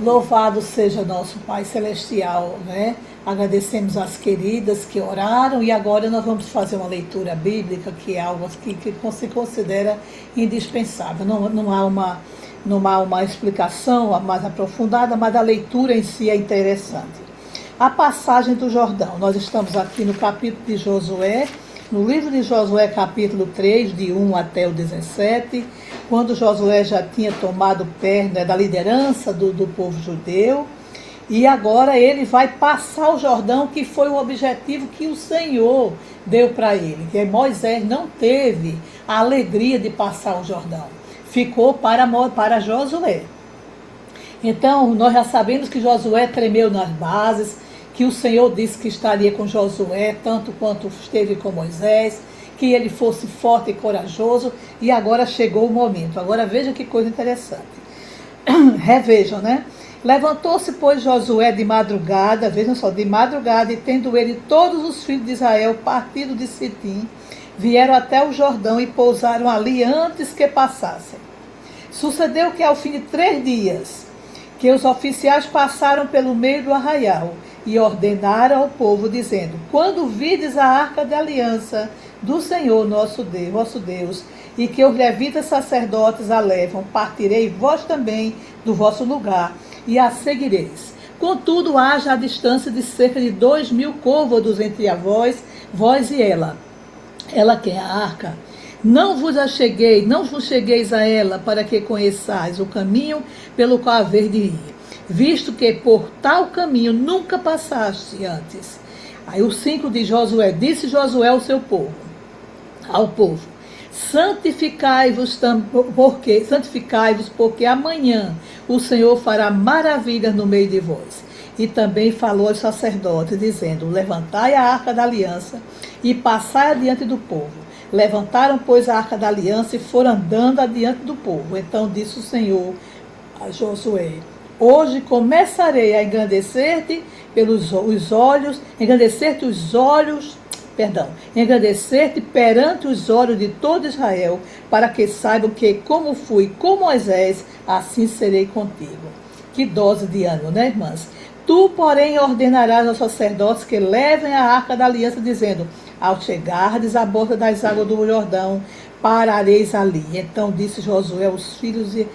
Louvado seja nosso Pai Celestial, né? Agradecemos as queridas que oraram e agora nós vamos fazer uma leitura bíblica, que é algo que se considera indispensável. Não há uma explicação mais aprofundada, mas a leitura em si é interessante. A passagem do Jordão. Nós estamos aqui no capítulo de Josué, no livro de Josué, capítulo 3, de 1 até o 17, quando Josué já tinha tomado perna da liderança do povo judeu, e agora ele vai passar o Jordão, que foi o objetivo que o Senhor deu para ele, que Moisés não teve a alegria de passar o Jordão, ficou para Josué. Então, nós já sabemos que Josué tremeu nas bases, que o Senhor disse que estaria com Josué, tanto quanto esteve com Moisés, que ele fosse forte e corajoso, e agora chegou o momento. Agora veja que coisa interessante. Revejam, né? Levantou-se, pois, Josué de madrugada, vejam só, de madrugada, e tendo ele todos os filhos de Israel partido de Sitim, vieram até o Jordão e pousaram ali antes que passassem. Sucedeu que ao fim de 3 dias, que os oficiais passaram pelo meio do arraial, e ordenaram ao povo, dizendo: quando vides a arca da aliança do Senhor vosso Deus, e que os levitas sacerdotes a levam, partirei vós também do vosso lugar, e a seguireis. Contudo, haja a distância de cerca de 2.000 côvados entre vós e ela que é a arca. Não vos chegueis a ela, para que conheçais o caminho pelo qual haver de ir, visto que por tal caminho nunca passaste antes. Aí o 5 de Josué: disse Josué ao povo: santificai-vos, porque amanhã o Senhor fará maravilhas no meio de vós. E também falou aos sacerdotes, dizendo: levantai a arca da aliança e passai adiante do povo. Levantaram, pois, a arca da aliança e foram andando adiante do povo. Então disse o Senhor a Josué: hoje começarei a engrandecer-te perante os olhos de todo Israel, para que saibam que, como fui com Moisés, assim serei contigo. Que dose de ânimo, né, irmãs? Tu, porém, ordenarás aos sacerdotes que levem a arca da aliança, dizendo: ao chegardes à borda das águas do Jordão, parareis ali. Então disse Josué aos filhos de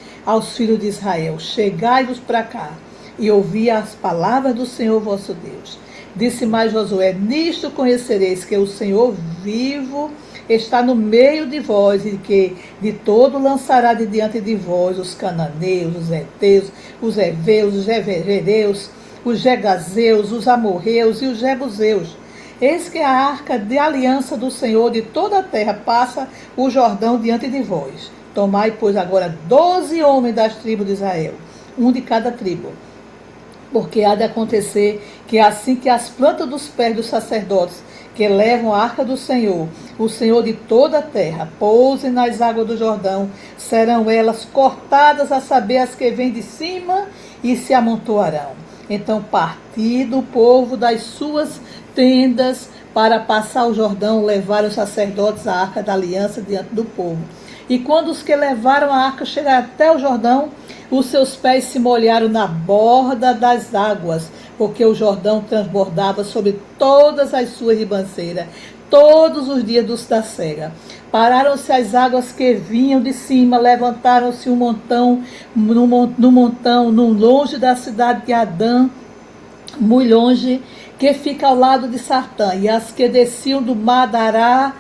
Israel: chegai-vos para cá, e ouvi as palavras do Senhor vosso Deus. Disse mais Josué: nisto conhecereis que o Senhor vivo está no meio de vós, e que de todo lançará de diante de vós os cananeus, os heteus, os heveus, os jerezeus, os jegazeus, os amorreus e os jebuseus. Eis que a arca de aliança do Senhor de toda a terra passa o Jordão diante de vós. Tomai, pois, agora 12 homens das tribos de Israel, um de cada tribo. Porque há de acontecer que assim que as plantas dos pés dos sacerdotes que levam a arca do Senhor, o Senhor de toda a terra, pousem nas águas do Jordão, serão elas cortadas, a saber, as que vêm de cima, e se amontoarão. Então, partido o povo das suas tendas para passar o Jordão, levaram os sacerdotes a arca da aliança diante do povo. E quando os que levaram a arca chegaram até o Jordão, os seus pés se molharam na borda das águas, porque o Jordão transbordava sobre todas as suas ribanceiras, todos os dias da cega. Pararam-se as águas que vinham de cima, levantaram-se no montão, longe da cidade de Adã, muito longe, que fica ao lado de Sartã, e as que desciam do mar da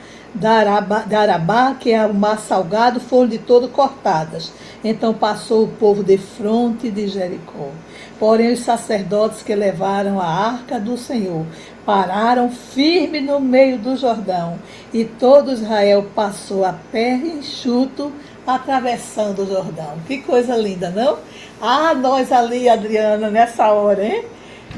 Arabá, que é o mar salgado, foram de todo cortadas. Então passou o povo defronte de Jericó. Porém os sacerdotes que levaram a arca do Senhor pararam firme no meio do Jordão, e todo Israel passou a pé enxuto, atravessando o Jordão. Que coisa linda, não? Ah, nós ali, Adriana, nessa hora, hein?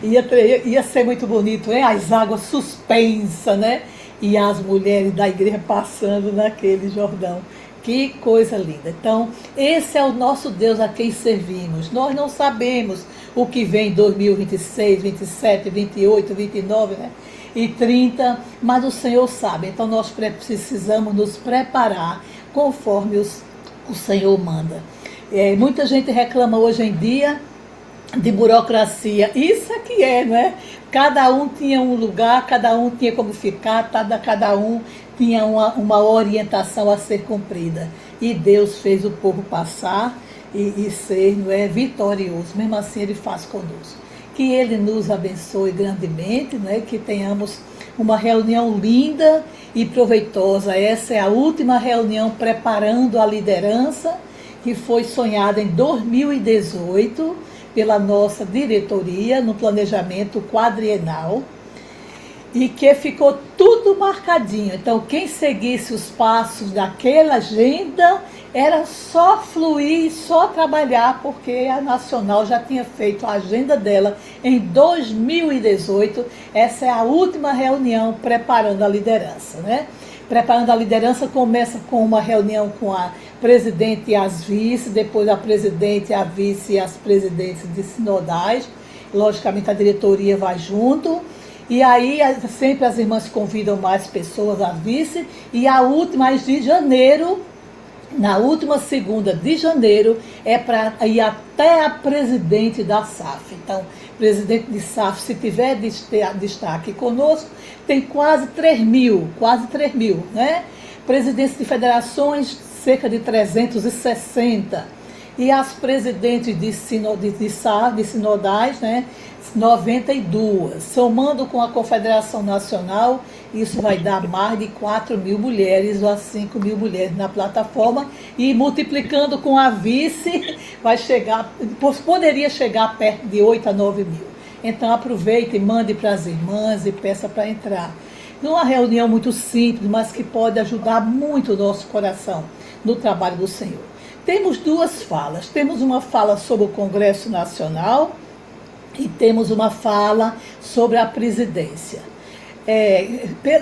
Ia ser muito bonito, hein? As águas suspensas, né? E as mulheres da igreja passando naquele Jordão. Que coisa linda. Então, esse é o nosso Deus a quem servimos. Nós não sabemos o que vem em 2026, 27, 28, 29, né? E 30, mas o Senhor sabe. Então, nós precisamos nos preparar conforme o Senhor manda. Muita gente reclama hoje em dia de burocracia. Isso é que é, não é? Cada um tinha um lugar, cada um tinha como ficar, cada um tinha uma orientação a ser cumprida. E Deus fez o povo passar e ser, não é, vitorioso. Mesmo assim, Ele faz conosco. Que Ele nos abençoe grandemente, né? Que tenhamos uma reunião linda e proveitosa. Essa é a última reunião preparando a liderança, que foi sonhada em 2018 pela nossa diretoria no planejamento quadrienal e que ficou tudo marcadinho. Então, quem seguisse os passos daquela agenda era só fluir, só trabalhar, porque a Nacional já tinha feito a agenda dela em 2018. Essa é a última reunião preparando a liderança, né? Preparando a liderança começa com uma reunião com a presidente e as vice, depois a presidente, a vice e as presidentes de sinodais. Logicamente a diretoria vai junto. E aí sempre as irmãs convidam mais pessoas a vice. E a última de janeiro, na última segunda de janeiro, é para ir até a presidente da SAF. Então, presidente de SAF, se tiver destaque conosco, tem quase 3 mil, né? Presidentes de federações, cerca de 360. E as presidentes de sinodais, né? 92. Somando com a Confederação Nacional, isso vai dar mais de 4 mil mulheres ou a 5 mil mulheres na plataforma. E multiplicando com a vice, poderia chegar perto de 8 a 9 mil. Então aproveite e mande para as irmãs e peça para entrar. Numa reunião muito simples, mas que pode ajudar muito o nosso coração no trabalho do Senhor. Temos 2 falas. Temos uma fala sobre o Congresso Nacional e temos uma fala sobre a presidência.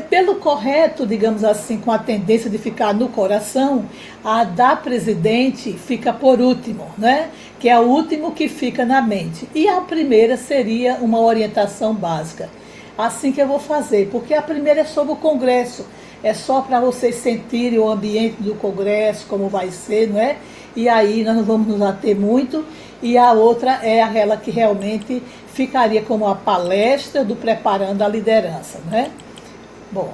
Pelo correto, digamos assim, com a tendência de ficar no coração, a da presidente fica por último, né? Que é o último que fica na mente. E a primeira seria uma orientação básica. Assim que eu vou fazer, porque a primeira é sobre o Congresso. É só para vocês sentirem o ambiente do Congresso, como vai ser, não é? E aí nós não vamos nos ater muito. E a outra é aquela que realmente ficaria como a palestra do Preparando a Liderança, né? Bom,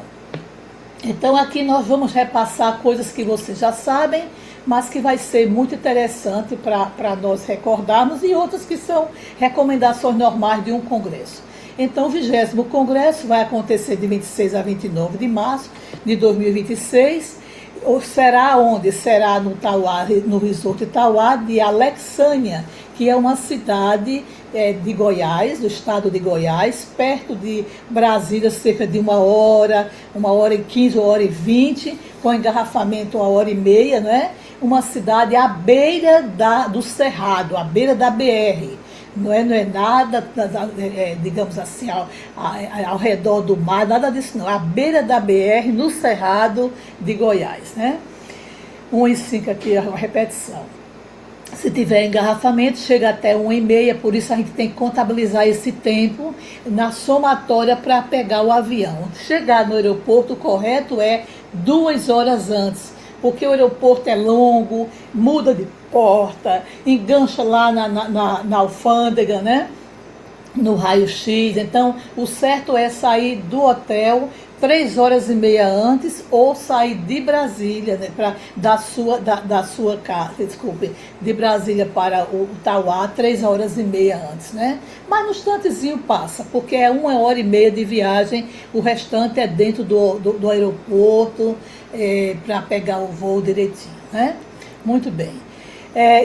então aqui nós vamos repassar coisas que vocês já sabem, mas que vai ser muito interessante para nós recordarmos, e outras que são recomendações normais de um congresso. Então, o 20º Congresso vai acontecer de 26 a 29 de março de 2026. Ou será onde? Será no Tauá, no Resort Tauá de Alexânia, que é uma cidade de Goiás, do estado de Goiás, perto de Brasília, cerca de 1h15, 1h20, com engarrafamento 1h30, né? Uma cidade à beira do Cerrado, à beira da BR. Não é nada, digamos assim, ao redor do mar, nada disso não. À beira da BR, no Cerrado de Goiás, né? 1h05 aqui a repetição. Se tiver engarrafamento, chega até 1h30, por isso a gente tem que contabilizar esse tempo na somatória para pegar o avião. Chegar no aeroporto, o correto é 2 horas antes, porque o aeroporto é longo, muda de porta, engancha lá na alfândega, né? No raio-x. Então, o certo é sair do hotel 3h30 antes, ou sair de Brasília, né, da sua casa, desculpe, de Brasília para o Tauá 3h30 antes, né? Mas no instantezinho passa, porque é 1h30 de viagem, o restante é dentro do aeroporto, para pegar o voo direitinho, né? Muito bem.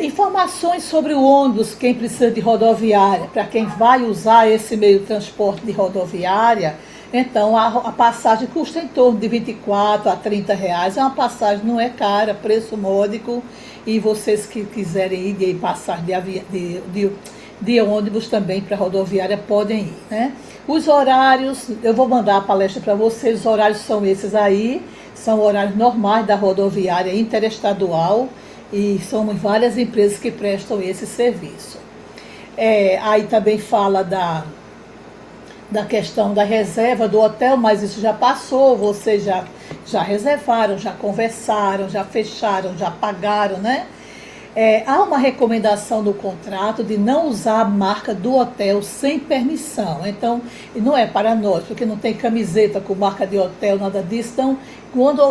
Informações sobre o ônibus, quem precisa de rodoviária, para quem vai usar esse meio de transporte de rodoviária. Então, a passagem custa em torno de 24 a 30 reais. É uma passagem, não é cara, preço módico. E vocês que quiserem ir de passagem de ônibus também para rodoviária podem ir, né? Os horários, eu vou mandar a palestra para vocês. Os horários são esses aí. São horários normais da rodoviária interestadual. E somos várias empresas que prestam esse serviço. Aí também fala da questão da reserva do hotel, mas isso já passou, vocês já reservaram, já conversaram, já fecharam, já pagaram, né? Há uma recomendação no contrato de não usar a marca do hotel sem permissão. Então, não é para nós, porque não tem camiseta com marca de hotel, nada disso. Então, quando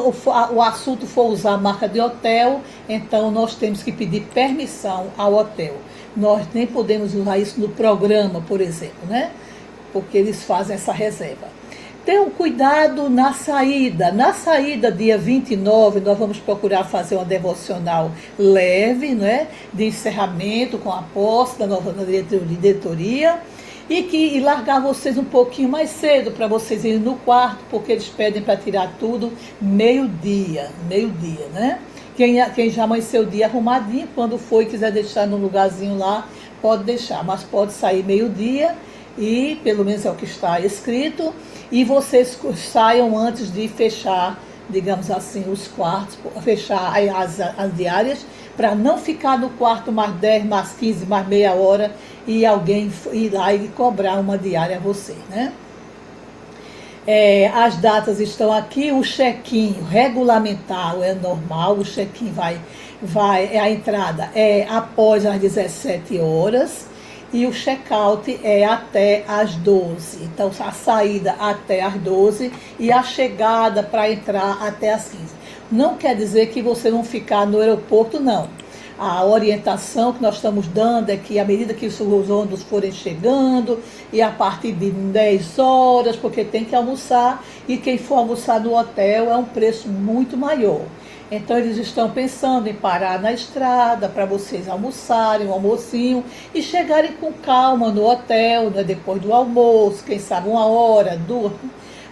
o assunto for usar a marca de hotel, então nós temos que pedir permissão ao hotel. Nós nem podemos usar isso no programa, por exemplo, né? Porque eles fazem essa reserva. Tenham cuidado na saída. Na saída, dia 29, nós vamos procurar fazer uma devocional leve, né, de encerramento com a posse da nova diretoria e largar vocês um pouquinho mais cedo para vocês irem no quarto, porque eles pedem para tirar tudo meio-dia, né? Quem já amanheceu o dia arrumadinho, quando for e quiser deixar no lugarzinho lá, pode deixar, mas pode sair meio-dia e, pelo menos é o que está escrito, e vocês saiam antes de fechar, digamos assim, os quartos, fechar as diárias, para não ficar no quarto mais 10, mais 15, mais meia hora e alguém ir lá e cobrar uma diária a você, né? As datas estão aqui, o check-in regulamentar é normal, o check-in a entrada é após as 17 horas, e o check-out é até às 12. Então, a saída até às 12 e a chegada para entrar até às 15. Não quer dizer que você não ficar no aeroporto, não. A orientação que nós estamos dando é que à medida que os ônibus forem chegando, e a partir de 10 horas, porque tem que almoçar, e quem for almoçar no hotel é um preço muito maior. Então, eles estão pensando em parar na estrada para vocês almoçarem, um almocinho, e chegarem com calma no hotel, né, depois do almoço, quem sabe 1 hora, 2,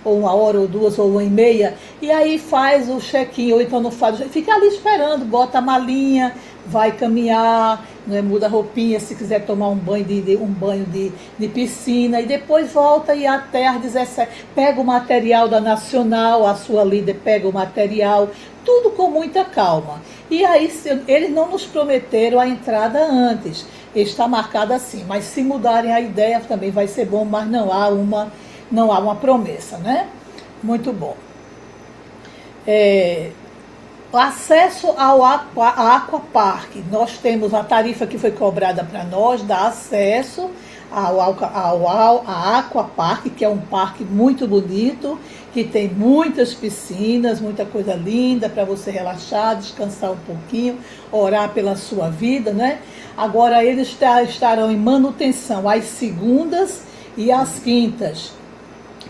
ou 1 hora, ou 2, ou 1h30, e aí faz o check-in, ou então não faz, fica ali esperando, bota a malinha, vai caminhar, né, muda a roupinha, se quiser tomar um banho de piscina, e depois volta e até às 17, pega o material da Nacional, a sua líder pega o material, tudo com muita calma. E aí, eles não nos prometeram a entrada antes, está marcado assim, mas se mudarem a ideia também vai ser bom, mas não há uma promessa, né? Muito bom. O acesso ao Aquapark, nós temos a tarifa que foi cobrada para nós, dá acesso ao Aquapark, que é um parque muito bonito, que tem muitas piscinas, muita coisa linda para você relaxar, descansar um pouquinho, orar pela sua vida, né? Agora, eles estarão em manutenção às segundas e às quintas,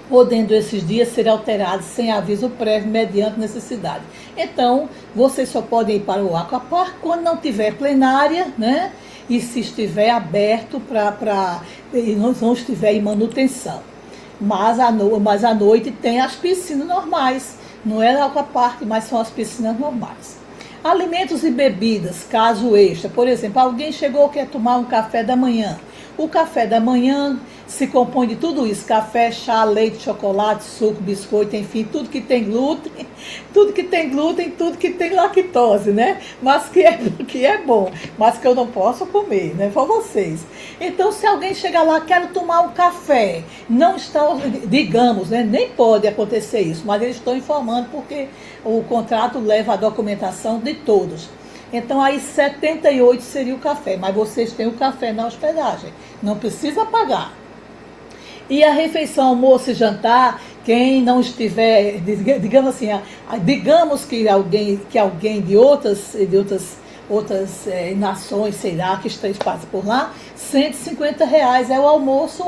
podendo esses dias ser alterados sem aviso prévio, mediante necessidade. Então, vocês só podem ir para o Aquapark quando não tiver plenária, né? E se estiver aberto e não estiver em manutenção. Mas à noite tem as piscinas normais. Não é o Aquapark, mas são as piscinas normais. Alimentos e bebidas, caso extra. Por exemplo, alguém chegou e quer tomar um café da manhã. O café da manhã se compõe de tudo isso: café, chá, leite, chocolate, suco, biscoito, enfim, tudo que tem glúten, tudo que tem lactose, né? Mas que é bom, mas que eu não posso comer, né? For vocês. Então, se alguém chegar lá, quero tomar um café, não está, digamos, né? Nem pode acontecer isso, mas eles estão informando porque o contrato leva a documentação de todos. Então, aí 78 seria o café, mas vocês têm o café na hospedagem, não precisa pagar. E a refeição, almoço e jantar, quem não estiver, digamos assim, digamos que alguém de outras nações, sei lá, que esteja por lá, R$150 é o almoço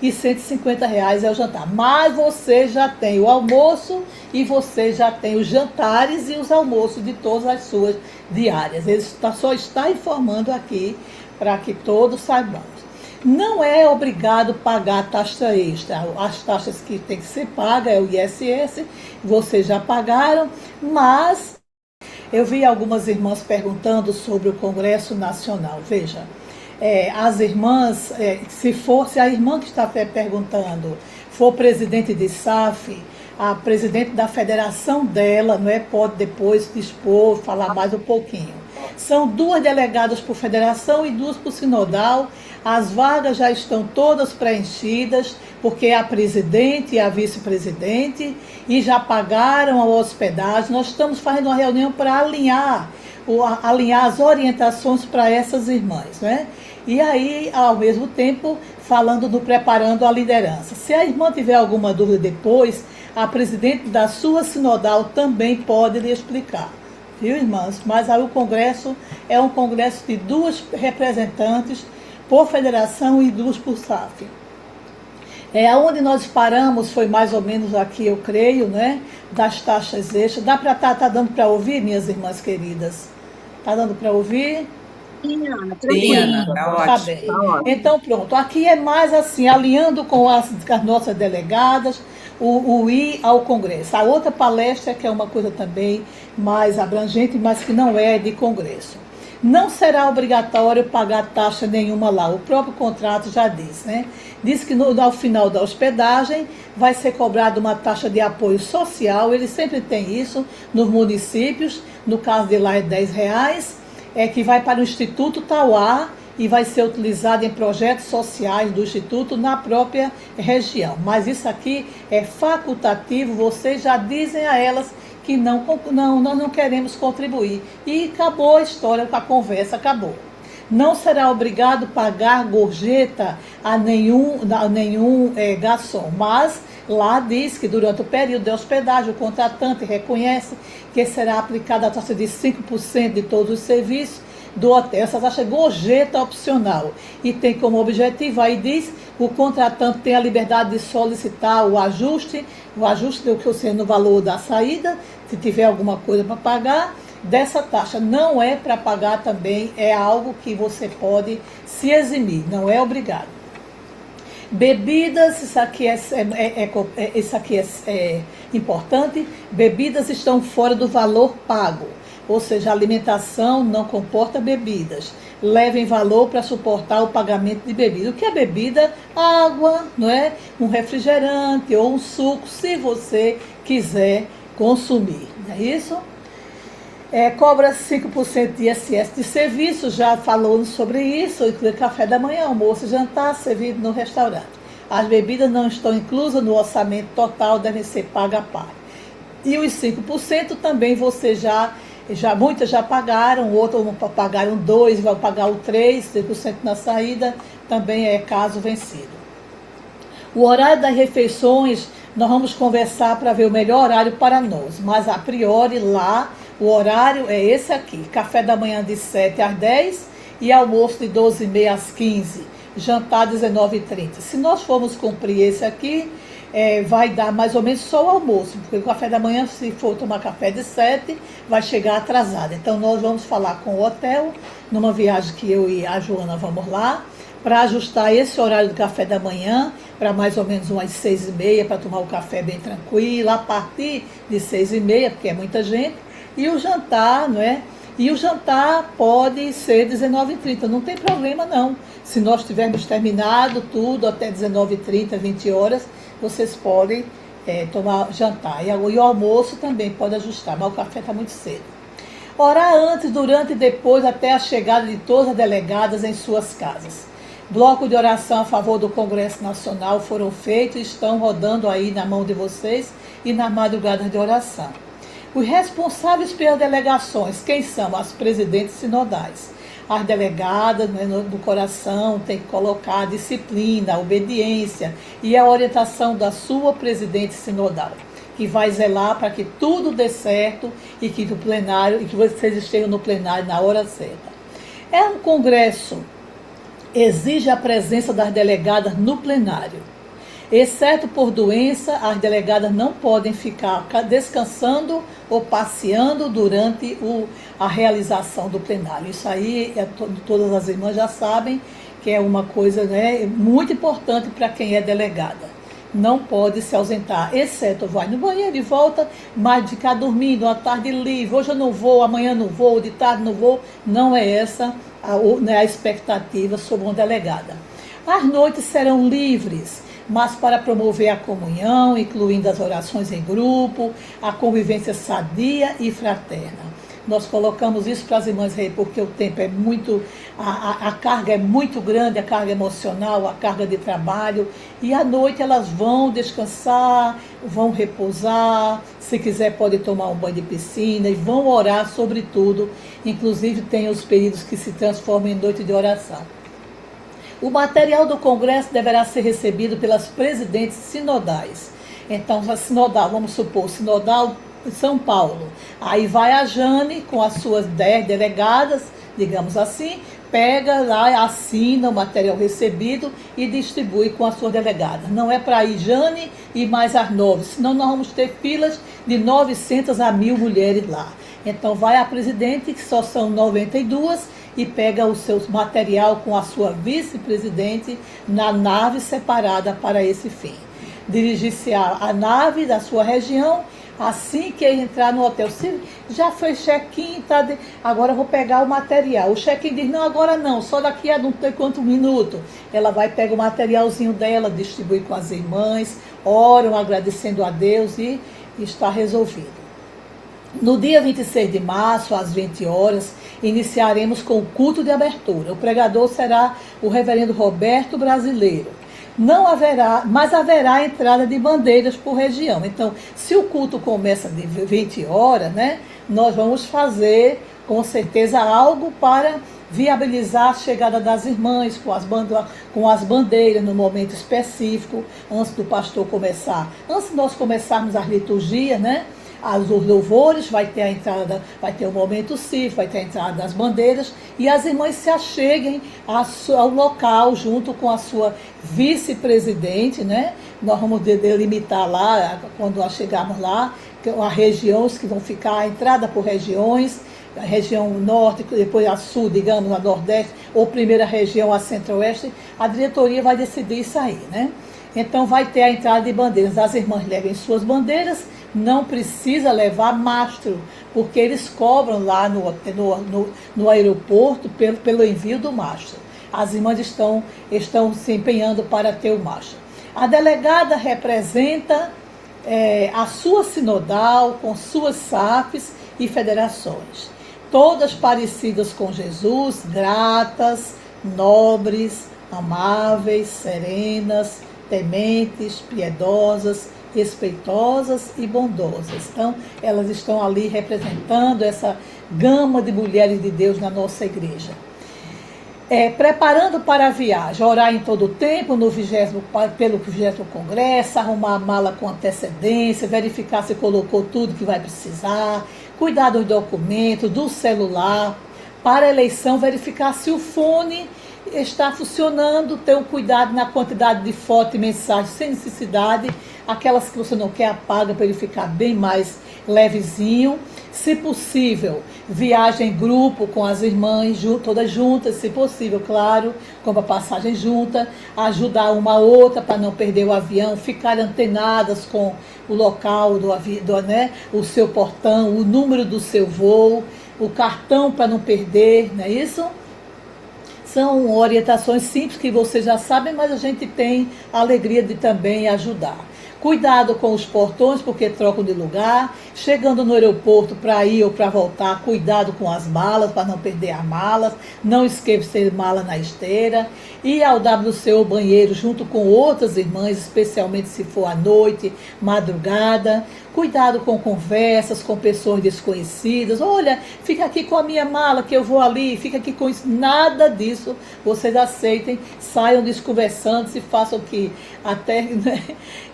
e R$150 é o jantar. Mas você já tem o almoço e você já tem os jantares e os almoços de todas as suas diárias. Ele só está informando aqui para que todos saibamos. Não é obrigado pagar taxa extra. As taxas que tem que ser paga é o ISS, vocês já pagaram, mas eu vi algumas irmãs perguntando sobre o Congresso Nacional. Veja, as irmãs, se a irmã que está perguntando for presidente de SAF, a presidente da federação dela, não é, pode depois dispor, falar mais um pouquinho. São 2 delegadas por federação e 2 por sinodal. As vagas já estão todas preenchidas, porque é a presidente e a vice-presidente, e já pagaram a hospedagem. Nós estamos fazendo uma reunião para alinhar alinhar as orientações para essas irmãs, né? E aí, ao mesmo tempo, falando do preparando a liderança. Se a irmã tiver alguma dúvida depois, a presidente da sua sinodal também pode lhe explicar. Viu, irmãs? Mas aí o congresso é um congresso de 2 representantes por federação e 2 por SAF. Onde nós paramos foi mais ou menos aqui, eu creio, né? Das taxas extras. Tá dando para ouvir, minhas irmãs queridas? Tá dando para ouvir? Sim, Ana, Sim, tranquilo. Ana, tá Tá ótimo. bem. Tá ótimo. Então, pronto. Aqui é mais assim, alinhando com as nossas delegadas, o ir ao Congresso. A outra palestra, que é uma coisa também mais abrangente, mas que não é de Congresso. Não será obrigatório pagar taxa nenhuma lá. O próprio contrato já diz, né? Diz que ao final da hospedagem vai ser cobrada uma taxa de apoio social. Ele sempre tem isso nos municípios. No caso de lá é R$10, que vai para o Instituto Tauá e vai ser utilizado em projetos sociais do Instituto na própria região. Mas isso aqui é facultativo, vocês já dizem a elas que nós não queremos contribuir. E acabou a história, a conversa acabou. Não será obrigado a pagar gorjeta a nenhum garçom, mas lá diz que durante o período de hospedagem o contratante reconhece que será aplicada a taxa de 5% de todos os serviços do hotel. Essa taxa é gorjeta opcional e tem como objetivo, aí diz, o contratante tem a liberdade de solicitar o ajuste do que seja no valor da saída, se tiver alguma coisa para pagar, dessa taxa. Não é para pagar também, é algo que você pode se eximir, não é obrigado. Bebidas, isso aqui é importante, bebidas estão fora do valor pago, ou seja, a alimentação não comporta bebidas. Levem valor para suportar o pagamento de bebida. O que é bebida? Água, não é? Um refrigerante ou um suco, se você quiser consumir, não é isso? Cobra 5% de ISS de serviço, já falamos sobre isso, inclui café da manhã, almoço e jantar, servido no restaurante. As bebidas não estão inclusas no orçamento total, devem ser pagas a parte. E os 5% também muitas já pagaram, outras pagaram 2%, vão pagar o 3% na saída, também é caso vencido. O horário das refeições, nós vamos conversar para ver o melhor horário para nós, mas a priori lá, o horário é esse aqui, café da manhã de 7 às 10 e almoço de 12h30 às 15, jantar 19h30. Se nós formos cumprir esse aqui, vai dar mais ou menos só o almoço, porque o café da manhã, se for tomar café de 7, vai chegar atrasado. Então nós vamos falar com o hotel, numa viagem que eu e a Joana vamos lá, para ajustar esse horário do café da manhã, para mais ou menos umas 6h30, para tomar o café bem tranquilo, a partir de 6h30, porque é muita gente, e o jantar, não é? E o jantar pode ser 19h30, não tem problema não. Se nós tivermos terminado tudo até 19h30, 20 horas, vocês podem tomar jantar. E o almoço também pode ajustar, mas o café está muito cedo. Orar antes, durante e depois, até a chegada de todas as delegadas em suas casas. Bloco de oração a favor do Congresso Nacional foram feitos e estão rodando aí na mão de vocês e na madrugada de oração. Os responsáveis pelas delegações, quem são? As presidentes sinodais. As delegadas, né, do coração tem que colocar a disciplina, a obediência e a orientação da sua presidente sinodal, que vai zelar para que tudo dê certo e que vocês estejam no plenário na hora certa. É um congresso, exige a presença das delegadas no plenário. Exceto por doença, as delegadas não podem ficar descansando ou passeando durante a realização do plenário. Isso aí, todas as irmãs já sabem que é uma coisa, né, muito importante para quem é delegada. Não pode se ausentar, exceto vai no banheiro e volta, mas ficar dormindo, à tarde livre, hoje eu não vou, amanhã não vou, de tarde não vou. Não é essa a expectativa sobre uma delegada. As noites serão livres, mas para promover a comunhão, incluindo as orações em grupo, a convivência sadia e fraterna. Nós colocamos isso para as irmãs porque o tempo é muito, a carga é muito grande, a carga emocional, a carga de trabalho, e à noite elas vão descansar, vão repousar, se quiser pode tomar um banho de piscina e vão orar sobre tudo, inclusive tem os períodos que se transformam em noite de oração. O material do congresso deverá ser recebido pelas presidentes sinodais. Então, a sinodal, vamos supor, sinodal São Paulo. Aí vai a Jane com as suas 10 delegadas, digamos assim, pega lá, assina o material recebido e distribui com as suas delegadas. Não é para ir Jane e mais as 9, senão nós vamos ter filas de 900 a 1.000 mulheres lá. Então vai a presidente, que só são 92, e pega o seu material com a sua vice-presidente na nave separada para esse fim. Dirigir-se à nave da sua região, assim que entrar no hotel. Se já foi check-in, agora eu vou pegar o material. O check-in diz, não, agora não, só daqui a não sei quanto minuto. Ela vai pegar o materialzinho dela, distribui com as irmãs, oram agradecendo a Deus e está resolvido. No dia 26 de março, às 20 horas, iniciaremos com o culto de abertura. O pregador será o reverendo Roberto Brasileiro. Não haverá, mas haverá entrada de bandeiras por região. Então, se o culto começa de 20 horas, né, nós vamos fazer, com certeza, algo para viabilizar a chegada das irmãs com as bandeiras no momento específico, antes do pastor começar. Antes de nós começarmos as liturgias, né, os louvores, vai ter a entrada, vai ter o momento cívico, vai ter a entrada das bandeiras, e as irmãs se acheguem ao local junto com a sua vice-presidente, né? Nós vamos delimitar lá, quando nós chegarmos lá, as regiões que vão ficar, a entrada por regiões, a região norte, depois a sul, digamos, a nordeste, ou primeira região, a centro-oeste, a diretoria vai decidir isso aí, né? Então vai ter a entrada de bandeiras, as irmãs levem suas bandeiras, não precisa levar mastro, porque eles cobram lá no aeroporto pelo envio do mastro. As irmãs estão se empenhando para ter o mastro. A delegada representa a sua sinodal com suas SAFs e federações, todas parecidas com Jesus, gratas, nobres, amáveis, serenas, tementes, piedosas, respeitosas e bondosas. Então, elas estão ali representando essa gama de mulheres de Deus na nossa igreja. Preparando para a viagem, orar em todo o tempo, pelo 20º congresso, arrumar a mala com antecedência, verificar se colocou tudo que vai precisar, cuidar dos documentos, do celular, para a eleição, verificar se o fone está funcionando, ter um cuidado na quantidade de fotos e mensagens sem necessidade, aquelas que você não quer apaga para ele ficar bem mais levezinho. Se possível, viagem em grupo com as irmãs, todas juntas, se possível, claro, compra passagem junta, ajudar uma a outra para não perder o avião, ficar antenadas com o local do avião, né, o seu portão, o número do seu voo, o cartão para não perder, não é isso? São orientações simples que vocês já sabem, mas a gente tem a alegria de também ajudar. Cuidado com os portões, porque trocam de lugar. Chegando no aeroporto para ir ou para voltar, cuidado com as malas, para não perder as malas. Não esquecer mala na esteira. Ir ao WC ou banheiro junto com outras irmãs, especialmente se for à noite, madrugada. Cuidado com conversas com pessoas desconhecidas. Olha, fica aqui com a minha mala que eu vou ali, fica aqui com isso. Nada disso vocês aceitem, saiam desconversando, se façam que até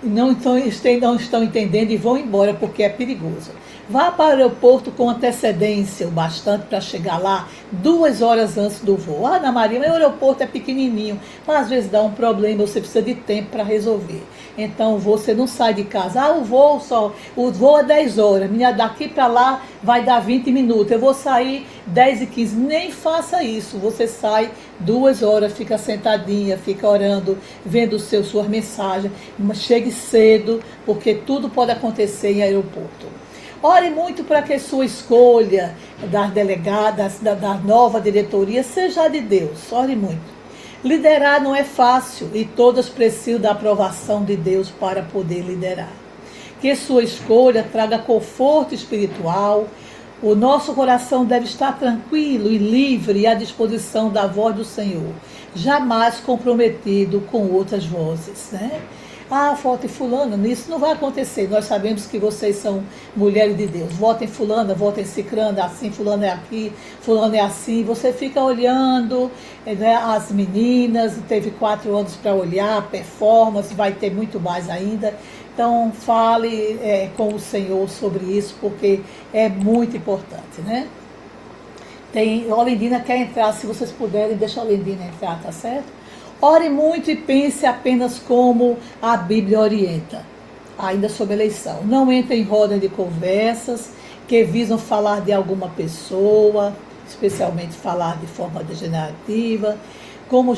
não estão entendendo e vão embora porque é perigoso. Vá para o aeroporto com antecedência, o bastante para chegar lá 2 horas antes do voo. Ana Maria, mas o aeroporto é pequenininho, mas às vezes dá um problema, você precisa de tempo para resolver. Então você não sai de casa, o voo é 10 horas, minha daqui para lá vai dar 20 minutos, eu vou sair 10h15, nem faça isso, você sai 2 horas, fica sentadinha, fica orando, vendo suas mensagens, mas chegue cedo, porque tudo pode acontecer em aeroporto. Ore muito para que sua escolha das delegadas, da nova diretoria, seja de Deus. Ore muito. Liderar não é fácil e todas precisam da aprovação de Deus para poder liderar. Que sua escolha traga conforto espiritual, O nosso coração deve estar tranquilo e livre à disposição da voz do Senhor, jamais comprometido com outras vozes, né? Ah, votem fulano, isso não vai acontecer. Nós sabemos que vocês são mulheres de Deus. Votem fulana, votem cicrana, assim, fulano é aqui, fulano é assim. Você fica olhando, né, as meninas, teve 4 anos para olhar, performance, vai ter muito mais ainda. Então, fale com o Senhor sobre isso, porque é muito importante, né? A Olindina quer entrar, se vocês puderem, deixa a Olindina entrar, tá certo? Ore muito e pense apenas como a Bíblia orienta, ainda sobre eleição. Não entre em roda de conversas que visam falar de alguma pessoa, especialmente falar de forma degenerativa, como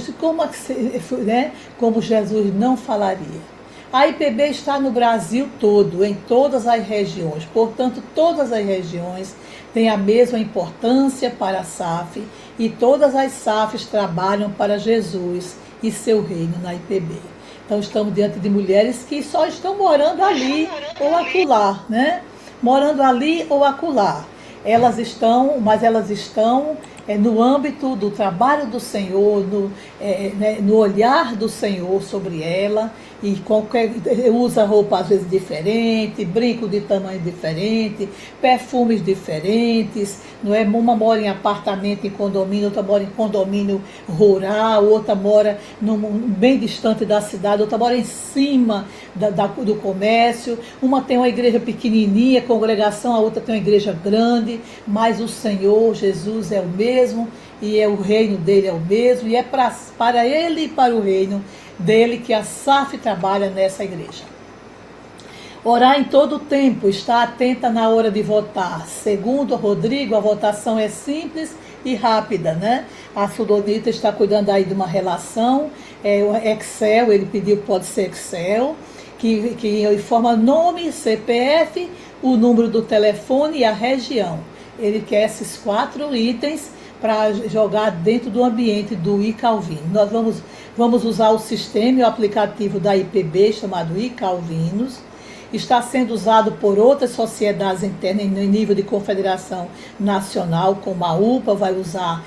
Jesus não falaria. A IPB está no Brasil todo, em todas as regiões. Portanto, todas as regiões têm a mesma importância para a SAF e todas as SAFs trabalham para Jesus e seu reino na IPB. Então, estamos diante de mulheres que só estão morando ali ou acolá, né? Morando ali ou acolá. Elas estão no âmbito do trabalho do Senhor, no olhar do Senhor sobre ela, e usa roupa às vezes diferente, brinco de tamanho diferente, perfumes diferentes, não é? Uma mora em apartamento, em condomínio, outra mora em condomínio rural, outra mora bem distante da cidade, outra mora em cima do comércio, uma tem uma igreja pequenininha, congregação, a outra tem uma igreja grande, mas o Senhor Jesus é o mesmo, e o reino dele é o mesmo, e é para ele e para o reino dele que a SAF trabalha nessa igreja. Orar em todo o tempo, estar atenta na hora de votar. Segundo Rodrigo, a votação é simples e rápida, né? A Sudonita está cuidando aí de uma relação, o Excel, ele pediu que pode ser Excel, que informa nome, CPF, o número do telefone e a região. Ele quer esses 4 itens para jogar dentro do ambiente do iCalvino. Nós vamos usar o sistema e o aplicativo da IPB, chamado iCalvinos. Está sendo usado por outras sociedades internas em nível de confederação nacional, como a UPA vai usar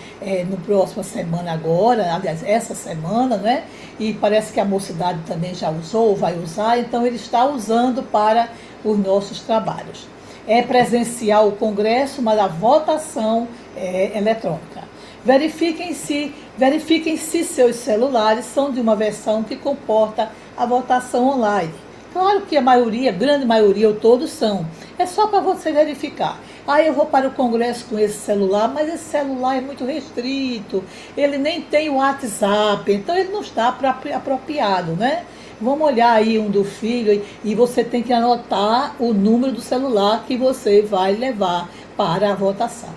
no próxima semana agora, aliás, essa semana, né? E parece que a Mocidade também já usou, vai usar, então ele está usando para os nossos trabalhos. É presencial o Congresso, mas a votação é eletrônica. Verifiquem se seus celulares são de uma versão que comporta a votação online. Claro que a maioria, grande maioria, ou todos são. É só para você verificar. Eu vou para o Congresso com esse celular, mas esse celular é muito restrito. Ele nem tem o WhatsApp, então ele não está apropriado, né? Vamos olhar aí um do filho e você tem que anotar o número do celular que você vai levar para a votação.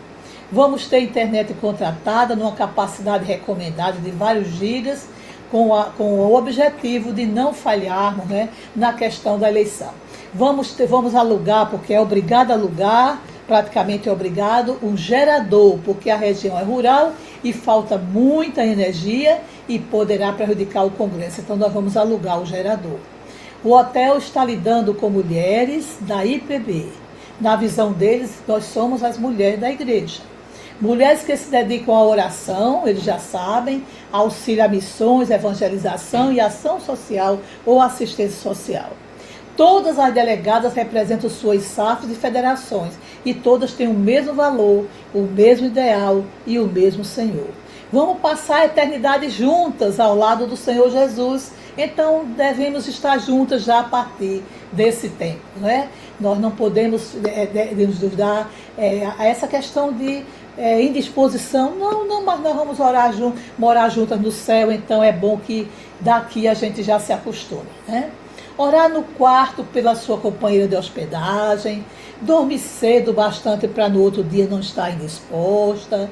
Vamos ter internet contratada numa capacidade recomendada de vários gigas, com o objetivo de não falharmos, né, na questão da eleição. Vamos alugar, porque é obrigado a alugar, praticamente é obrigado, um gerador, porque a região é rural e falta muita energia e poderá prejudicar o Congresso. Então nós vamos alugar o gerador. O hotel está lidando com mulheres da IPB. Na visão deles, nós somos as mulheres da igreja. Mulheres que se dedicam à oração, eles já sabem, auxílio a missões, evangelização e ação social ou assistência social. Todas as delegadas representam suas SAFs e federações e todas têm o mesmo valor, o mesmo ideal e o mesmo Senhor. Vamos passar a eternidade juntas ao lado do Senhor Jesus, então devemos estar juntas já a partir desse tempo, né? Nós não podemos nos dar a essa questão de indisposição, não, mas nós vamos morar juntas no céu, então é bom que daqui a gente já se acostume, né? Orar no quarto pela sua companheira de hospedagem, dormir cedo bastante para no outro dia não estar indisposta.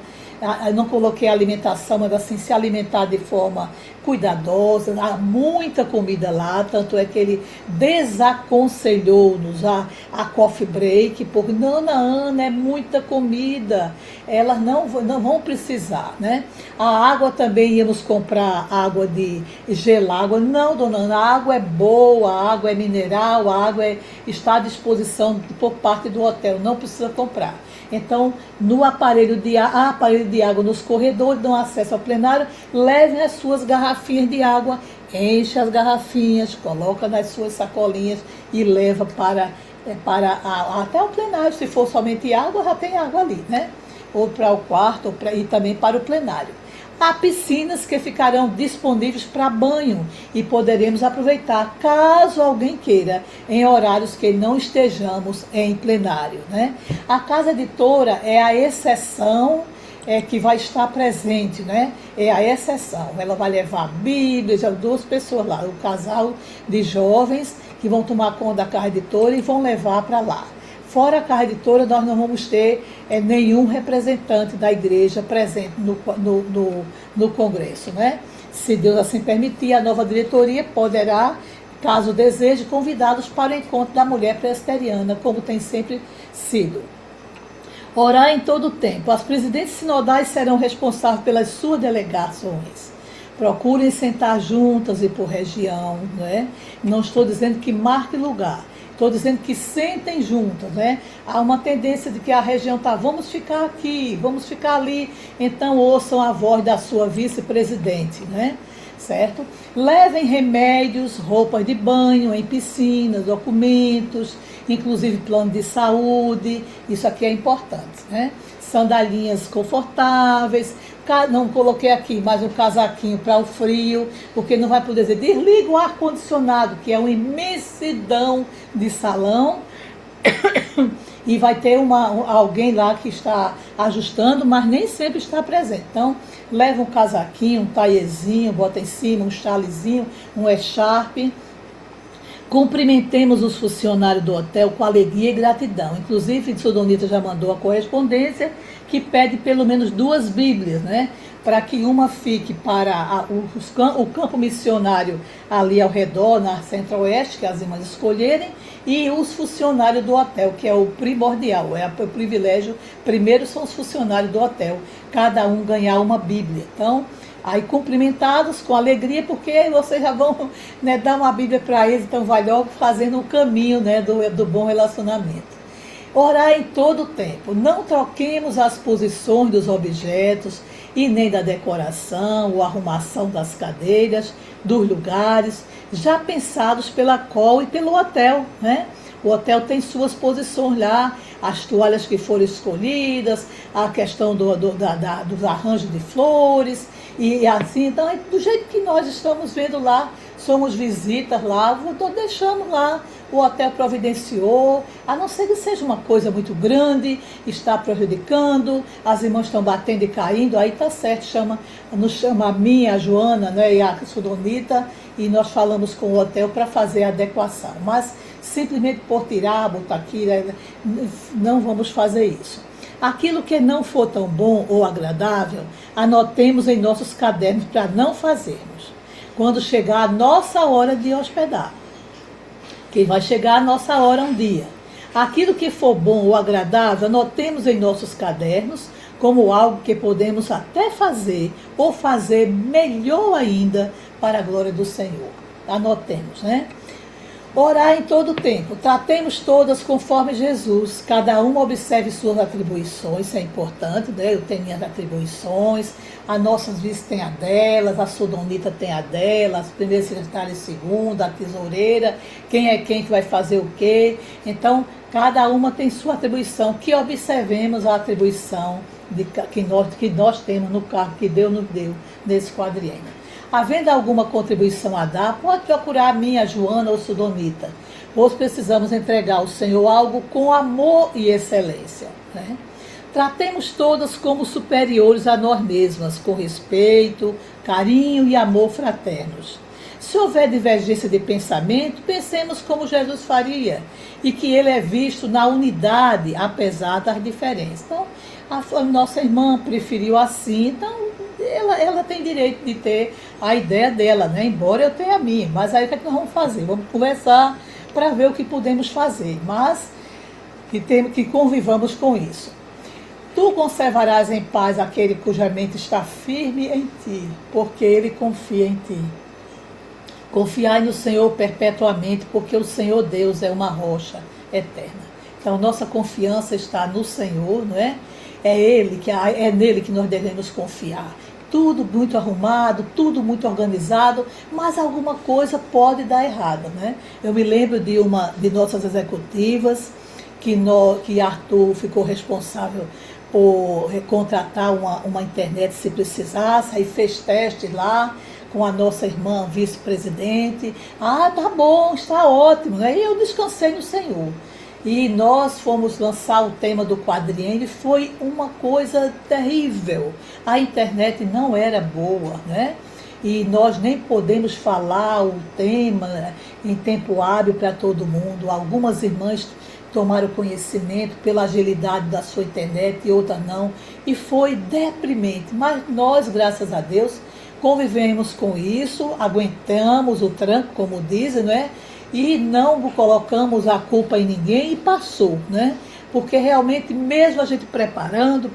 Não coloquei alimentação, mas assim, se alimentar de forma cuidadosa, há muita comida lá, tanto é que ele desaconselhou-nos a coffee break, porque dona Ana, é muita comida, elas não vão precisar, né? A água também, íamos comprar água de gelar, água, não, dona Ana, a água é boa, a água é mineral, a água está à disposição por parte do hotel, não precisa comprar. Então, no aparelho de água nos corredores, dão acesso ao plenário, levem as suas garrafinhas de água, enche as garrafinhas, coloca nas suas sacolinhas e leva até o plenário. Se for somente água, já tem água ali, né? Ou para o quarto, e também para o plenário. Há piscinas que ficarão disponíveis para banho e poderemos aproveitar, caso alguém queira, em horários que não estejamos em plenário, né? A casa editora é a exceção que vai estar presente, né? É a exceção. Ela vai levar Bíblias, já 2 pessoas lá, o casal de jovens que vão tomar conta da casa editora e vão levar para lá. Fora a casa editora, nós não vamos ter nenhum representante da igreja presente no congresso, né? Se Deus assim permitir, a nova diretoria poderá, caso deseje, convidá-los para o encontro da mulher presbiteriana, como tem sempre sido. Orar em todo o tempo. As presidentes sinodais serão responsáveis pelas suas delegações. Procurem sentar juntas e por região, né? Não estou dizendo que marque lugar. Estou dizendo que sentem juntas, né? Há uma tendência de que a região está, vamos ficar aqui, vamos ficar ali. Então ouçam a voz da sua vice-presidente, né? Certo? Levem remédios, roupas de banho em piscinas, documentos, inclusive plano de saúde, isso aqui é importante, né? Sandalinhas confortáveis, não coloquei aqui, mas um casaquinho para o frio, porque não vai poder dizer, desliga o ar-condicionado, que é uma imensidão de salão, e vai ter alguém lá que está ajustando, mas nem sempre está presente. Então, leva um casaquinho, um taiezinho, bota em cima, um chalezinho, um echarpe. Cumprimentemos os funcionários do hotel com alegria e gratidão. Inclusive, Sudonita já mandou a correspondência que pede pelo menos 2 Bíblias, né? Para que uma fique para o campo missionário ali ao redor, na Centro-Oeste, que as irmãs escolherem, e os funcionários do hotel, que é o primordial, é o privilégio. Primeiro são os funcionários do hotel, cada um ganhar uma Bíblia. Então, aí cumprimentados com alegria, porque vocês já vão, né, dar uma Bíblia para eles, então vai logo fazendo o caminho, né, do bom relacionamento. Orar em todo o tempo. Não troquemos as posições dos objetos e nem da decoração ou arrumação das cadeiras, dos lugares, já pensados pela COL e pelo hotel, né? O hotel tem suas posições lá, as toalhas que foram escolhidas, a questão dos arranjos de flores, e assim, então, do jeito que nós estamos vendo lá, somos visitas lá, deixamos lá, o hotel providenciou, a não ser que seja uma coisa muito grande, está prejudicando, as irmãs estão batendo e caindo, aí está certo, nos chama a mim, a Joana, né, e a Sudonita, e nós falamos com o hotel para fazer a adequação, mas simplesmente por tirar, botar aqui, não vamos fazer isso. Aquilo que não for tão bom ou agradável, anotemos em nossos cadernos para não fazermos. Quando chegar a nossa hora de hospedar, que vai chegar a nossa hora um dia. Aquilo que for bom ou agradável, anotemos em nossos cadernos como algo que podemos até fazer ou fazer melhor ainda para a glória do Senhor. Anotemos, né? Orar em todo o tempo. Tratemos todas conforme Jesus. Cada uma observe suas atribuições, isso é importante, né? Eu tenho minhas atribuições, as nossas vices têm a delas, a Sudonita tem a dela, as primeiras secretárias segunda, a tesoureira, quem é quem que vai fazer o quê. Então, cada uma tem sua atribuição, que observemos a atribuição que nós temos no cargo que Deus nos deu nesse quadriênio. Havendo alguma contribuição a dar, pode procurar a minha, Joana ou Sudonita, pois precisamos entregar ao Senhor algo com amor e excelência, né? Tratemos todas como superiores a nós mesmas, com respeito, carinho e amor fraternos. Se houver divergência de pensamento, pensemos como Jesus faria, e que ele é visto na unidade, apesar das diferenças. Então, a nossa irmã preferiu assim, então ela tem direito de ter a ideia dela, né? Embora eu tenha a minha. Mas aí o que é que nós vamos fazer? Vamos conversar para ver o que podemos fazer. Mas que convivamos com isso. Tu conservarás em paz aquele cuja mente está firme em ti, porque ele confia em ti. Confiai no Senhor perpetuamente, porque o Senhor Deus é uma rocha eterna. Então, nossa confiança está no Senhor, não é? É nele que nós devemos confiar. Tudo muito arrumado, tudo muito organizado, mas alguma coisa pode dar errado, né? Eu me lembro de nossas executivas, que Arthur ficou responsável por contratar uma internet se precisasse, aí fez teste lá com a nossa irmã vice-presidente. Ah, tá bom, está ótimo, né? E eu descansei no Senhor. E nós fomos lançar o tema do quadriênio e foi uma coisa terrível. A internet não era boa, né? E nós nem podemos falar o tema em tempo hábil para todo mundo. Algumas irmãs tomaram conhecimento pela agilidade da sua internet e outras não. E foi deprimente. Mas nós, graças a Deus, convivemos com isso, aguentamos o tranco, como dizem, né? E não colocamos a culpa em ninguém e passou, né? Porque realmente, mesmo a gente preparando,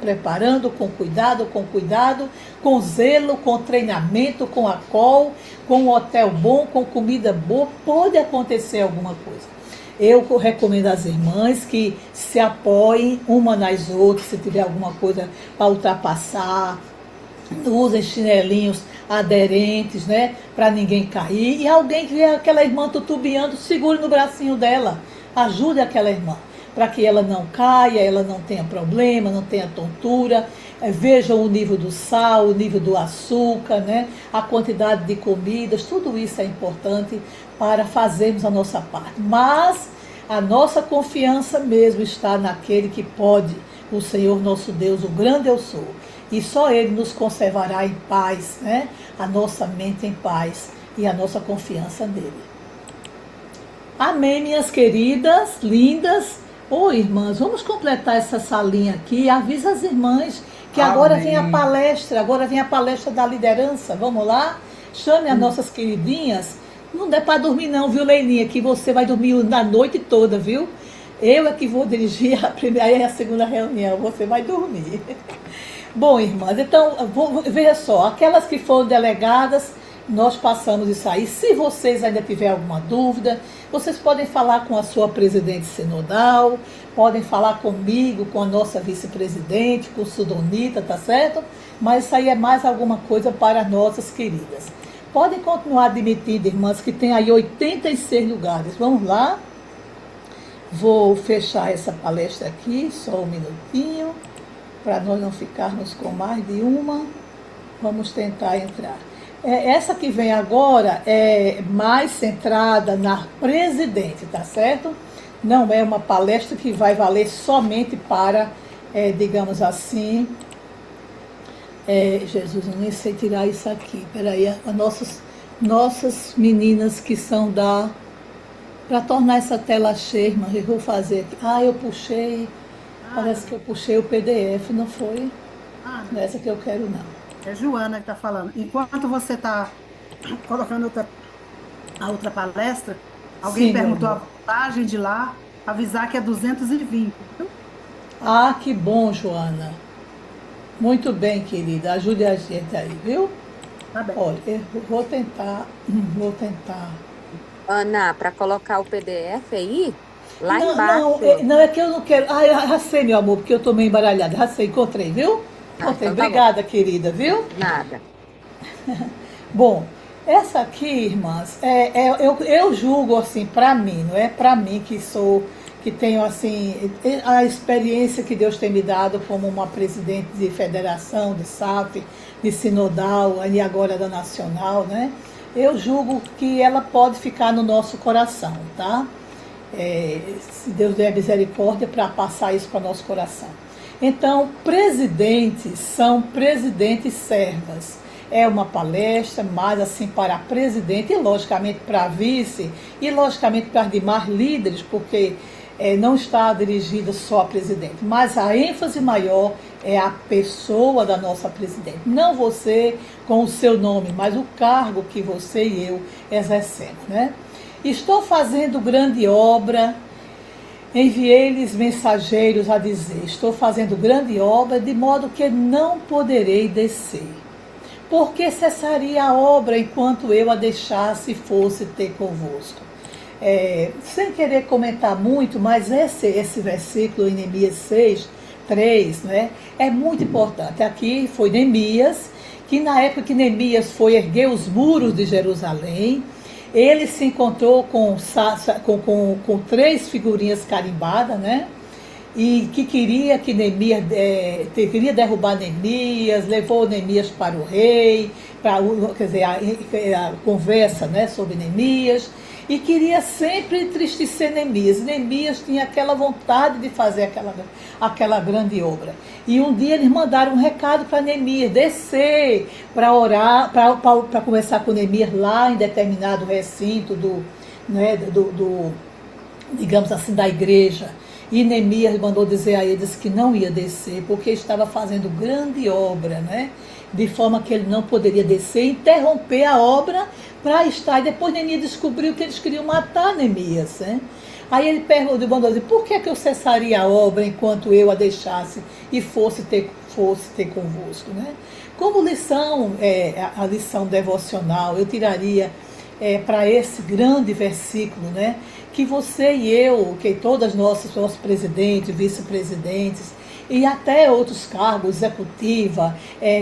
com zelo, com treinamento, com acol, com um hotel bom, com comida boa, pode acontecer alguma coisa. Eu recomendo às irmãs que se apoiem uma nas outras, se tiver alguma coisa para ultrapassar, usem chinelinhos aderentes, né, para ninguém cair. E alguém que vê aquela irmã tutubiando, segure no bracinho dela, ajude aquela irmã, para que ela não caia, ela não tenha problema, não tenha tontura. Vejam o nível do sal, o nível do açúcar, né, a quantidade de comidas, tudo isso é importante para fazermos a nossa parte. Mas a nossa confiança mesmo está naquele que pode, o Senhor nosso Deus, o grande eu sou. E só Ele nos conservará em paz, né? A nossa mente em paz e a nossa confiança nele. Amém, minhas queridas, lindas. Ô, irmãs, vamos completar essa salinha aqui. Avisa as irmãs que agora vem a palestra da liderança. Vamos lá? Chame as nossas queridinhas. Não dá para dormir não, viu, Leilinha? Que você vai dormir na noite toda, viu? Eu é que vou dirigir a primeira e a segunda reunião. Você vai dormir. Bom, irmãs, então, veja só, aquelas que foram delegadas, nós passamos isso aí. Se vocês ainda tiverem alguma dúvida, vocês podem falar com a sua presidente sinodal, podem falar comigo, com a nossa vice-presidente, com Sudonita, tá certo? Mas isso aí é mais alguma coisa para as nossas queridas. Podem continuar admitindo, irmãs, que tem aí 86 lugares. Vamos lá. Vou fechar essa palestra aqui, só um minutinho, para nós não ficarmos com mais de uma. Vamos tentar entrar. Essa que vem agora é mais centrada na presidente, tá certo? Não é uma palestra que vai valer somente para, digamos assim, Jesus, eu nem sei tirar isso aqui. Peraí, nossas meninas que são para tornar essa tela cheia, irmã, eu vou fazer aqui. Eu puxei. Parece que eu puxei o PDF, não foi? Não é essa que eu quero, não. É Joana que está falando. Enquanto você está colocando a outra palestra, alguém perguntou a vantagem de lá, avisar que é 220. Viu? Que bom, Joana. Muito bem, querida. Ajude a gente aí, viu? Tá bem. Olha, eu vou tentar. Ana, para colocar o PDF aí, lá embaixo. Não, é que eu não quero. Já sei, meu amor, porque eu tô meio embaralhada. Já sei, encontrei, viu? Encontrei. Então tá Obrigada, querida, viu? Nada. Bom, essa aqui, irmãs, eu julgo assim, para mim, não é? Para mim que tenho assim, a experiência que Deus tem me dado como uma presidente de federação, de SAF, de sinodal, e agora da nacional, né? Eu julgo que ela pode ficar no nosso coração, tá? Se Deus der misericórdia para passar isso para o nosso coração. Então, presidentes são presidentes servas. É uma palestra, mais assim para a presidente e logicamente para a vice e logicamente para as demais líderes, porque não está dirigida só a presidente, mas a ênfase maior é a pessoa da nossa presidente. Não você com o seu nome, mas o cargo que você e eu exercemos, né? Estou fazendo grande obra, enviei-lhes mensageiros a dizer, estou fazendo grande obra, de modo que não poderei descer. Porque cessaria a obra enquanto eu a deixasse e fosse ter convosco. Sem querer comentar muito, mas esse versículo em Neemias 6, 3, né, é muito importante. Aqui foi Neemias, que na época que Neemias foi erguer os muros de Jerusalém, ele se encontrou com 3 figurinhas carimbadas, né? E que queria que Neemias, queria derrubar Neemias, levou Neemias para o rei, quer dizer, a conversa, né, sobre Neemias, e queria sempre entristecer Neemias. Neemias tinha aquela vontade de fazer aquela grande obra. E um dia eles mandaram um recado para Neemias, descer para orar, para conversar com Neemias lá em determinado recinto digamos assim, da igreja. E Neemias mandou dizer a eles que não ia descer, porque estava fazendo grande obra, né? De forma que ele não poderia descer, interromper a obra para estar. E depois Neemias descobriu que eles queriam matar Neemias, né? Aí ele mandou dizer, por que eu cessaria a obra enquanto eu a deixasse e fosse ter convosco, né? Como lição, a lição devocional, eu tiraria para esse grande versículo, né? Que você e eu, que todas nossos presidentes, vice-presidentes e até outros cargos, executiva,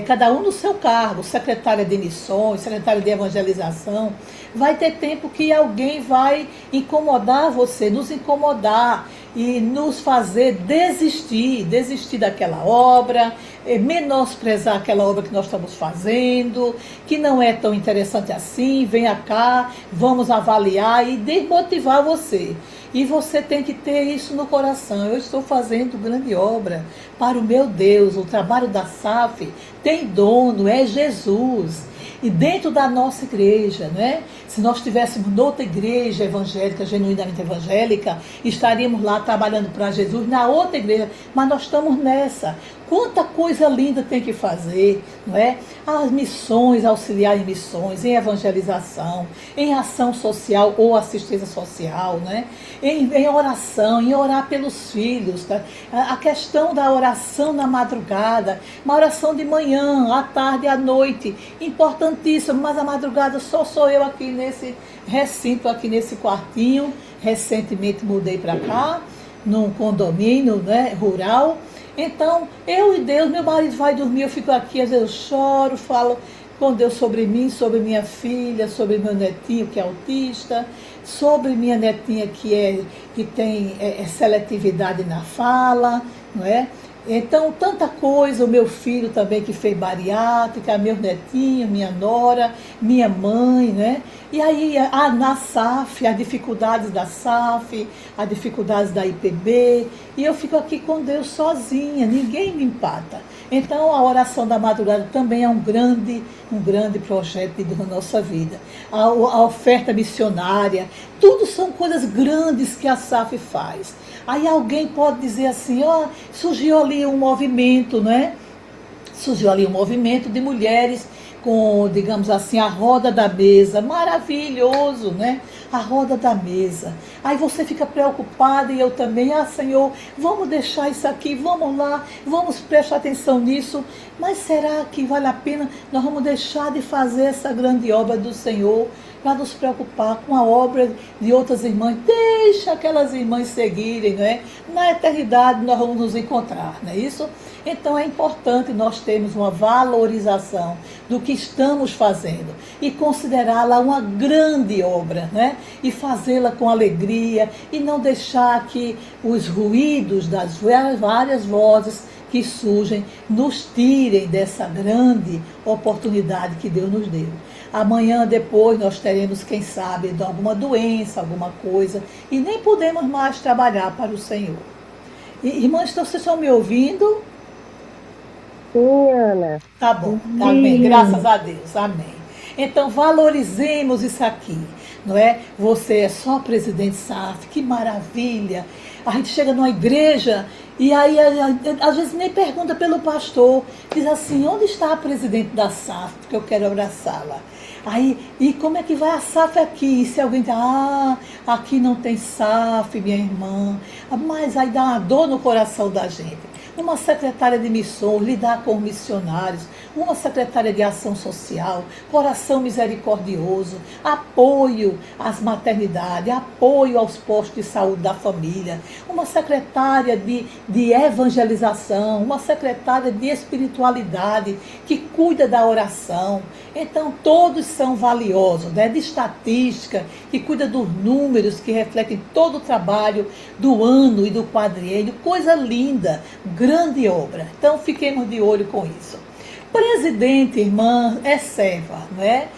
cada um no seu cargo, secretária de missões, secretária de evangelização, vai ter tempo que alguém vai incomodar você, nos incomodar e nos fazer desistir daquela obra, menosprezar aquela obra que nós estamos fazendo, que não é tão interessante assim, venha cá, vamos avaliar e desmotivar você. E você tem que ter isso no coração. Eu estou fazendo grande obra para o meu Deus. O trabalho da SAF tem dono, é Jesus. E dentro da nossa igreja, né? Se nós estivéssemos noutra igreja evangélica, genuinamente evangélica, estaríamos lá trabalhando para Jesus na outra igreja, mas nós estamos nessa. Quanta coisa linda tem que fazer, não é? As missões, auxiliar em missões, em evangelização, em ação social ou assistência social, né? Em oração, em orar pelos filhos, tá? A questão da oração na madrugada, uma oração de manhã, à tarde, à noite, importantíssimo, mas a madrugada só sou eu aqui nesse recinto, aqui nesse quartinho. Recentemente mudei para cá, num condomínio, né, rural. Então, eu e Deus, meu marido vai dormir, eu fico aqui, às vezes eu choro, falo com Deus sobre mim, sobre minha filha, sobre meu netinho que é autista, sobre minha netinha que tem seletividade na fala, não é? Então, tanta coisa, o meu filho também que fez bariátrica, meus netinhos, minha nora, minha mãe, né? E aí, na SAF, as dificuldades da SAF, as dificuldades da IPB, e eu fico aqui com Deus sozinha, ninguém me empata. Então, a oração da madrugada também é um grande projeto de Deus na nossa vida. A oferta missionária, tudo são coisas grandes que a SAF faz. Aí alguém pode dizer assim, surgiu ali um movimento, né? Surgiu ali um movimento de mulheres com, digamos assim, a roda da mesa, maravilhoso, né? A roda da mesa. Aí você fica preocupada e eu também, Senhor, vamos deixar isso aqui, vamos lá, vamos prestar atenção nisso, mas será que vale a pena? Nós vamos deixar de fazer essa grande obra do Senhor para nos preocupar com a obra de outras irmãs? Deixa aquelas irmãs seguirem, não é? Na eternidade nós vamos nos encontrar, não é isso? Então é importante nós termos uma valorização do que estamos fazendo e considerá-la uma grande obra, né? E fazê-la com alegria e não deixar que os ruídos das várias vozes que surgem nos tirem dessa grande oportunidade que Deus nos deu. Amanhã, depois, nós teremos, quem sabe, alguma doença, alguma coisa, e nem podemos mais trabalhar para o Senhor. Irmãs, então, vocês estão me ouvindo? Sim, Ana. Tá bom, amém. Graças a Deus, amém. Então, valorizemos isso aqui. não é? Você é só presidente SAF, que maravilha. A gente chega numa igreja e aí às vezes nem pergunta pelo pastor, diz assim, onde está a presidente da SAF, porque eu quero abraçá-la. Aí, e como é que vai a SAF aqui? E se alguém diz, aqui não tem SAF, minha irmã, mas aí dá uma dor no coração da gente. Uma secretária de missões, lidar com missionários, uma secretária de ação social, coração misericordioso, apoio às maternidades, apoio aos postos de saúde da família, uma secretária de evangelização, uma secretária de espiritualidade que cuida da oração. Então, todos são valiosos, né? De estatística, que cuida dos números, que refletem todo o trabalho do ano e do quadriênio. Coisa linda, grande obra. Então, fiquemos de olho com isso. Presidente, irmã, é serva, não é?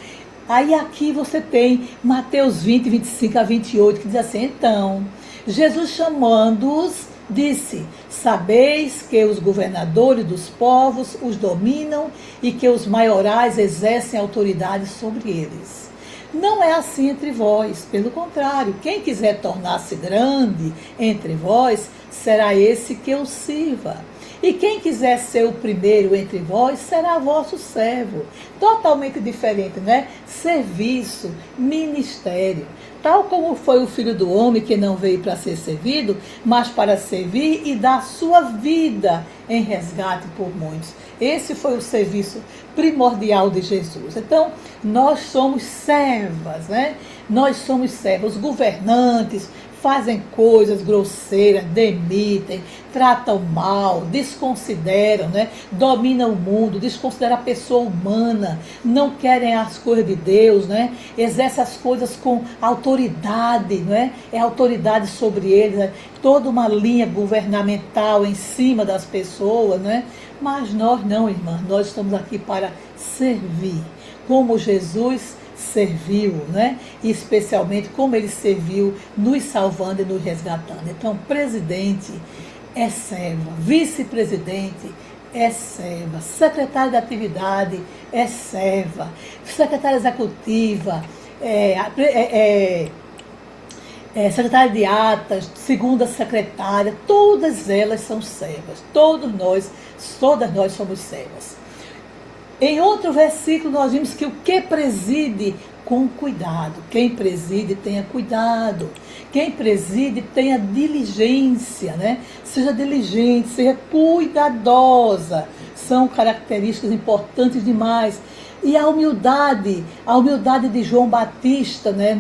Aí aqui você tem Mateus 20, 25 a 28, que diz assim, então, Jesus chamando-os, disse, sabeis que os governadores dos povos os dominam e que os maiorais exercem autoridade sobre eles. Não é assim entre vós, pelo contrário, quem quiser tornar-se grande entre vós, será esse que o sirva. E quem quiser ser o primeiro entre vós, será vosso servo. Totalmente diferente, né? Serviço, ministério. Tal como foi o Filho do Homem, que não veio para ser servido, mas para servir e dar sua vida em resgate por muitos. Esse foi o serviço primordial de Jesus. Então, nós somos servas, né? Nós somos servos. Os governantes fazem coisas grosseiras, demitem, tratam mal, desconsideram, né? Dominam o mundo, desconsideram a pessoa humana, não querem as coisas de Deus, né? Exercem as coisas com autoridade, né? É autoridade sobre eles, né? Toda uma linha governamental em cima das pessoas, né? Mas nós não, irmãs, nós estamos aqui para servir, como Jesus serviu, né? E especialmente como ele serviu, nos salvando e nos resgatando. Então, presidente é serva, vice-presidente é serva, secretário de atividade é serva, secretária executiva, secretária de atas, segunda secretária, todas elas são servas, todas nós somos servas. Em outro versículo nós vimos que o que preside com cuidado, quem preside tenha cuidado, quem preside tenha diligência, né? Seja diligente, seja cuidadosa, são características importantes demais. E a humildade de João Batista, né?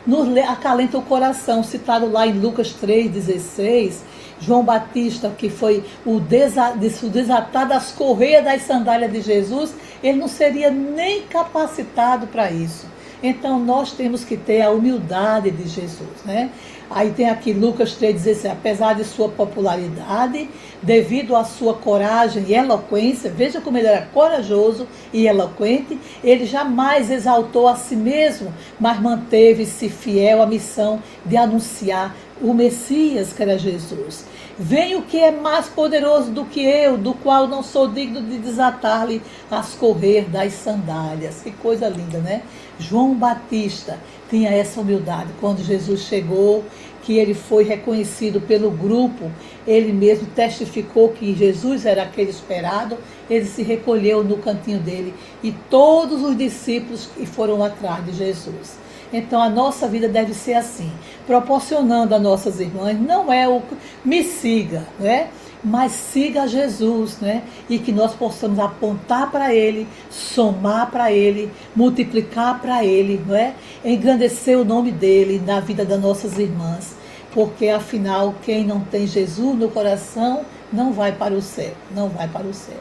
nos acalenta o coração, citado lá em Lucas 3,16, João Batista, que foi o desatar das correias das sandálias de Jesus, ele não seria nem capacitado para isso. Então, nós temos que ter a humildade de Jesus, né? Aí tem aqui Lucas 3,16, apesar de sua popularidade, devido à sua coragem e eloquência, veja como ele era corajoso e eloquente, ele jamais exaltou a si mesmo, mas manteve-se fiel à missão de anunciar o Messias, que era Jesus. Vem o que é mais poderoso do que eu, do qual não sou digno de desatar-lhe as correias das sandálias. Que coisa linda, né? João Batista tinha essa humildade. Quando Jesus chegou, que ele foi reconhecido pelo grupo, ele mesmo testificou que Jesus era aquele esperado, ele se recolheu no cantinho dele e todos os discípulos foram atrás de Jesus. Então a nossa vida deve ser assim, proporcionando a nossas irmãs, não é o me siga, né? Mas siga Jesus, né? E que nós possamos apontar para Ele, somar para Ele, multiplicar para Ele, não é? Engrandecer o nome dEle na vida das nossas irmãs, porque afinal quem não tem Jesus no coração não vai para o céu, não vai para o céu.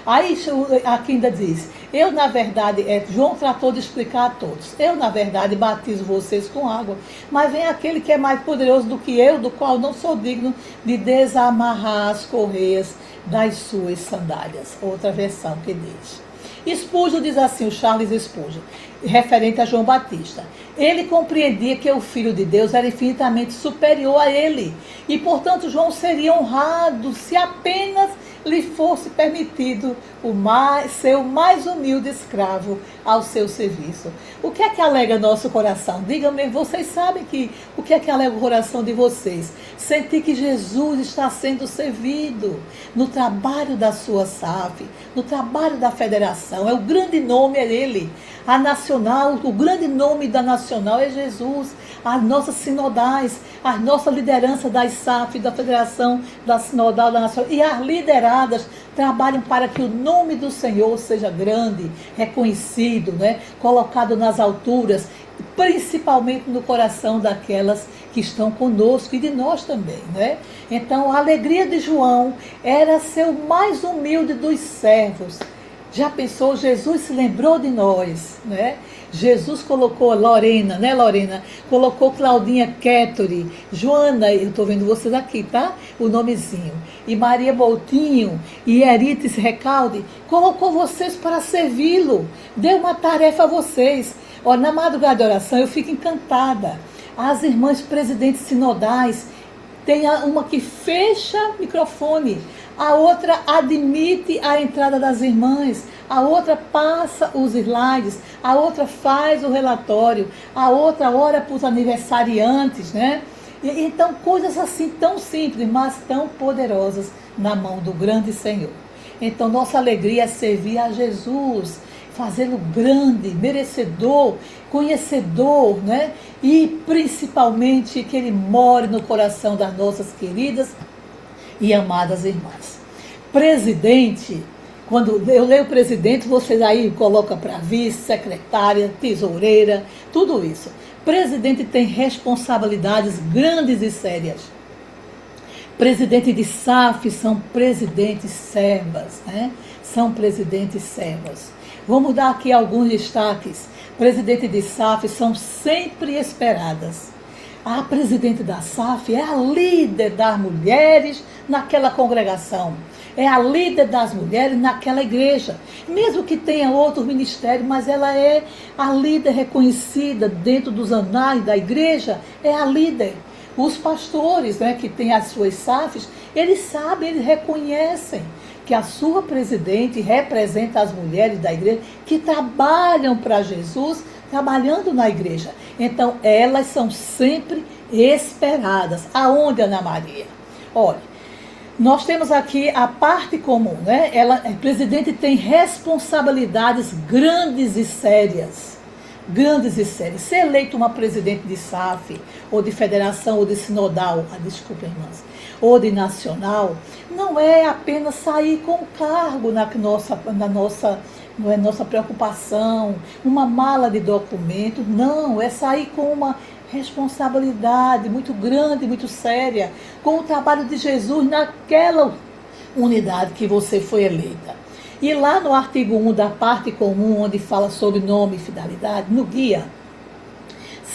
Aí aqui ainda diz, eu na verdade, João tratou de explicar a todos, eu na verdade batizo vocês com água, mas vem aquele que é mais poderoso do que eu, do qual não sou digno de desamarrar as correias das suas sandálias. Outra versão que diz. Spurgeon diz assim, o Charles Spurgeon, referente a João Batista. Ele compreendia que o Filho de Deus era infinitamente superior a ele, e portanto João seria honrado se apenas lhe fosse permitido ser o mais humilde escravo ao seu serviço. O que é que alega nosso coração? Digam-me, vocês sabem o que é que alega o coração de vocês? Sentir que Jesus está sendo servido no trabalho da sua SAF, no trabalho da federação. O grande nome é ele. A nacional, o grande nome da nacional é Jesus. As nossas sinodais, a nossa liderança das SAF, da Federação da Sinodal da Nacional, e as lideradas trabalham para que o nome do Senhor seja grande, reconhecido, né? Colocado nas alturas, principalmente no coração daquelas que estão conosco e de nós também, né? Então, a alegria de João era ser o mais humilde dos servos. Já pensou? Jesus se lembrou de nós, né? Jesus colocou Lorena, né, Lorena? Colocou Claudinha Kettori, Joana, eu estou vendo vocês aqui, tá? O nomezinho. E Maria Boltinho e Erites Recalde, colocou vocês para servi-lo. Deu uma tarefa a vocês. Olha, na madrugada de oração eu fico encantada. As irmãs presidentes sinodais, tem uma que fecha o microfone, a outra admite a entrada das irmãs, a outra passa os slides, a outra faz o relatório, a outra ora para os aniversariantes, né? Então, coisas assim tão simples, mas tão poderosas na mão do grande Senhor. Então, nossa alegria é servir a Jesus, fazê-lo grande, merecedor, conhecedor, né? E principalmente que ele more no coração das nossas queridas e amadas irmãs. Presidente, quando eu leio presidente, vocês aí colocam para vice, secretária, tesoureira, tudo isso. Presidente tem responsabilidades grandes e sérias. Presidente de SAF são presidentes servas, né? São presidentes servas. Vamos dar aqui alguns destaques. Presidente de SAF são sempre esperadas. A presidente da SAF é a líder das mulheres naquela congregação. É a líder das mulheres naquela igreja. Mesmo que tenha outro ministério, mas ela é a líder reconhecida dentro dos anais da igreja, é a líder. Os pastores, né, que têm as suas SAFs, eles sabem, eles reconhecem que a sua presidente representa as mulheres da igreja que trabalham para Jesus, trabalhando na igreja. Então, elas são sempre esperadas. Aonde, Ana Maria? Olha, nós temos aqui a parte comum, né? A presidente tem responsabilidades grandes e sérias. Grandes e sérias. Ser eleito uma presidente de SAF, ou de federação, ou de sinodal, desculpa, irmãs, ou de nacional, não é apenas sair com o cargo na nossa preocupação, uma mala de documentos, não, é sair com uma responsabilidade muito grande, muito séria, com o trabalho de Jesus naquela unidade que você foi eleita. E lá no artigo 1 da parte comum, onde fala sobre nome e fidelidade, no guia,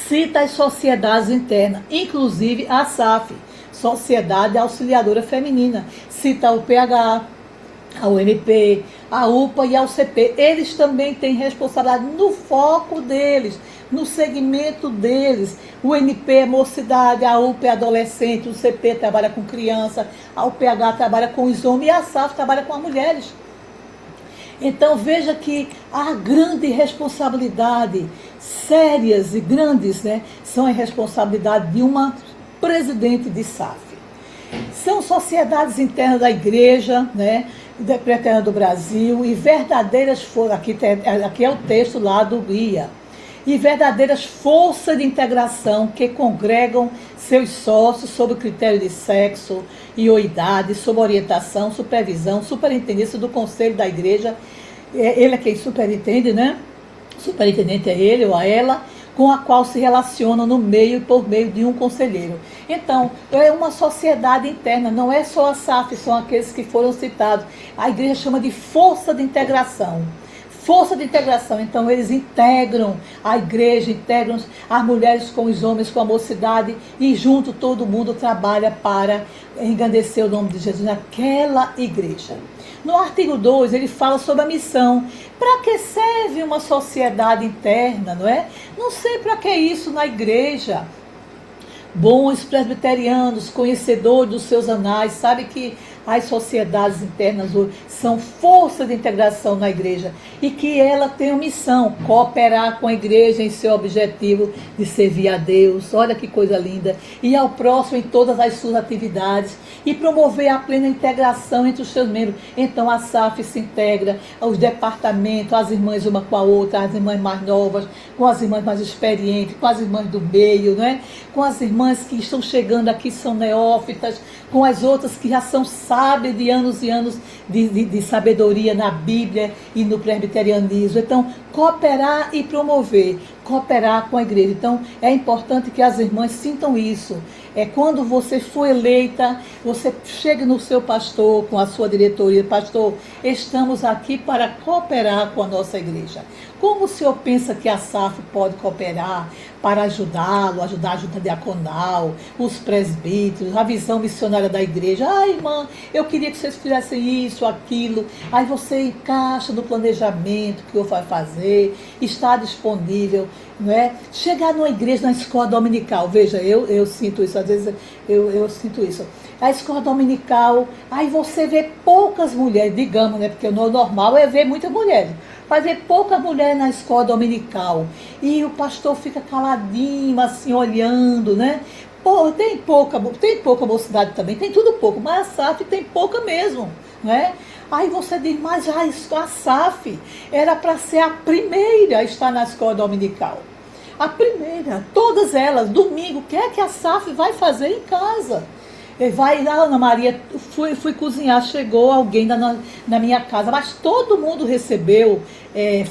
cita as sociedades internas, inclusive a SAF, Sociedade Auxiliadora Feminina, cita o PH, a UNP, a UPA e a UCP. Eles também têm responsabilidade no foco deles, no segmento deles. O UNP é mocidade, a UPA é adolescente, o UCP trabalha com criança, a UPH trabalha com os homens e a SAF trabalha com as mulheres. Então veja que a grande responsabilidade, sérias e grandes, né, são a responsabilidade de uma presidente de SAF. São sociedades internas da igreja, né, Presbiteriana do Brasil, e verdadeiras forças, aqui é o texto lá do guia, e verdadeiras forças de integração que congregam seus sócios sob o critério de sexo e ou idade, sob orientação, supervisão, superintendência do conselho da igreja. Ele é quem superintende, né? Superintendente é ele ou a ela, com a qual se relacionam no meio e por meio de um conselheiro. Então, é uma sociedade interna, não é só a SAF, são aqueles que foram citados. A igreja chama de força de integração. Força de integração, então eles integram a igreja, integram as mulheres com os homens, com a mocidade, e junto todo mundo trabalha para engrandecer o nome de Jesus naquela igreja. No artigo 2, ele fala sobre a missão. Para que serve uma sociedade interna, não é? Não sei para que isso na igreja. Bons presbiterianos, conhecedores dos seus anais, sabe que as sociedades internas hoje são força de integração na igreja e que ela tem uma missão, cooperar com a igreja em seu objetivo de servir a Deus, olha que coisa linda, e ao próximo em todas as suas atividades e promover a plena integração entre os seus membros. Então a SAF se integra aos departamentos, as irmãs uma com a outra, as irmãs mais novas, com as irmãs mais experientes, com as irmãs do meio, né? Com as irmãs que estão chegando aqui, são neófitas, com as outras que já são sábias de anos e anos de sabedoria na Bíblia e no presbiterianismo. Então, cooperar e promover, cooperar com a igreja. Então, é importante que as irmãs sintam isso. Quando você for eleita, você chegue no seu pastor, com a sua diretoria, pastor, estamos aqui para cooperar com a nossa igreja. Como o senhor pensa que a SAF pode cooperar para ajudá-lo, ajudar a junta diaconal, os presbíteros, a visão missionária da igreja? Irmã, eu queria que vocês fizessem isso, aquilo. Aí você encaixa no planejamento que eu vai fazer, está disponível, não é? Chegar numa igreja, na escola dominical, veja, eu sinto isso, às vezes eu sinto isso. A escola dominical, aí você vê poucas mulheres, digamos, né? Porque o normal é ver muitas mulheres. Mas ver poucas mulheres na escola dominical. E o pastor fica caladinho, assim, olhando, né? Pô, tem pouca mocidade também, tem tudo pouco, mas a SAF tem pouca mesmo, né? Aí você diz, mas a SAF era para ser a primeira a estar na escola dominical. A primeira, todas elas, domingo, o que é que a SAF vai fazer em casa? Vai lá, Ana Maria, fui cozinhar, chegou alguém na minha casa, mas todo mundo recebeu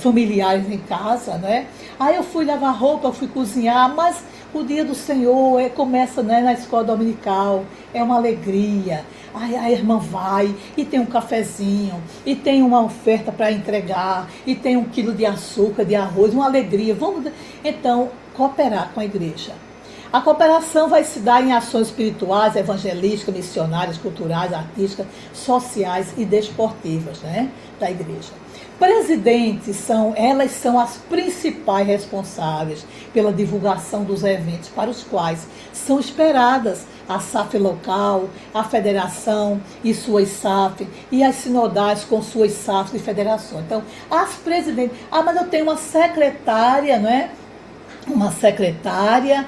familiares em casa, né? Aí eu fui lavar roupa, eu fui cozinhar, mas o dia do Senhor começa, né, na escola dominical, é uma alegria. Aí a irmã vai e tem um cafezinho, e tem uma oferta para entregar, e tem 1 quilo de açúcar, de arroz, uma alegria. Vamos, então, cooperar com a igreja. A cooperação vai se dar em ações espirituais, evangelísticas, missionárias, culturais, artísticas, sociais e desportivas, né, da igreja. Presidentes elas são as principais responsáveis pela divulgação dos eventos para os quais são esperadas a SAF local, a federação e suas SAF, e as sinodais com suas SAF e federações. Então, as presidentes, mas eu tenho uma secretária, não é? Uma secretária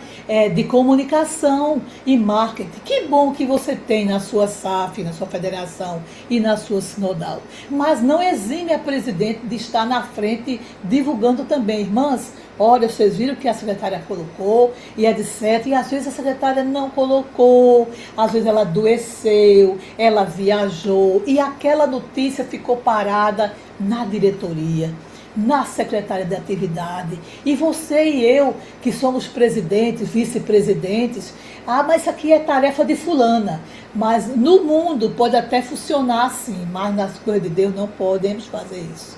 de comunicação e marketing. Que bom que você tem na sua SAF, na sua federação e na sua sinodal. Mas não exime a presidente de estar na frente divulgando também. Irmãs, olha, vocês viram que a secretária colocou e etc. E às vezes a secretária não colocou, às vezes ela adoeceu, ela viajou e aquela notícia ficou parada na diretoria, na secretária de atividade, e você e eu, que somos presidentes, vice-presidentes, mas isso aqui é tarefa de fulana, mas no mundo pode até funcionar assim, mas nas coisas de Deus não podemos fazer isso.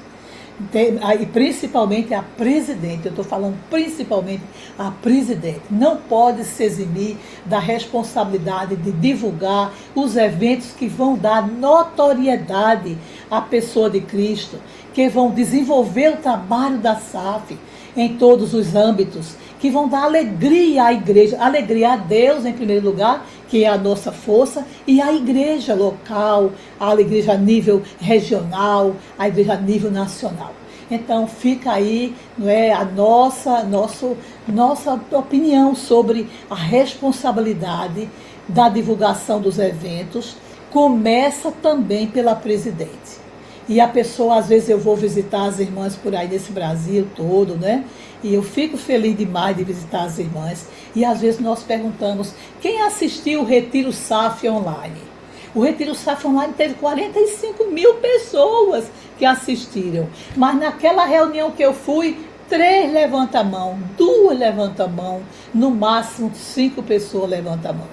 E principalmente a presidente, eu estou falando principalmente a presidente, não pode se eximir da responsabilidade de divulgar os eventos que vão dar notoriedade à pessoa de Cristo, que vão desenvolver o trabalho da SAF em todos os âmbitos, que vão dar alegria à igreja, alegria a Deus em primeiro lugar, que é a nossa força, e a igreja local, a igreja a nível regional, a igreja a nível nacional. Então fica aí, não é, a nossa opinião sobre a responsabilidade da divulgação dos eventos, começa também pela presidente. E a pessoa, às vezes eu vou visitar as irmãs por aí nesse Brasil todo, né? E eu fico feliz demais de visitar as irmãs. E às vezes nós perguntamos, quem assistiu o Retiro SAF online? O Retiro SAF online teve 45 mil pessoas que assistiram. Mas naquela reunião que eu fui, 3 levantam a mão, 2 levantam a mão, no máximo 5 pessoas levantam a mão.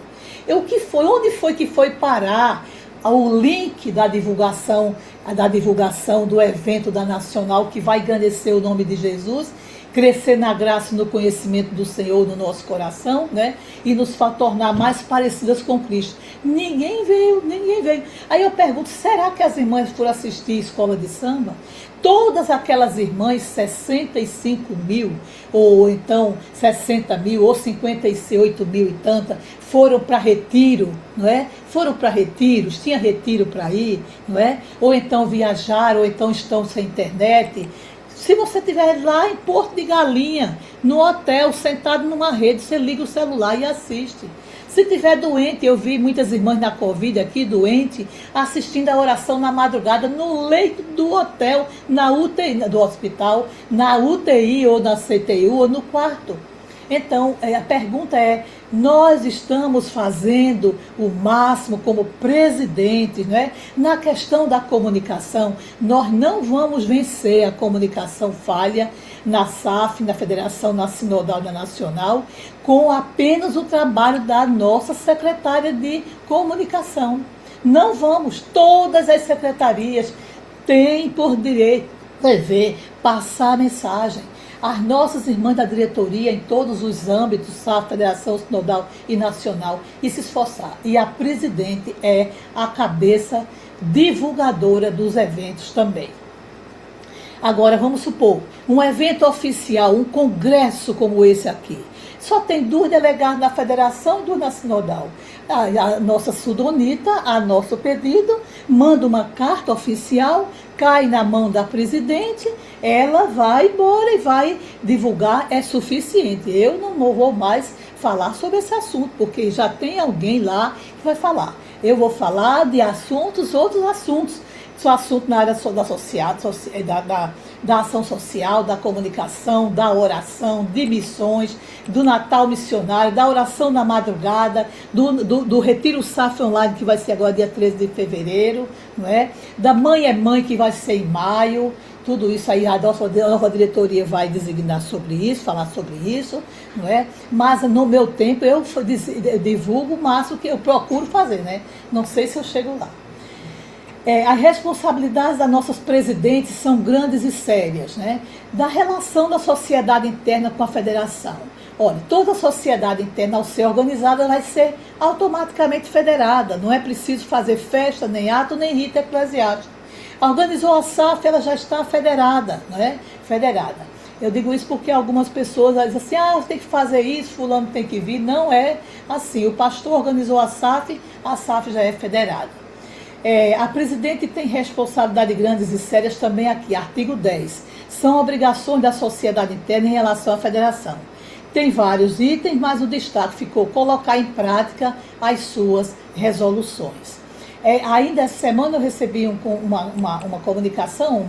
Onde foi que foi parar o link da divulgação do evento da Nacional, que vai engrandecer o nome de Jesus? crescer na graça e no conhecimento do Senhor no nosso coração, né? E nos tornar mais parecidas com Cristo. Ninguém veio, ninguém veio. Aí eu pergunto, será que as irmãs foram assistir escola de samba? Todas aquelas irmãs, 65 mil, ou então 60 mil, ou 58 mil e tanta, foram para retiro, não é? Foram para retiros, tinha retiro para ir, não é? Ou então viajaram, ou então estão sem internet. Se você estiver lá em Porto de Galinha, no hotel, sentado numa rede, você liga o celular e assiste. Se estiver doente, eu vi muitas irmãs na Covid aqui, doente, assistindo a oração na madrugada, no leito do hotel, na UTI, do hospital, na UTI ou na CTU ou no quarto. Então, a pergunta é, nós estamos fazendo o máximo como presidentes, né? Na questão da comunicação, nós não vamos vencer a comunicação falha na SAF, na Federação Sinodal Nacional, com apenas o trabalho da nossa secretária de comunicação. Não vamos, todas as secretarias têm por direito, dever, passar a mensagem. As nossas irmãs da diretoria, em todos os âmbitos, SAF, Federação Sinodal e Nacional, e se esforçar. E a presidente é a cabeça divulgadora dos eventos também. Agora, vamos supor, um evento oficial, um congresso como esse aqui. Só tem 2 delegados na federação e 2 na sinodal. A nossa sudonita, a nosso pedido, manda uma carta oficial, cai na mão da presidente, ela vai embora e vai divulgar, é suficiente. Eu não vou mais falar sobre esse assunto, porque já tem alguém lá que vai falar. Eu vou falar de assuntos, outros assuntos. Só assunto na área da ação social, da comunicação, da oração, de missões, do Natal missionário, da oração na madrugada, do Retiro SAF Online, que vai ser agora dia 13 de fevereiro, não é? Da Mãe é Mãe, que vai ser em maio. Tudo isso aí, a nova diretoria vai designar sobre isso, falar sobre isso, não é? Mas no meu tempo eu divulgo o máximo que eu procuro fazer, né? Não sei se eu chego lá. As responsabilidades das nossas presidentes são grandes e sérias, né? Da relação da sociedade interna com a federação. Olha, toda a sociedade interna, ao ser organizada, vai ser automaticamente federada. Não é preciso fazer festa, nem ato, nem rito eclesiástico. Organizou a SAF, ela já está federada, não é? Federada. Eu digo isso porque algumas pessoas dizem assim, tem que fazer isso, fulano tem que vir. Não é assim. O pastor organizou a SAF já é federada. A presidente tem responsabilidades grandes e sérias também aqui, artigo 10. São obrigações da sociedade interna em relação à federação. Tem vários itens, mas o destaque ficou colocar em prática as suas resoluções. Ainda essa semana eu recebi uma comunicação,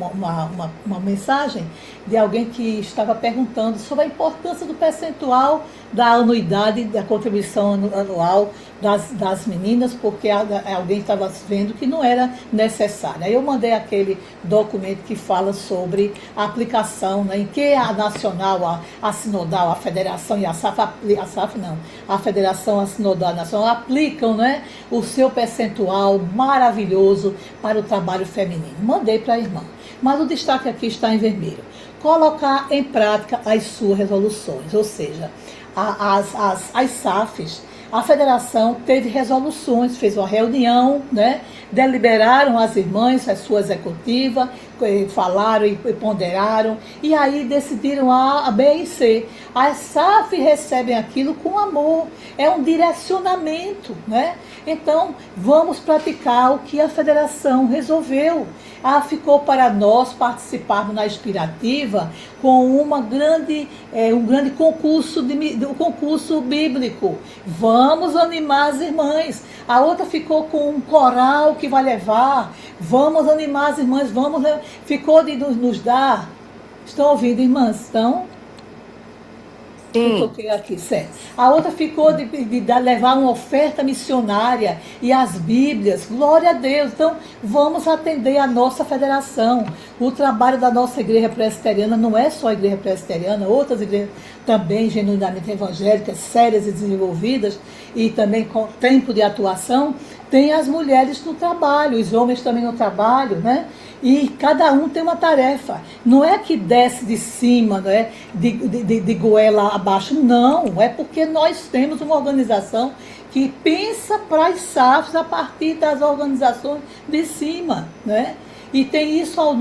uma mensagem de alguém que estava perguntando sobre a importância do percentual da anuidade, da contribuição anual das meninas, porque alguém estava vendo que não era necessário. Aí eu mandei aquele documento que fala sobre a aplicação, né, em que a nacional, a sinodal, a federação e a federação, a sinodal nacional aplicam, né, o seu percentual maravilhoso para o trabalho feminino. Mandei para a irmã. Mas o destaque aqui está em vermelho. Colocar em prática as suas resoluções, ou seja, as SAFs, a federação teve resoluções, fez uma reunião, né? Deliberaram as irmãs, a sua executiva, falaram e ponderaram, e aí decidiram A, B e C. As SAF recebem aquilo com amor, é um direcionamento, né? Então, vamos praticar o que a federação resolveu. Ficou para nós participarmos na Inspirativa com um grande concurso, concurso bíblico. Vamos animar as irmãs. A outra ficou com um coral que vai levar. Vamos animar as irmãs, ficou de nos dar. Estão ouvindo, irmãs? Estão? Sim. Aqui, certo. A outra ficou de levar uma oferta missionária e as Bíblias. Glória a Deus. Então, vamos atender a nossa federação. O trabalho da nossa igreja presbiteriana não é só a igreja presbiteriana, outras igrejas também genuinamente evangélicas, sérias e desenvolvidas, e também com tempo de atuação, tem as mulheres no trabalho, os homens também no trabalho, né? E cada um tem uma tarefa. Não é que desce de cima, não é de goela abaixo. Não, é porque nós temos uma organização que pensa para as SAFs a partir das organizações de cima, né? E tem isso ao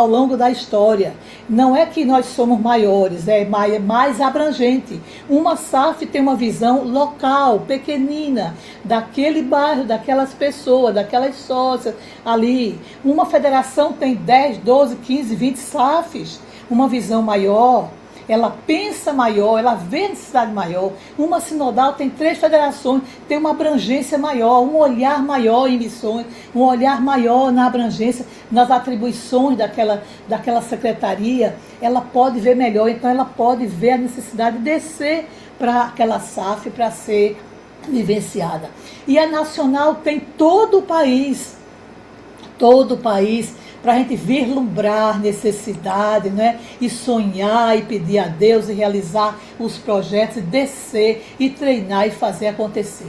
longo da história. Não é que nós somos maiores, é mais abrangente. Uma SAF tem uma visão local, pequenina, daquele bairro, daquelas pessoas, daquelas sócias ali. Uma federação tem 10, 12, 15, 20 SAFs, uma visão maior. Ela pensa maior, ela vê necessidade maior. Uma sinodal tem 3 federações, tem uma abrangência maior, um olhar maior em missões, um olhar maior na abrangência, nas atribuições daquela secretaria. Ela pode ver melhor, então ela pode ver a necessidade de descer para aquela SAF para ser vivenciada. E a nacional tem todo o país, para a gente vislumbrar necessidade, né? E sonhar e pedir a Deus e realizar os projetos, e descer e treinar e fazer acontecer.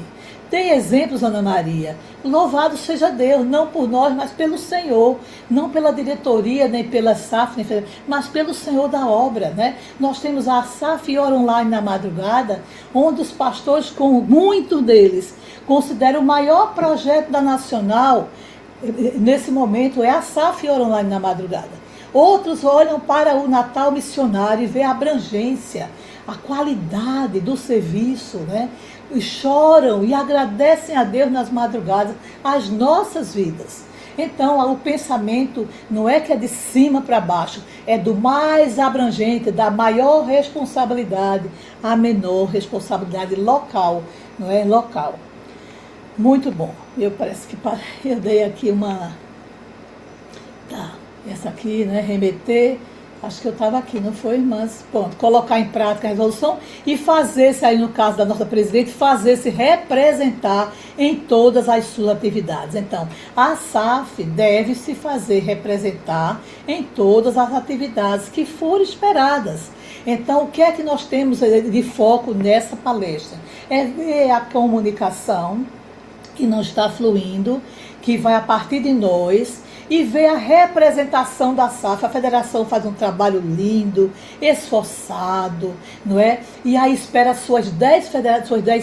Tem exemplos, Ana Maria. Louvado seja Deus, não por nós, mas pelo Senhor. Não pela diretoria, nem pela SAF, mas pelo Senhor da obra, né? Nós temos a SAF Ora Online na madrugada, onde os pastores, com muitos deles, consideram o maior projeto da Nacional. Nesse momento é a SAF Ora Online na madrugada. Outros olham para o Natal missionário e vê a abrangência, a qualidade do serviço, né? E choram e agradecem a Deus nas madrugadas as nossas vidas. Então, o pensamento não é que é de cima para baixo, é do mais abrangente, da maior responsabilidade à menor responsabilidade local, não é? Local. Muito bom. Eu parece que eu dei aqui uma... Tá, essa aqui, né? Remeter. Acho que eu estava aqui, não foi, irmãs? Pronto, colocar em prática a resolução e fazer-se, aí no caso da nossa presidente, fazer-se representar em todas as suas atividades. Então, a SAF deve se fazer representar em todas as atividades que forem esperadas. Então, o que é que nós temos de foco nessa palestra? É ver a comunicação que não está fluindo, que vai a partir de nós, e ver a representação da SAF. A federação faz um trabalho lindo, esforçado, não é? E aí espera suas 10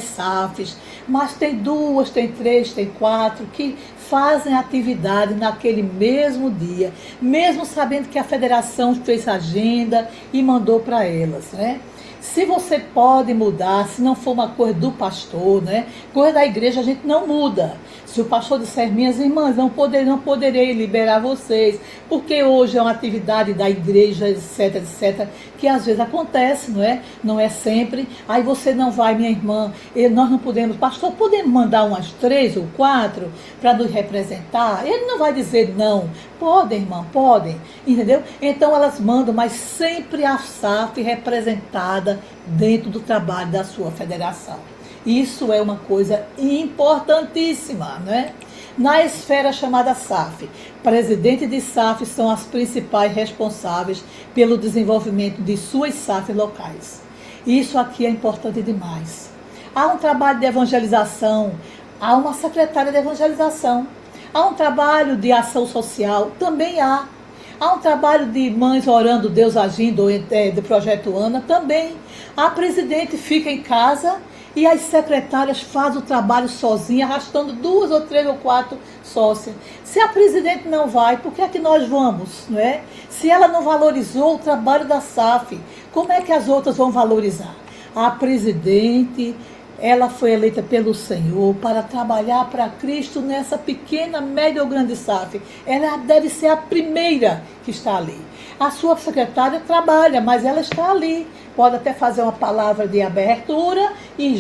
SAFs, mas tem 2, tem 3, tem 4 que fazem atividade naquele mesmo dia, mesmo sabendo que a federação fez agenda e mandou para elas, né? Se você pode mudar, se não for uma coisa do pastor, né? Coisa da igreja a gente não muda. Se o pastor disser, minhas irmãs, não poderei liberar vocês, porque hoje é uma atividade da igreja, etc, etc, que às vezes acontece, não é? Não é sempre. Aí você não vai, minha irmã, nós não podemos, pastor, podemos mandar umas 3 ou 4 para nos representar? Ele não vai dizer não. Podem, irmã, podem, entendeu? Então elas mandam, mas sempre a SAF representada dentro do trabalho da sua federação. Isso é uma coisa importantíssima, né? Na esfera chamada SAF, presidente de SAF são as principais responsáveis pelo desenvolvimento de suas SAF locais. Isso aqui é importante demais. Há um trabalho de evangelização, há uma secretária de evangelização, há um trabalho de ação social, também há. Há um trabalho de mães orando, Deus agindo, do Projeto Ana, também. A presidente fica em casa e as secretárias fazem o trabalho sozinha, arrastando 2 ou 3 ou 4 sócias. Se a presidente não vai, por que é que nós vamos? Não é? Se ela não valorizou o trabalho da SAF, como é que as outras vão valorizar? A presidente, ela foi eleita pelo Senhor para trabalhar para Cristo nessa pequena, média ou grande SAF. Ela deve ser a primeira que está ali. A sua secretária trabalha, mas ela está ali. Pode até fazer uma palavra de abertura e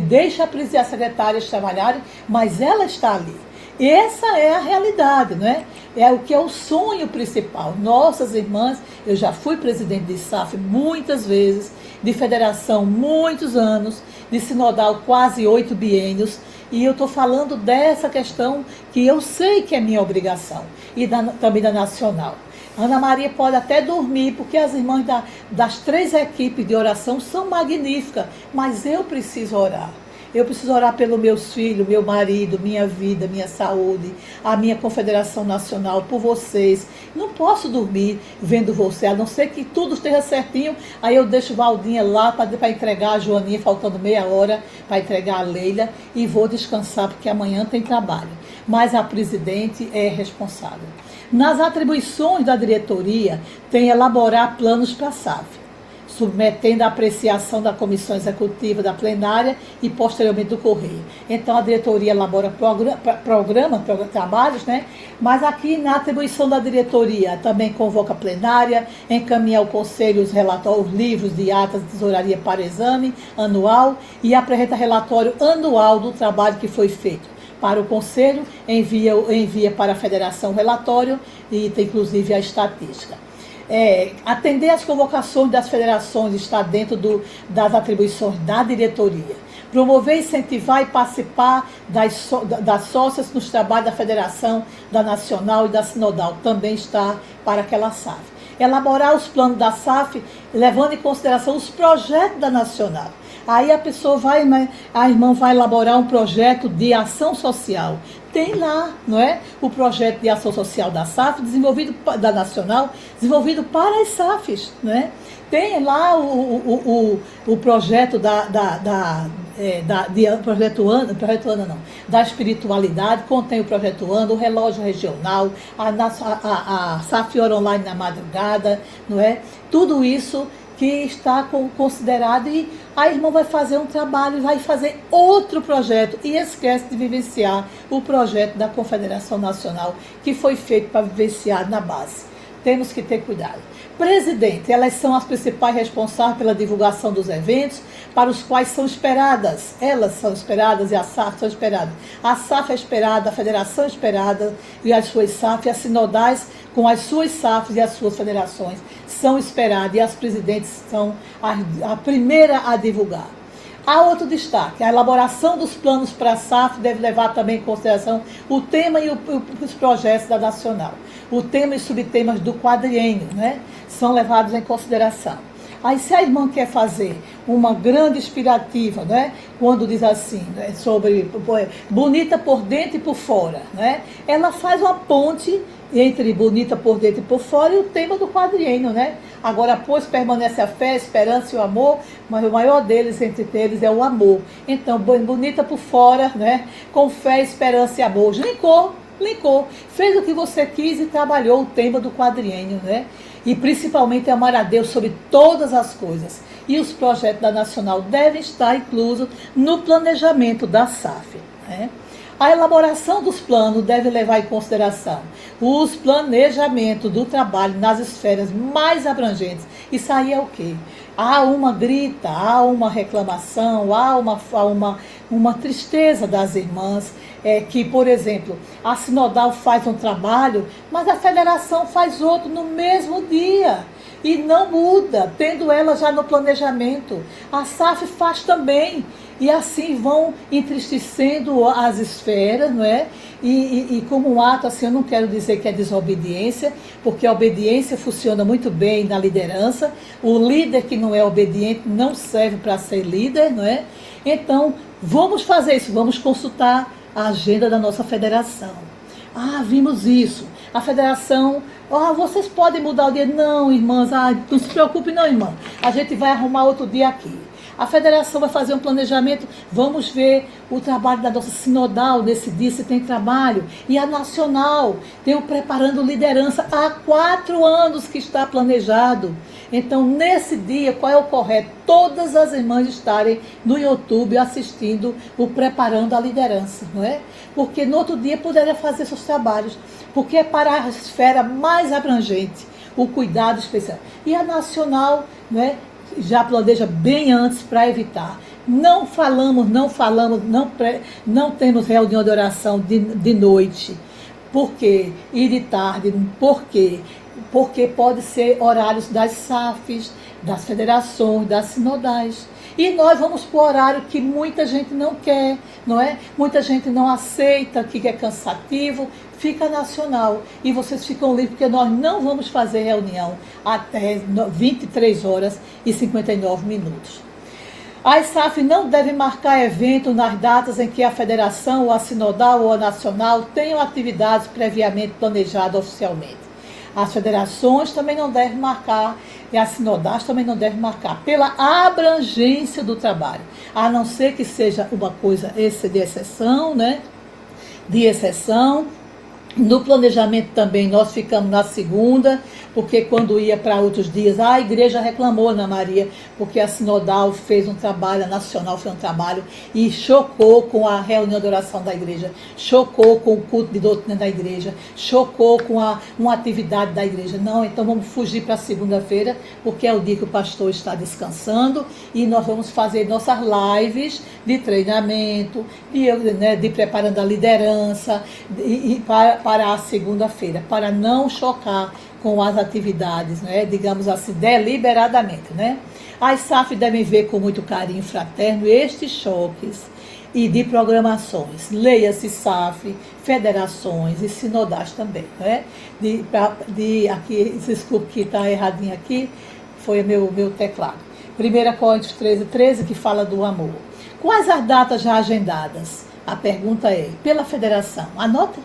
deixa as secretárias trabalharem, mas ela está ali. Essa é a realidade, não é? É o que é o sonho principal. Nossas irmãs, eu já fui presidente de SAF muitas vezes, de federação muitos anos, de sinodal quase 8 biênios, e eu estou falando dessa questão que eu sei que é minha obrigação, e também da nacional. Ana Maria pode até dormir, porque as irmãs das 3 equipes de oração são magníficas, mas eu preciso orar. Eu preciso orar pelos meus filhos, meu marido, minha vida, minha saúde, a minha Confederação Nacional, por vocês. Não posso dormir vendo você, a não ser que tudo esteja certinho. Aí eu deixo Valdinha lá para entregar a Joaninha, faltando meia hora para entregar a Leila, e vou descansar, porque amanhã tem trabalho. Mas a presidente é responsável. Nas atribuições da diretoria, tem elaborar planos para a SAF, submetendo a apreciação da comissão executiva da plenária e posteriormente do Correio. Então a diretoria elabora trabalhos, né? Mas aqui na atribuição da diretoria também convoca a plenária, encaminha ao conselho os relatórios, os livros de atas de tesouraria para exame anual e apresenta relatório anual do trabalho que foi feito. Para o Conselho, envia para a Federação o relatório e tem inclusive a estatística. Atender às convocações das federações está dentro das atribuições da diretoria. Promover, incentivar e participar das sócias nos trabalhos da Federação, da Nacional e da Sinodal também está para aquela SAF. Elaborar os planos da SAF, levando em consideração os projetos da Nacional. Aí a pessoa a irmã vai elaborar um projeto de ação social. Tem lá, não é? O projeto de ação social da SAF, da Nacional, desenvolvido para as SAFs, não é? Tem lá o projeto da espiritualidade, contém o projeto ANDA, o relógio regional, a SAF Hora Online na madrugada, não é? Tudo isso que está considerado, e a irmã vai fazer um trabalho, vai fazer outro projeto e esquece de vivenciar o projeto da Confederação Nacional, que foi feito para vivenciar na base. Temos que ter cuidado. Presidente, elas são as principais responsáveis pela divulgação dos eventos, para os quais são esperadas. Elas são esperadas e a SAF são esperadas. A SAF é esperada, a Federação é esperada e as suas SAF, e as sinodais com as suas SAFs e as suas federações são esperadas, e as presidentes são a primeira a divulgar. Há outro destaque: a elaboração dos planos para a SAF deve levar também em consideração o tema e os projetos da Nacional. O tema e subtemas do quadriênio, né, são levados em consideração. Aí, se a irmã quer fazer uma grande inspirativa, né, quando diz assim, né, sobre bonita por dentro e por fora, né, ela faz uma ponte entre bonita por dentro e por fora e o tema do quadriênio, né? Agora, pois permanece a fé, a esperança e o amor, mas o maior deles, entre eles, é o amor. Então, bonita por fora, né? Com fé, esperança e amor. Linkou, fez o que você quis e trabalhou o tema do quadriênio, né? E principalmente amar a Deus sobre todas as coisas. E os projetos da Nacional devem estar inclusos no planejamento da SAF, né? A elaboração dos planos deve levar em consideração os planejamentos do trabalho nas esferas mais abrangentes. Isso aí é o quê? Há uma grita, há uma reclamação, há uma tristeza das irmãs, que, por exemplo, a Sinodal faz um trabalho, mas a Federação faz outro no mesmo dia. E não muda, tendo ela já no planejamento. A SAF faz também. E assim vão entristecendo as esferas, não é? E como um ato, assim, eu não quero dizer que é desobediência, porque a obediência funciona muito bem na liderança. O líder que não é obediente não serve para ser líder, não é? Então, vamos fazer isso, vamos consultar a agenda da nossa federação. Vimos isso. A federação, vocês podem mudar o dia. Não, irmãs, não se preocupe não, irmã. A gente vai arrumar outro dia aqui. A federação vai fazer um planejamento, vamos ver o trabalho da nossa sinodal nesse dia, se tem trabalho. E a nacional, tem o Preparando Liderança, há 4 anos que está planejado. Então, nesse dia, qual é o correto? Todas as irmãs estarem no YouTube assistindo o Preparando a Liderança, não é? Porque no outro dia poderia fazer seus trabalhos, porque é para a esfera mais abrangente, o cuidado especial. E a nacional, não é? Já planeja bem antes para evitar. Não temos reunião de oração de noite. Por quê? E de tarde. Por quê? Porque pode ser horários das SAFs, das federações, das sinodais. E nós vamos para o horário que muita gente não quer, não é? Muita gente não aceita, que é cansativo, fica nacional. E vocês ficam livres, porque nós não vamos fazer reunião até 23 horas e 59 minutos. As SAF não devem marcar evento nas datas em que a federação, ou a sinodal ou a nacional tenham atividades previamente planejadas oficialmente. As federações também não devem marcar, e as sinodais também não devem marcar, pela abrangência do trabalho, a não ser que seja uma coisa de exceção, né? De exceção. No planejamento também nós ficamos na segunda, porque quando ia para outros dias, a igreja reclamou, Ana Maria, porque a sinodal fez um trabalho, a nacional fez um trabalho e chocou com a reunião de oração da igreja, chocou com o culto de doutrina da igreja, chocou com uma atividade da igreja. Não, então vamos fugir para segunda-feira, porque é o dia que o pastor está descansando e nós vamos fazer nossas lives de treinamento, de preparando a liderança, para a segunda-feira, para não chocar com as atividades, né, digamos assim, deliberadamente, né? As SAF devem ver com muito carinho fraterno estes choques e de programações. Leia-se SAF, federações e sinodais também, né? Aqui, desculpe que está erradinho aqui, foi meu teclado. 1 Coríntios 13, que fala do amor. Quais as datas já agendadas? A pergunta é, pela federação, anota?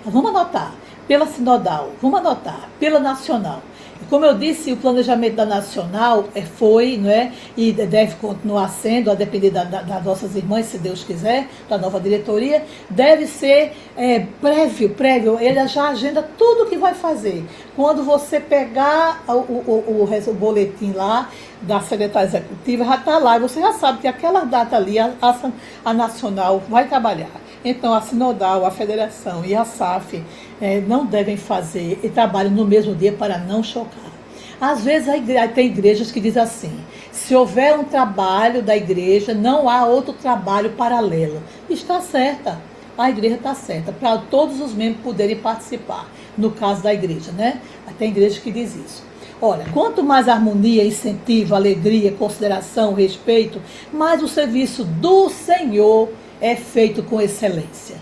Vamos anotar. Pela sinodal, vamos anotar. Pela nacional. E como eu disse, o planejamento da nacional foi, não é? E deve continuar sendo, a depender das nossas irmãs, se Deus quiser, da nova diretoria, deve ser prévio. Ele já agenda tudo o que vai fazer. Quando você pegar o boletim lá da secretária executiva, já está lá. E você já sabe que aquela data ali, a nacional vai trabalhar. Então, a sinodal, a federação e a SAF não devem fazer e trabalham no mesmo dia para não chocar. Às vezes, tem igrejas que dizem assim, se houver um trabalho da igreja, não há outro trabalho paralelo. Está certa, a igreja está certa, para todos os membros poderem participar, no caso da igreja, né? Tem igreja que diz isso. Olha, quanto mais harmonia, incentivo, alegria, consideração, respeito, mais o serviço do Senhor é feito com excelência.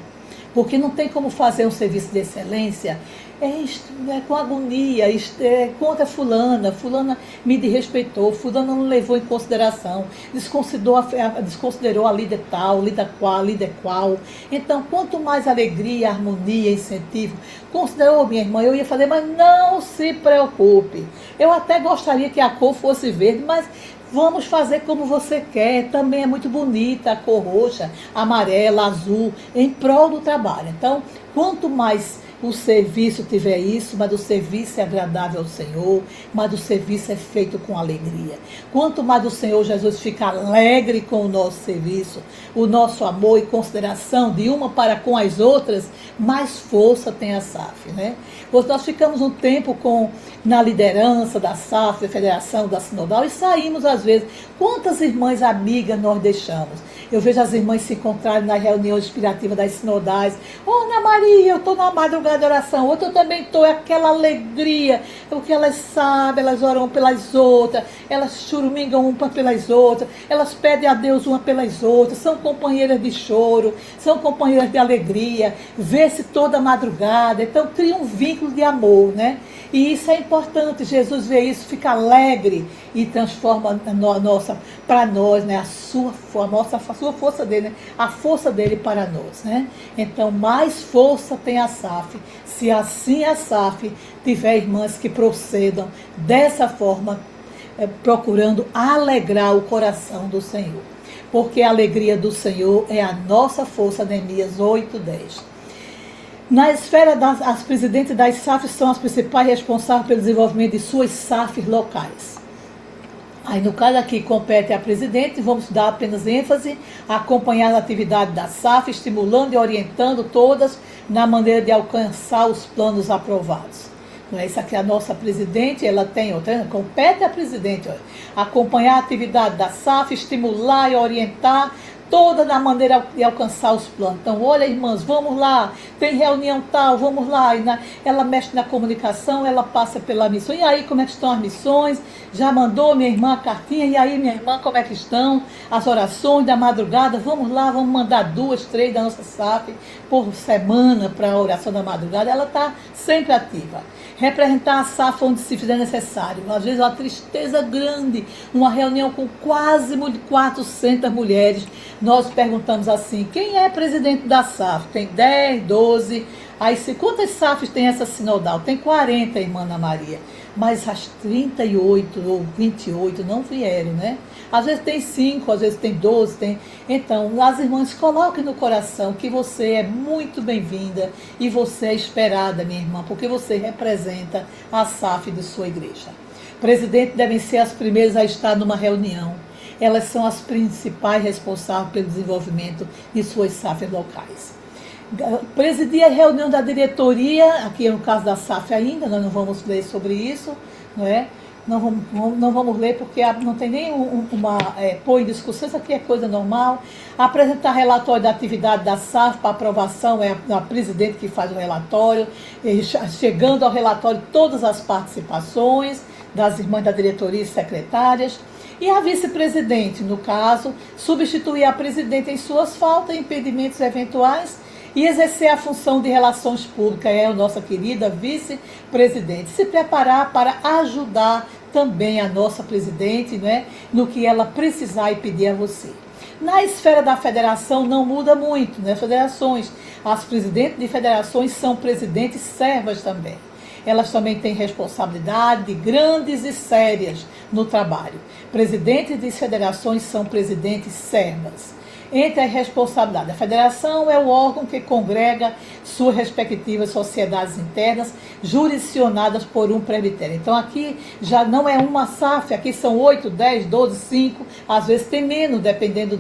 Porque não tem como fazer um serviço de excelência com agonia, contra fulana me desrespeitou, fulana não levou em consideração, desconsiderou a líder tal, líder qual. Então, quanto mais alegria, harmonia, incentivo, considerou, minha irmã, eu ia fazer, mas não se preocupe. Eu até gostaria que a cor fosse verde, mas vamos fazer como você quer, também é muito bonita a cor roxa, amarela, azul, em prol do trabalho. Então, quanto mais o serviço tiver isso, mas o serviço é agradável ao Senhor, mas o serviço é feito com alegria. Quanto mais o Senhor Jesus fica alegre com o nosso serviço, o nosso amor e consideração de uma para com as outras, mais força tem a SAF, né? Nós ficamos um tempo na liderança da SAF, da Federação, da Sinodal, e saímos às vezes. Quantas irmãs amigas nós deixamos? Eu vejo as irmãs se encontrarem na reunião inspirativa das sinodais. Ana Maria, eu estou na madrugada de oração. Outra eu também estou, é aquela alegria. Porque elas sabem, elas oram pelas outras, elas churumingam uma pelas outras, elas pedem a Deus uma pelas outras, são companheiras de choro, são companheiras de alegria, vê-se toda madrugada. Então cria um vínculo de amor, né? E isso é importante. Jesus vê isso, fica alegre e transforma para nós, né? A sua força dele, né? A força dele para nós, né? Então, mais força tem a SAF. Se assim a SAF tiver irmãs que procedam dessa forma, procurando alegrar o coração do Senhor. Porque a alegria do Senhor é a nossa força, Neemias 8:10. Na esfera as presidentes das SAF são as principais responsáveis pelo desenvolvimento de suas SAFs locais. Aí, no caso aqui, compete à presidente, vamos dar apenas ênfase a acompanhar as atividades da SAF, estimulando e orientando todas na maneira de alcançar os planos aprovados. Não é isso aqui, a nossa presidente, ela tem outra, compete à presidente, acompanhar a atividade da SAF, estimular e orientar toda na maneira de alcançar os planos. Então, olha, irmãs, vamos lá, tem reunião tal, vamos lá. Ela mexe na comunicação, ela passa pela missão. E aí, como é que estão as missões? Já mandou minha irmã a cartinha? E aí, minha irmã, como é que estão as orações da madrugada? Vamos lá, vamos mandar 2, 3 da nossa SAF por semana para a oração da madrugada. Ela está sempre ativa. Representar a SAF onde se fizer necessário. Às vezes, uma tristeza grande, uma reunião com quase 400 mulheres. Nós perguntamos assim, quem é presidente da SAF? Tem 10, 12. Aí, quantas SAFs tem essa sinodal? Tem 40, irmã Ana Maria. Mas as 38 ou 28 não vieram, né? Às vezes tem 5, às vezes tem 12. Então, as irmãs, coloquem no coração que você é muito bem-vinda e você é esperada, minha irmã, porque você representa a SAF de sua igreja. Presidentes devem ser as primeiras a estar numa reunião. Elas são as principais responsáveis pelo desenvolvimento de suas SAFs locais. Presidir a reunião da diretoria, aqui no caso da SAF ainda, nós não vamos ler sobre isso, não é? Não vamos ler porque não tem nem pôr em discussão, isso aqui é coisa normal. Apresentar relatório da atividade da SAF para aprovação, é a presidente que faz o relatório, chegando ao relatório todas as participações das irmãs da diretoria e secretárias. E a vice-presidente, no caso, substituir a presidente em suas faltas e impedimentos eventuais e exercer a função de relações públicas, é a nossa querida vice-presidente. Se preparar para ajudar também a nossa presidente, né, no que ela precisar e pedir a você. Na esfera da federação não muda muito, né? Federações, as presidentes de federações são presidentes servas também. Elas também têm responsabilidade grandes e sérias no trabalho. Presidentes de federações são presidentes servas. Entre as responsabilidades, a federação é o órgão que congrega suas respectivas sociedades internas, jurisdicionadas por um presbitério. Então, aqui já não é uma SAF, aqui são 8, 10, 12, 5, às vezes tem menos, dependendo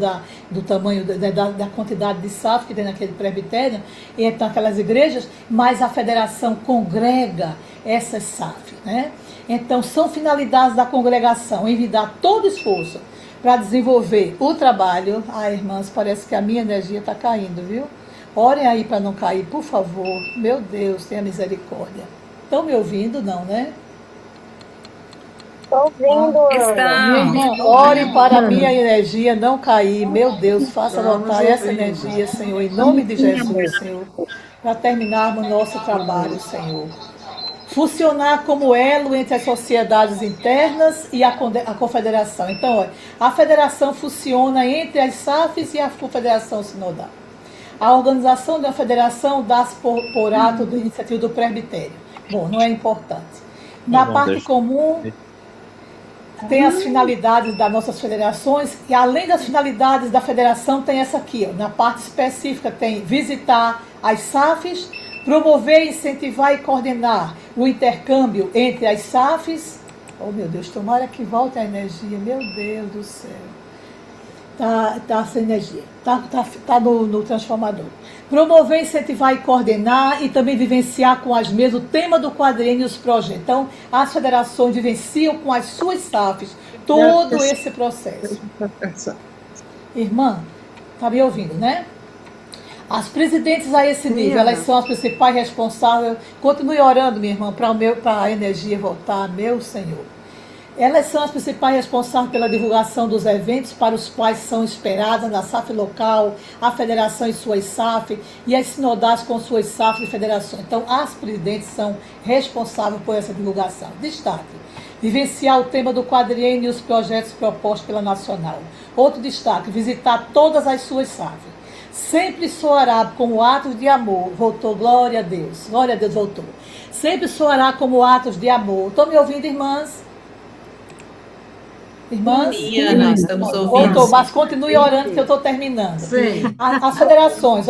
do tamanho, da quantidade de SAF que tem naquele presbitério, e naquelas igrejas, mas a federação congrega essas SAF, né? Então, são finalidades da congregação, envidar todo esforço para desenvolver o trabalho. Irmãs, parece que a minha energia está caindo, viu? Orem aí para não cair, por favor. Meu Deus, tenha misericórdia. Estão me ouvindo? Não, né? Estou ouvindo, Ana. Minha irmã, orem para a minha energia não cair. Meu Deus, faça voltar essa energia, Senhor, em nome de Jesus, Senhor, para terminarmos nosso trabalho, Senhor. Funcionar como elo entre as sociedades internas e a confederação. Então, olha, a federação funciona entre as SAFs e a confederação sinodal. A organização da federação dá-se por ato da iniciativa do presbitério. Bom, não é importante. Na parte comum, tem as finalidades das nossas federações, e além das finalidades da federação, tem essa aqui, ó, na parte específica tem visitar as SAFs, promover, incentivar e coordenar o intercâmbio entre as SAFs. Oh, meu Deus, tomara que volte a energia. Meu Deus do céu. Tá sem energia. Tá no transformador. Promover, incentivar e coordenar e também vivenciar com as mesmas o tema do quadriênio e os projetos. Então, as federações vivenciam com as suas SAFs todo esse processo. Irmã, tá me ouvindo, né? As presidentes a esse nível, elas são as principais responsáveis. Continue orando, minha irmã, para a energia voltar, meu Senhor. Elas são as principais responsáveis pela divulgação dos eventos para os quais são esperadas na SAF local, a federação e suas SAF, e as sinodais com suas SAF e federações. Então, as presidentes são responsáveis por essa divulgação. Destaque: vivenciar o tema do quadriênio e os projetos propostos pela Nacional. Outro destaque: visitar todas as suas SAF. Sempre soará como atos de amor. Voltou, glória a Deus, voltou. Sempre soará como atos de amor. Estão me ouvindo, irmãs? Irmãs? Ana, estamos ouvindo. Voltou, mas continue orando que eu estou terminando. Sim. As federações,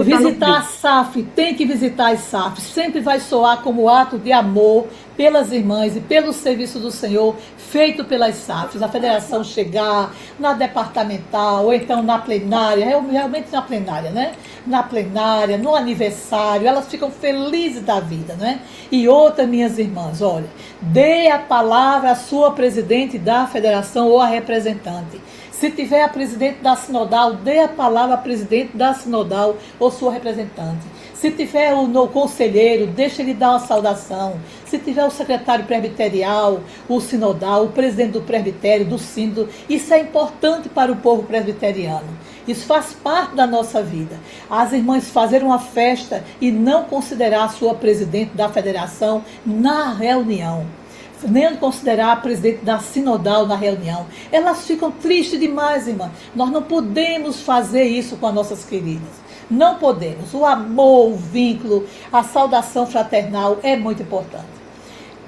visitar a SAF, tem que visitar as SAF. Sempre vai soar como ato de amor pelas irmãs e pelo serviço do Senhor feito pelas SAFs. A federação chegar na departamental, ou então na plenária, realmente na plenária, né? Na plenária, no aniversário, elas ficam felizes da vida, né? E outra, minhas irmãs, olha, dê a palavra à sua presidente da federação ou a representante. Se tiver a presidente da sinodal, dê a palavra à presidente da sinodal ou sua representante. Se tiver o conselheiro, deixe ele dar uma saudação. Se tiver o secretário presbiterial, o sinodal, o presidente do presbitério, do sínodo, isso é importante para o povo presbiteriano. Isso faz parte da nossa vida. As irmãs fazerem uma festa e não considerar a sua presidente da federação na reunião, nem considerar a presidente da sinodal na reunião. Elas ficam tristes demais, irmã. Nós não podemos fazer isso com as nossas queridas. Não podemos. O amor, o vínculo, a saudação fraternal é muito importante.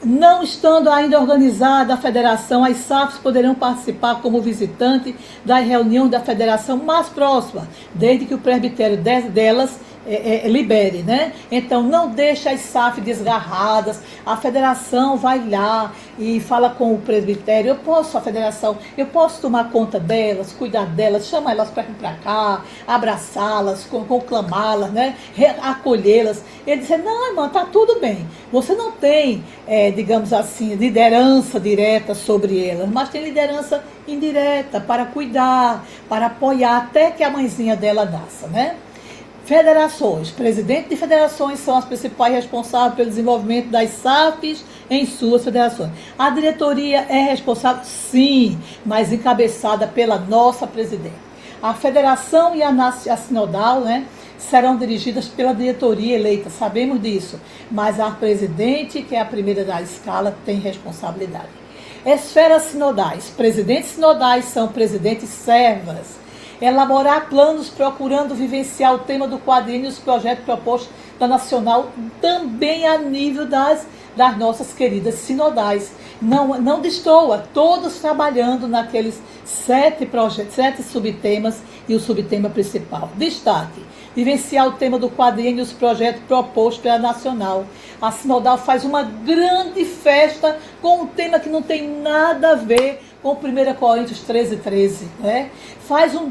Não estando ainda organizada a federação, as SAFs poderão participar como visitante da reunião da federação mais próxima, desde que o presbitério delas libere, né? Então não deixe as SAF desgarradas. A federação vai lá e fala com o presbitério: a federação, eu posso tomar conta delas, cuidar delas, chamar elas para vir para cá, abraçá-las, conclamá-las, né? Acolhê-las. Ele disse: não, irmã, tá tudo bem. Você não tem, digamos assim, liderança direta sobre elas, mas tem liderança indireta para cuidar, para apoiar até que a mãezinha dela nasça, né? Federações. Presidentes de federações são as principais responsáveis pelo desenvolvimento das SAFs em suas federações. A diretoria é responsável, sim, mas encabeçada pela nossa presidente. A federação e a sinodal, né, serão dirigidas pela diretoria eleita, sabemos disso, mas a presidente, que é a primeira da escala, tem responsabilidade. Esferas sinodais. Presidentes sinodais são presidentes servas. Elaborar planos procurando vivenciar o tema do quadrinho e os projetos propostos da Nacional também a nível das nossas queridas sinodais. Não destoa, todos trabalhando naqueles 7 projetos, 7 subtemas e o subtema principal. Destaque: vivenciar o tema do quadrinho e os projetos propostos pela Nacional. A sinodal faz uma grande festa com um tema que não tem nada a ver com 1 Coríntios 13:13, né? Faz uma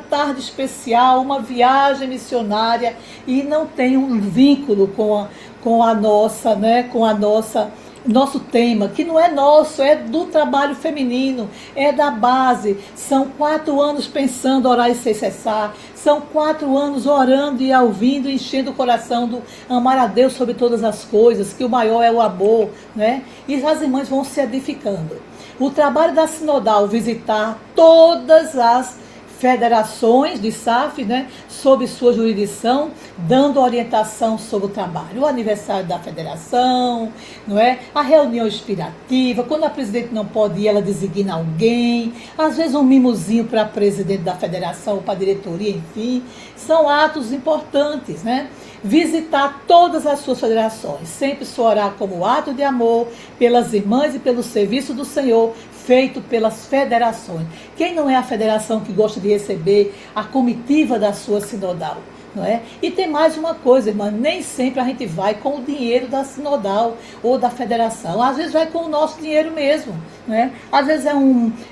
tarde especial, uma viagem missionária e não tem um vínculo com a nossa, né? Com a nosso tema, que não é nosso, é do trabalho feminino, é da base. São 4 anos pensando, orar e sem cessar. São 4 anos orando e ouvindo, enchendo o coração do amar a Deus sobre todas as coisas, que o maior é o amor, né? E as irmãs vão se edificando. O trabalho da sinodal, visitar todas as federações de SAF, né, sob sua jurisdição, dando orientação sobre o trabalho. O aniversário da federação, não é? A reunião inspirativa, quando a presidente não pode ir, ela designa alguém, às vezes um mimozinho para a presidente da federação, para a diretoria, enfim. São atos importantes, né? Visitar todas as suas federações, sempre se orar como ato de amor pelas irmãs e pelo serviço do Senhor, feito pelas federações. Quem não é a federação que gosta de receber a comitiva da sua sinodal? Não é? E tem mais uma coisa, irmã, nem sempre a gente vai com o dinheiro da sinodal ou da federação, às vezes vai com o nosso dinheiro mesmo, né? Às vezes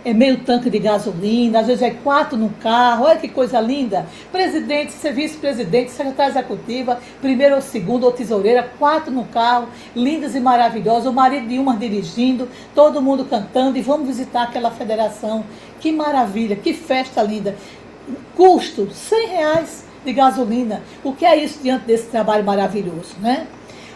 é meio tanque de gasolina, às vezes é 4 no carro, olha que coisa linda, presidente, vice-presidente, secretária executiva, primeiro ou segundo ou tesoureira, 4 no carro, lindas e maravilhosas, o marido de uma dirigindo, todo mundo cantando, e vamos visitar aquela federação, que maravilha, que festa linda, custo R$100 de gasolina. O que é isso diante desse trabalho maravilhoso, né?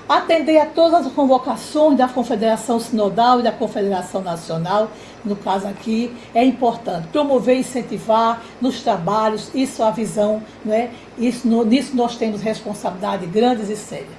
Atender a todas as convocações da Confederação Sinodal e da Confederação Nacional, no caso aqui, é importante. Promover e incentivar nos trabalhos, isso é a visão, né? Nisso nós temos responsabilidade grandes e sérias.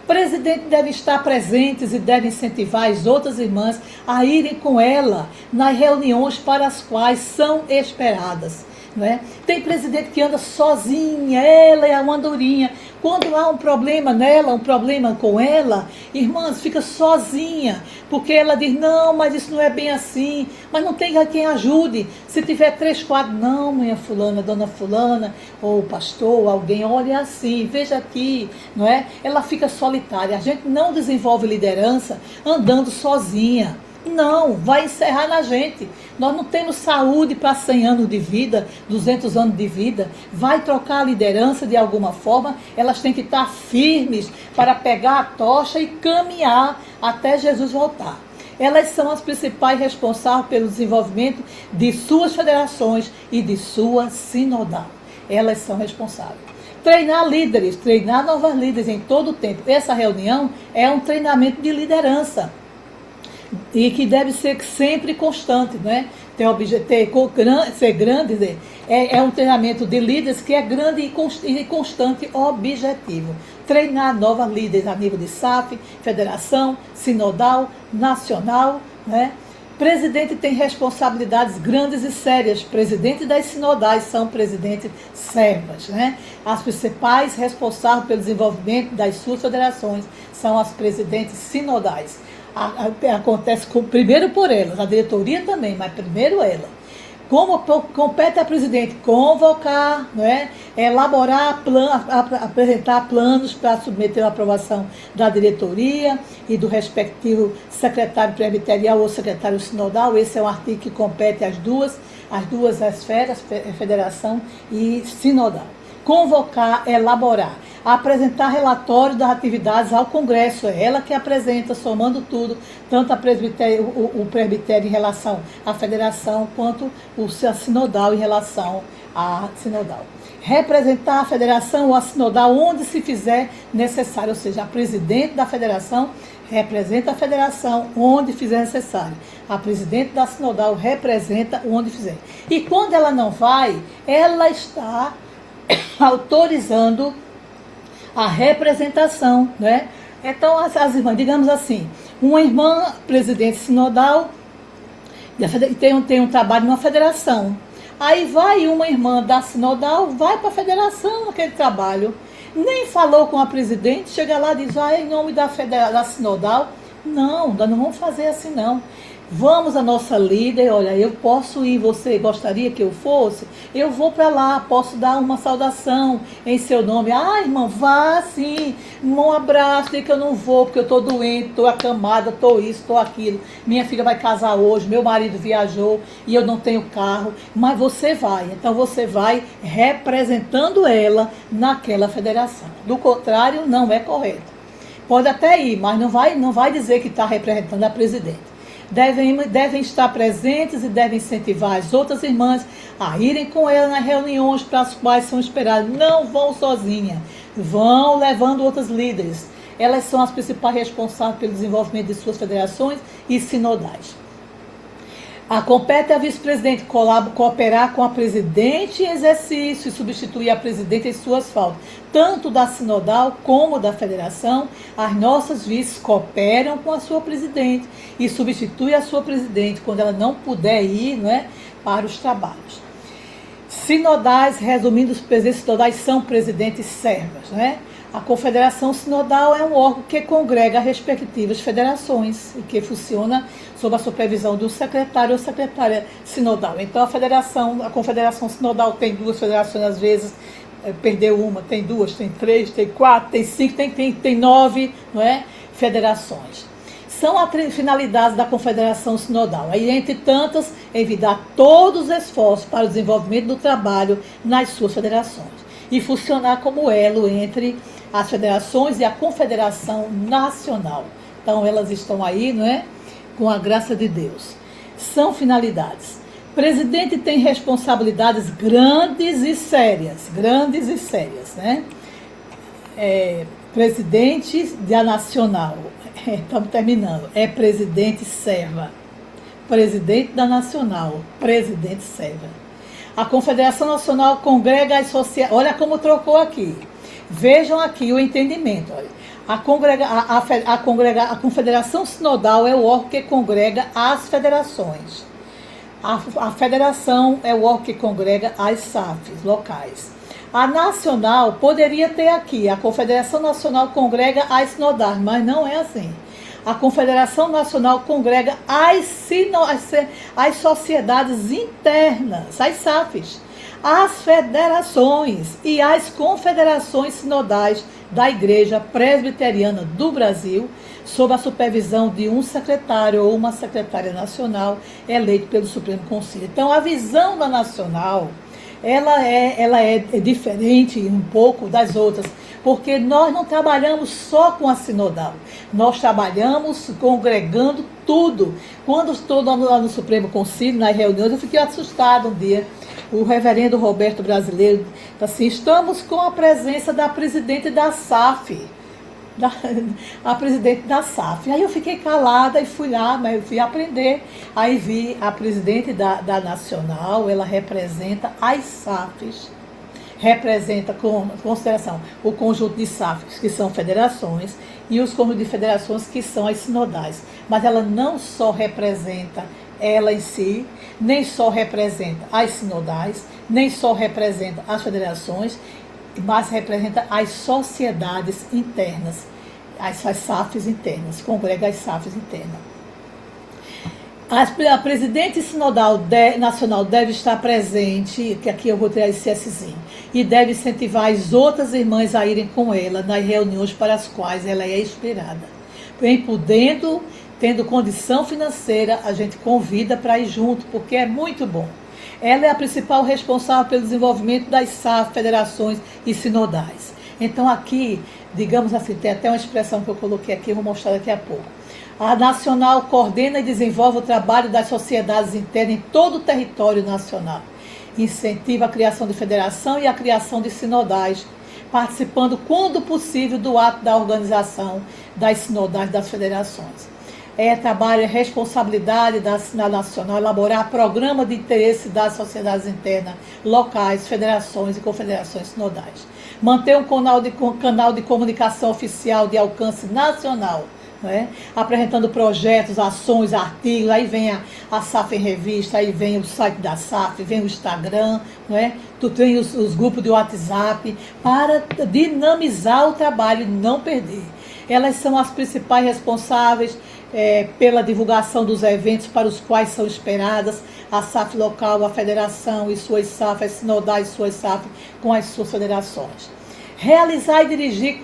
O presidente deve estar presente e deve incentivar as outras irmãs a irem com ela nas reuniões para as quais são esperadas. Né? Tem presidente que anda sozinha, ela é uma andorinha. Quando há um problema nela, um problema com ela, irmãs, fica sozinha, porque ela diz: não, mas isso não é bem assim, mas não tem quem ajude. Se tiver 3, 4, não, minha fulana, dona fulana, ou pastor, ou alguém, olha assim, veja aqui, não é? Ela fica solitária. A gente não desenvolve liderança andando sozinha. Não, vai encerrar na gente. Nós não temos saúde para 100 anos de vida, 200 anos de vida. Vai trocar a liderança de alguma forma. Elas têm que estar firmes para pegar a tocha e caminhar até Jesus voltar. Elas são as principais responsáveis pelo desenvolvimento de suas federações e de sua sinodal. Elas são responsáveis. Treinar líderes, treinar novas líderes em todo o tempo. Essa reunião é um treinamento de liderança e que deve ser sempre constante, né? Ser grande é um treinamento de líderes que é grande e constante objetivo. Treinar novas líderes a nível de SAF, federação, sinodal, nacional, né? Presidente tem responsabilidades grandes e sérias. Presidente das sinodais são presidentes servas, né? As principais responsáveis pelo desenvolvimento das suas federações são as presidentes sinodais. Acontece primeiro por elas, a diretoria também, mas primeiro ela. Como compete a presidente convocar, né, elaborar, apresentar planos para submeter a aprovação da diretoria e do respectivo secretário presbiterial ou secretário sinodal. Esse é um artigo que compete às duas esferas, federação e sinodal. Convocar, elaborar, apresentar relatórios das atividades ao Congresso. É ela que apresenta, somando tudo, tanto o presbitério em relação à federação, quanto o sinodal em relação à sinodal. Representar a federação ou a sinodal onde se fizer necessário, ou seja, a presidente da federação representa a federação onde fizer necessário. A presidente da sinodal representa onde fizer. E quando ela não vai, ela está autorizando a representação, né? Então, as irmãs, digamos assim, uma irmã presidente sinodal tem um trabalho numa federação. Aí vai uma irmã da sinodal, vai para a federação naquele trabalho. Nem falou com a presidente, chega lá e diz, em nome da sinodal. Não, nós não vamos fazer assim não. Vamos a nossa líder, olha, eu posso ir, você gostaria que eu fosse? Eu vou para lá, posso dar uma saudação em seu nome. Irmã, vá sim, um abraço, diga que eu não vou, porque eu estou doente, estou acamada, estou isso, estou aquilo. Minha filha vai casar hoje, meu marido viajou e eu não tenho carro, mas você vai. Então você vai representando ela naquela federação. Do contrário, não é correto. Pode até ir, mas não vai dizer que está representando a presidente. Devem estar presentes e devem incentivar as outras irmãs a irem com ela nas reuniões para as quais são esperadas. Não vão sozinhas, vão levando outras líderes. Elas são as principais responsáveis pelo desenvolvimento de suas federações e sinodais. Compete a vice-presidente cooperar com a presidente em exercício e substituir a presidente em suas faltas, tanto da sinodal como da federação. As nossas vices cooperam com a sua presidente e substituem a sua presidente quando ela não puder ir, para os trabalhos. Sinodais, resumindo, os presidentes sinodais são presidentes servas, A Confederação Sinodal é um órgão que congrega as respectivas federações e que funciona sob a supervisão do secretário ou secretária sinodal. Então, a Confederação Sinodal tem duas federações, às vezes perdeu uma, tem duas, tem três, tem quatro, tem cinco, tem 9 federações. São as finalidades da Confederação Sinodal. Aí, entre tantas, evitar todos os esforços para o desenvolvimento do trabalho nas suas federações e funcionar como elo entre as federações e a Confederação Nacional. Então, elas estão aí, com a graça de Deus. São finalidades. Presidente tem responsabilidades grandes e sérias, Presidente da Nacional, estamos terminando, é presidente serva. Presidente da Nacional, presidente serva. A Confederação Nacional congrega as sociedades. Olha como trocou aqui. Vejam aqui o entendimento. Olha. A Confederação Sinodal é o órgão que congrega as federações. A federação é o órgão que congrega as SAFs locais. A nacional poderia ter aqui, a Confederação Nacional congrega as sinodais, mas não é assim. A Confederação Nacional congrega as sociedades internas, as SAFs, as federações e as confederações sinodais da Igreja Presbiteriana do Brasil, sob a supervisão de um secretário ou uma secretária nacional eleito pelo Supremo Conselho. Então, a visão da nacional, ela é diferente um pouco das outras, porque nós não trabalhamos só com a sinodal, nós trabalhamos congregando tudo. Quando estou lá no Supremo Concílio, nas reuniões, eu fiquei assustada um dia. O reverendo Roberto Brasileiro, assim, estamos com a presença da presidente da SAF, a presidente da SAF. Aí eu fiquei calada e fui lá, mas eu fui aprender. Aí vi a presidente da Nacional, ela representa as SAFs, representa com consideração o conjunto de SAFs, que são federações, e os conjuntos de federações, que são as sinodais. Mas ela não só representa ela em si, nem só representa as sinodais, nem só representa as federações, mas representa as sociedades internas, as SAFs internas, congrega as SAFs internas. A presidente sinodal nacional deve estar presente, que aqui eu vou tirar esse Szinho, e deve incentivar as outras irmãs a irem com ela nas reuniões para as quais ela é inspirada. Bem podendo, tendo condição financeira, a gente convida para ir junto, porque é muito bom. Ela é a principal responsável pelo desenvolvimento das SAF, federações e sinodais. Então aqui, digamos assim, tem até uma expressão que eu coloquei aqui, eu vou mostrar daqui a pouco. A Nacional coordena e desenvolve o trabalho das sociedades internas em todo o território nacional. Incentiva a criação de federação e a criação de sinodais, participando, quando possível, do ato da organização das sinodais das federações. Trabalho e responsabilidade da Nacional elaborar programa de interesse das sociedades internas, locais, federações e confederações sinodais. Manter um canal de comunicação oficial de alcance nacional, não é? Apresentando projetos, ações, artigos, aí vem a SAF em revista, aí vem o site da SAF, vem o Instagram, não é? Tu tem os grupos de WhatsApp, para dinamizar o trabalho e não perder. Elas são as principais responsáveis pela divulgação dos eventos para os quais são esperadas a SAF local, a federação e suas SAF, as sinodais e suas SAF com as suas federações. Realizar e dirigir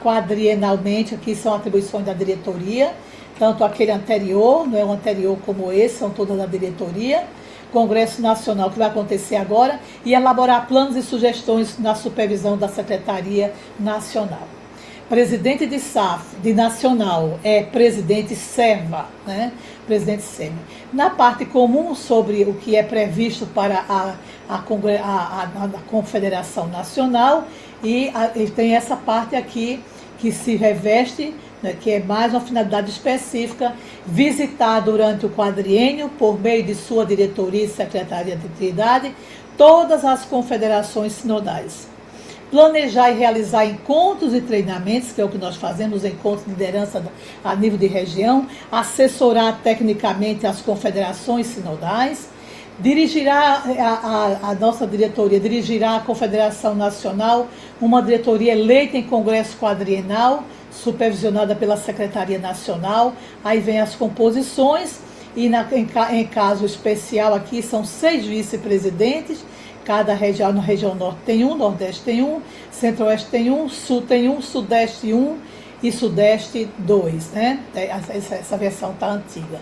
quadrienalmente, aqui são atribuições da diretoria, tanto aquele anterior, não é o anterior como esse, são todas da diretoria, Congresso Nacional, que vai acontecer agora, e elaborar planos e sugestões na supervisão da Secretaria Nacional. Presidente de SAF, de Nacional, é presidente serva, né? Presidente serva. Na parte comum sobre o que é previsto para a Confederação Nacional, e tem essa parte aqui que se reveste, né, que é mais uma finalidade específica, visitar durante o quadriênio, por meio de sua diretoria e secretaria de atividade, todas as confederações sinodais. Planejar e realizar encontros e treinamentos, que é o que nós fazemos, encontros de liderança a nível de região, assessorar tecnicamente as confederações sinodais, dirigirá a nossa diretoria, dirigirá a Confederação Nacional, uma diretoria eleita em congresso quadrienal, supervisionada pela Secretaria Nacional, aí vem as composições, e em caso especial aqui são 6 vice-presidentes. Cada região, na região norte tem um, nordeste tem um, centro-oeste tem um, sul tem um, sudeste um e sudeste 2, né? Essa versão está antiga.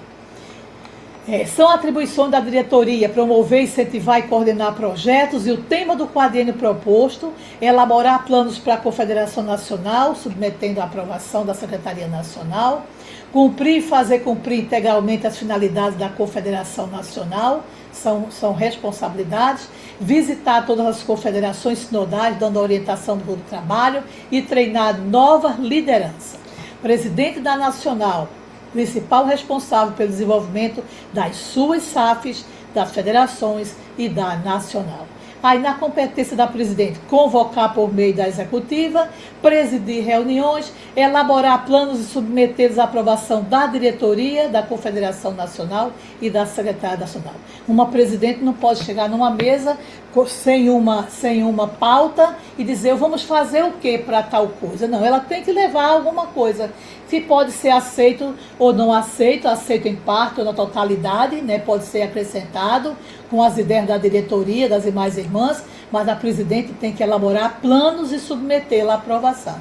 São atribuições da diretoria promover, incentivar e coordenar projetos, e o tema do quadriênio proposto é elaborar planos para a Confederação Nacional, submetendo à aprovação da Secretaria Nacional, cumprir e fazer cumprir integralmente as finalidades da Confederação Nacional, são responsabilidades, visitar todas as confederações sinodais, dando orientação do trabalho e treinar nova liderança. Presidente da Nacional, principal responsável pelo desenvolvimento das suas SAFs, das federações e da Nacional. Aí, na competência da presidente, convocar por meio da executiva, presidir reuniões, elaborar planos e submetê-los à aprovação da diretoria, da Confederação Nacional e da Secretaria Nacional. Uma presidente não pode chegar numa mesa sem uma pauta e dizer, vamos fazer o que para tal coisa? Não, ela tem que levar alguma coisa. Se pode ser aceito ou não aceito em parte ou na totalidade, né? Pode ser acrescentado com as ideias da diretoria, das demais irmãs, mas a presidente tem que elaborar planos e submetê-la à aprovação.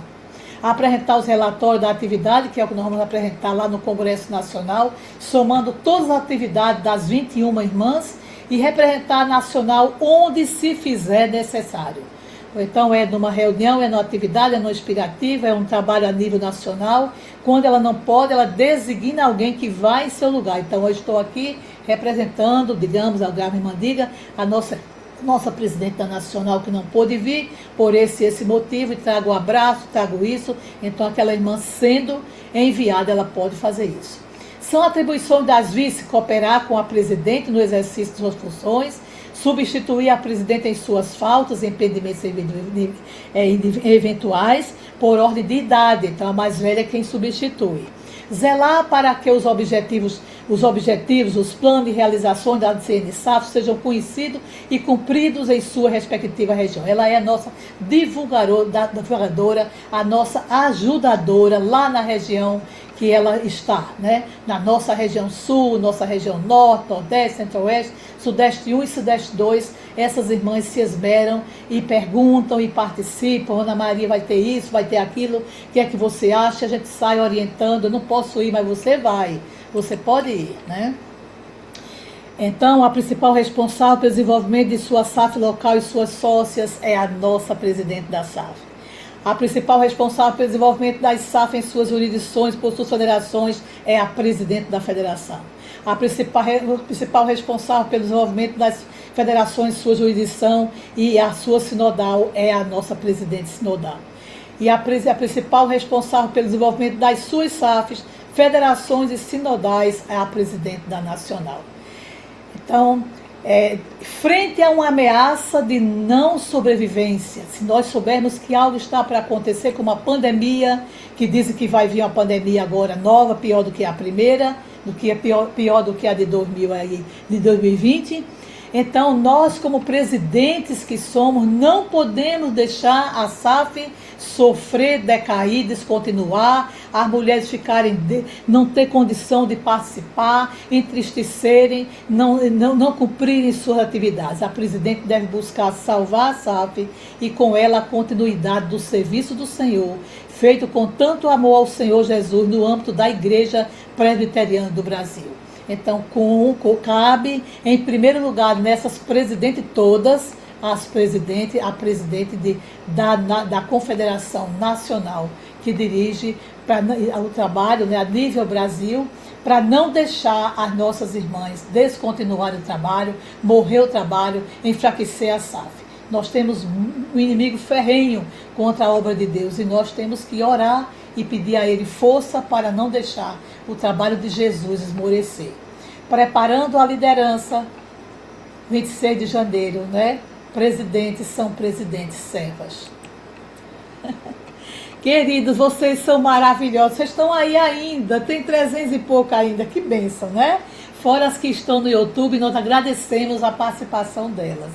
Apresentar os relatórios da atividade, que é o que nós vamos apresentar lá no Congresso Nacional, somando todas as atividades das 21 irmãs, e representar a Nacional onde se fizer necessário. ou então é numa reunião, é numa atividade, é numa expirativa, é um trabalho a nível nacional. Quando ela não pode, ela designa alguém que vai em seu lugar. Então, eu estou aqui representando, digamos, a irmã Diga, a nossa presidenta nacional que não pôde vir, por esse motivo, e trago um abraço, trago isso. Então, aquela irmã sendo enviada, ela pode fazer isso. São atribuições das vice cooperar com a presidente no exercício de suas funções, substituir a presidente em suas faltas, empreendimentos eventuais, por ordem de idade. Então, a mais velha é quem substitui. Zelar para que os objetivos, os planos de realização da CNSAF sejam conhecidos e cumpridos em sua respectiva região. Ela é a nossa divulgadora, a nossa ajudadora lá na região que ela está, né? Na nossa região sul, nossa região norte, nordeste, centro-oeste, sudeste 1 e sudeste 2, essas irmãs se esmeram e perguntam e participam. Ana Maria vai ter isso, vai ter aquilo, o que é que você acha? A gente sai orientando, eu não posso ir, mas você vai, você pode ir, né? Então, a principal responsável pelo desenvolvimento de sua SAF local e suas sócias é a nossa presidente da SAF. A principal responsável pelo desenvolvimento das SAF em suas jurisdições, por suas federações, é a presidente da federação. A principal responsável pelo desenvolvimento das federações em sua jurisdição e a sua sinodal é a nossa presidente sinodal. E a principal responsável pelo desenvolvimento das suas SAFs, federações e sinodais é a presidente da nacional. Então, frente a uma ameaça de não sobrevivência, se nós soubermos que algo está para acontecer, como a pandemia, que dizem que vai vir uma pandemia agora nova, pior do que a primeira, pior do que a de 2020, então nós, como presidentes que somos, não podemos deixar a SAF sofrer, decair, descontinuar, as mulheres não ter condição de participar, entristecerem, não cumprirem suas atividades. A presidente deve buscar salvar a SAF e com ela a continuidade do serviço do Senhor, feito com tanto amor ao Senhor Jesus no âmbito da Igreja Presbiteriana do Brasil. Então, cabe, em primeiro lugar, nessas presidentes todas, a presidente da Confederação Nacional, que dirige o trabalho, né, a nível Brasil, para não deixar as nossas irmãs descontinuarem o trabalho, morrer o trabalho, enfraquecer a SAF. Nós temos um inimigo ferrenho contra a obra de Deus e nós temos que orar e pedir a Ele força para não deixar o trabalho de Jesus esmorecer. Preparando a liderança, 26 de janeiro, né? Presidentes são presidentes servas. Queridos, vocês são maravilhosos. Vocês estão aí ainda, tem 300 e pouco ainda, que bênção, né? Fora as que estão no YouTube, nós agradecemos a participação delas,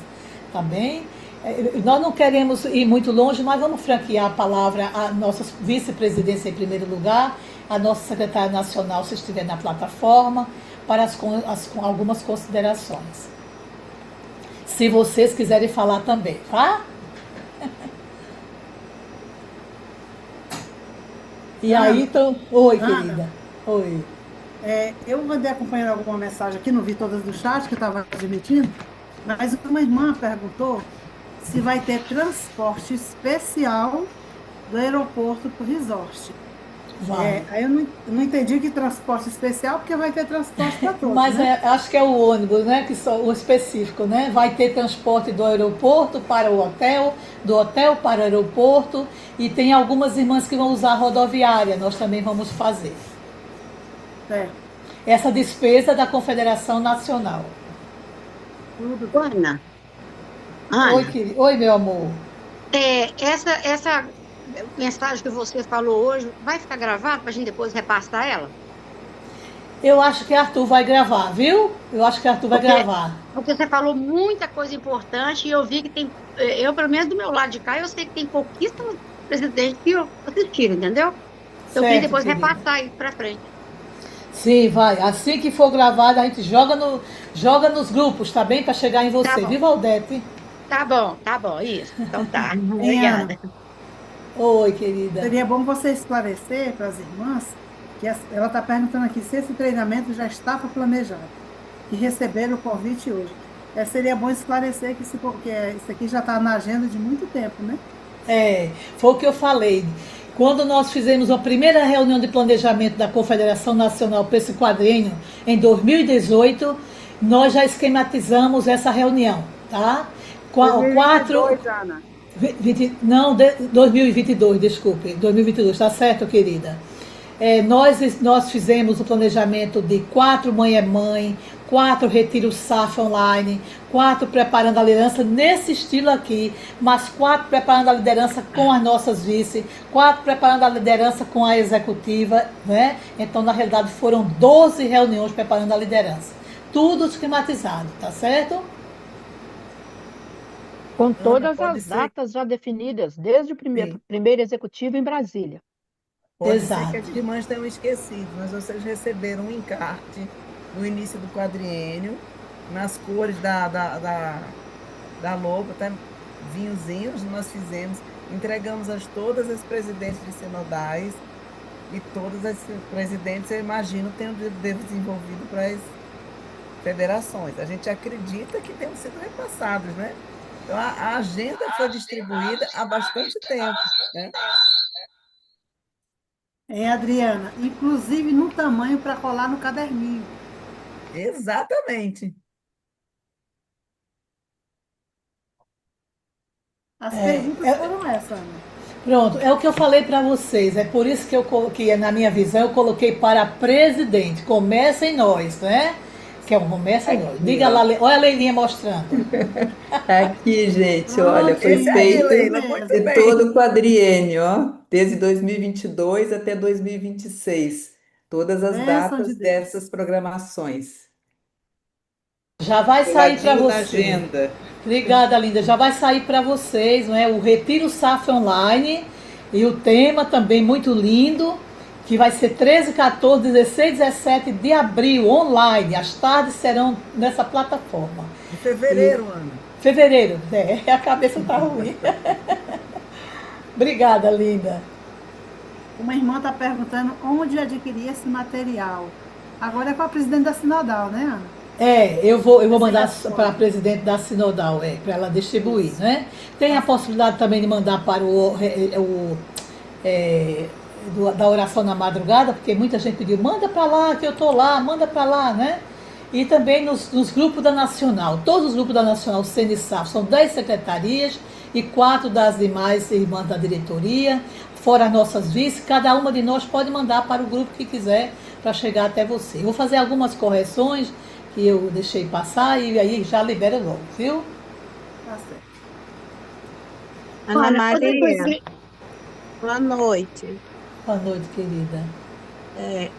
tá bem? Nós não queremos ir muito longe, mas vamos franquear a palavra à nossa vice-presidência em primeiro lugar, a nossa secretária nacional, se estiver na plataforma, para algumas considerações. Se vocês quiserem falar também, tá? E aí, então... Oi, querida. Oi. Eu andei acompanhando alguma mensagem aqui, não vi todas do chat, que eu estava admitindo, mas uma irmã perguntou se vai ter transporte especial do aeroporto para o resort. Aí eu não entendi que transporte especial, porque vai ter transporte para todos. Mas né? acho que é o ônibus, né? Que só o específico, né? Vai ter transporte do aeroporto para o hotel, do hotel para o aeroporto, e tem algumas irmãs que vão usar a rodoviária, nós também vamos fazer. Essa despesa da Confederação Nacional. Ana. Oi, meu amor. Essa mensagem que você falou hoje, vai ficar gravada para a gente depois repassar ela? Eu acho que Arthur vai gravar, viu? Eu acho que Arthur vai gravar. Porque você falou muita coisa importante e eu vi que tem, pelo menos do meu lado de cá, eu sei que tem pouquíssimos presidentes que assistiram, entendeu? Eu queria depois repassar isso para frente. Sim, vai. Assim que for gravado, a gente joga nos grupos, tá bem? Para chegar em você. Viu, Valdete? Tá bom, isso. Então tá. Obrigada. Oi, querida. Seria bom você esclarecer para as irmãs, que ela está perguntando aqui se esse treinamento já estava planejado e receberam o convite hoje. Seria bom esclarecer que porque isso aqui já está na agenda de muito tempo, né? Foi o que eu falei. Quando nós fizemos a primeira reunião de planejamento da Confederação Nacional para esse quadriênio, em 2018, nós já esquematizamos essa reunião, tá? 2022, Ana. 2022, desculpe, 2022, tá certo, querida? Nós fizemos o planejamento de 4 Mãe é Mãe, 4 Retiro SAF online, 4 Preparando a Liderança, nesse estilo aqui, mas 4 Preparando a Liderança com as nossas vice, 4 Preparando a Liderança com a executiva, né? Então, na realidade, foram 12 reuniões preparando a liderança. Tudo esquematizado, tá certo? Com todas pode as ser, datas já definidas, desde o sim. primeiro executivo em Brasília. Pode ser que Exato. as irmãs tenham esquecido, mas vocês receberam um encarte no início do quadriênio, nas cores da logo, até vinhozinhos nós fizemos, entregamos a todas as presidentes de sinodais e todas as presidentes, eu imagino, tenham desenvolvido para as federações. A gente acredita que tenham sido repassados, né? Então, a agenda foi distribuída há bastante tempo, né? Adriana, inclusive no tamanho para colar no caderninho. Exatamente. As É, perguntas foram essas, Ana. Pronto, é o que eu falei para vocês. É por isso que eu coloquei, na minha visão, eu coloquei para presidente. Começa em nós, né? Que é um começa em nós. Aqui, Diga lá, ó. olha a Leilinha mostrando. Aqui, gente, olha, foi Esse aí, Prontinho, isso Leila, feito muito mesmo. de bem. todo o quadriênio, ó, desde 2022 até 2026. Todas as Bênção de datas Deus. dessas programações. Já vai sair para Coladinho na você. agenda. Obrigada, linda. Já vai sair para vocês, não é? O Retiro SAF online e o tema também muito lindo, que vai ser 13, 14, 16, 17 de abril online. As tardes serão nessa plataforma. De fevereiro, Ana. Fevereiro, a cabeça tá ruim. Obrigada, linda. Uma irmã está perguntando onde adquirir esse material. Agora é com a presidente da Sinodal, né, Ana? Eu vou mandar Essa para a resposta. presidente da Sinodal, para ela distribuir, Isso. né? Tem a Tá certo. possibilidade também de mandar para da oração na madrugada, porque muita gente pediu, manda para lá, que eu tô lá, manda para lá, né? E também nos grupos da Nacional. Todos os grupos da Nacional CNSAF são 10 secretarias e 4 das demais irmãs da diretoria, fora as nossas vice, cada uma de nós pode mandar para o grupo que quiser para chegar até você. Eu vou fazer algumas correções que eu deixei passar e aí já libera logo, viu? Tá certo. Ana Olha, Maria, boa noite. Boa noite, querida.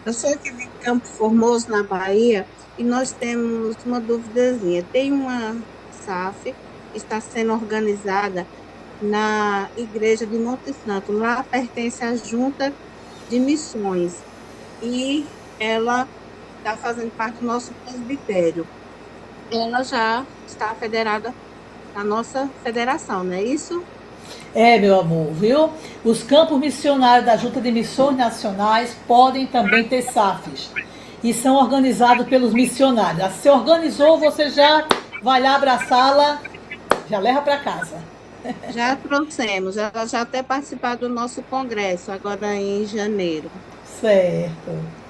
Eu sou aqui de Campo Formoso, na Bahia, e nós temos uma duvidazinha. Tem uma SAF que está sendo organizada na igreja de Monte Santo. Lá pertence à Junta de Missões e ela está fazendo parte do nosso presbitério. Ela já está federada na nossa federação, não é isso? Meu amor, viu? Os campos missionários da Junta de Missões Nacionais podem também ter SAFs. E são organizados pelos missionários. Se organizou, você já vai lá abraçá-la, já leva para casa. Já trouxemos, ela já até participou do nosso congresso, agora em janeiro. Certo.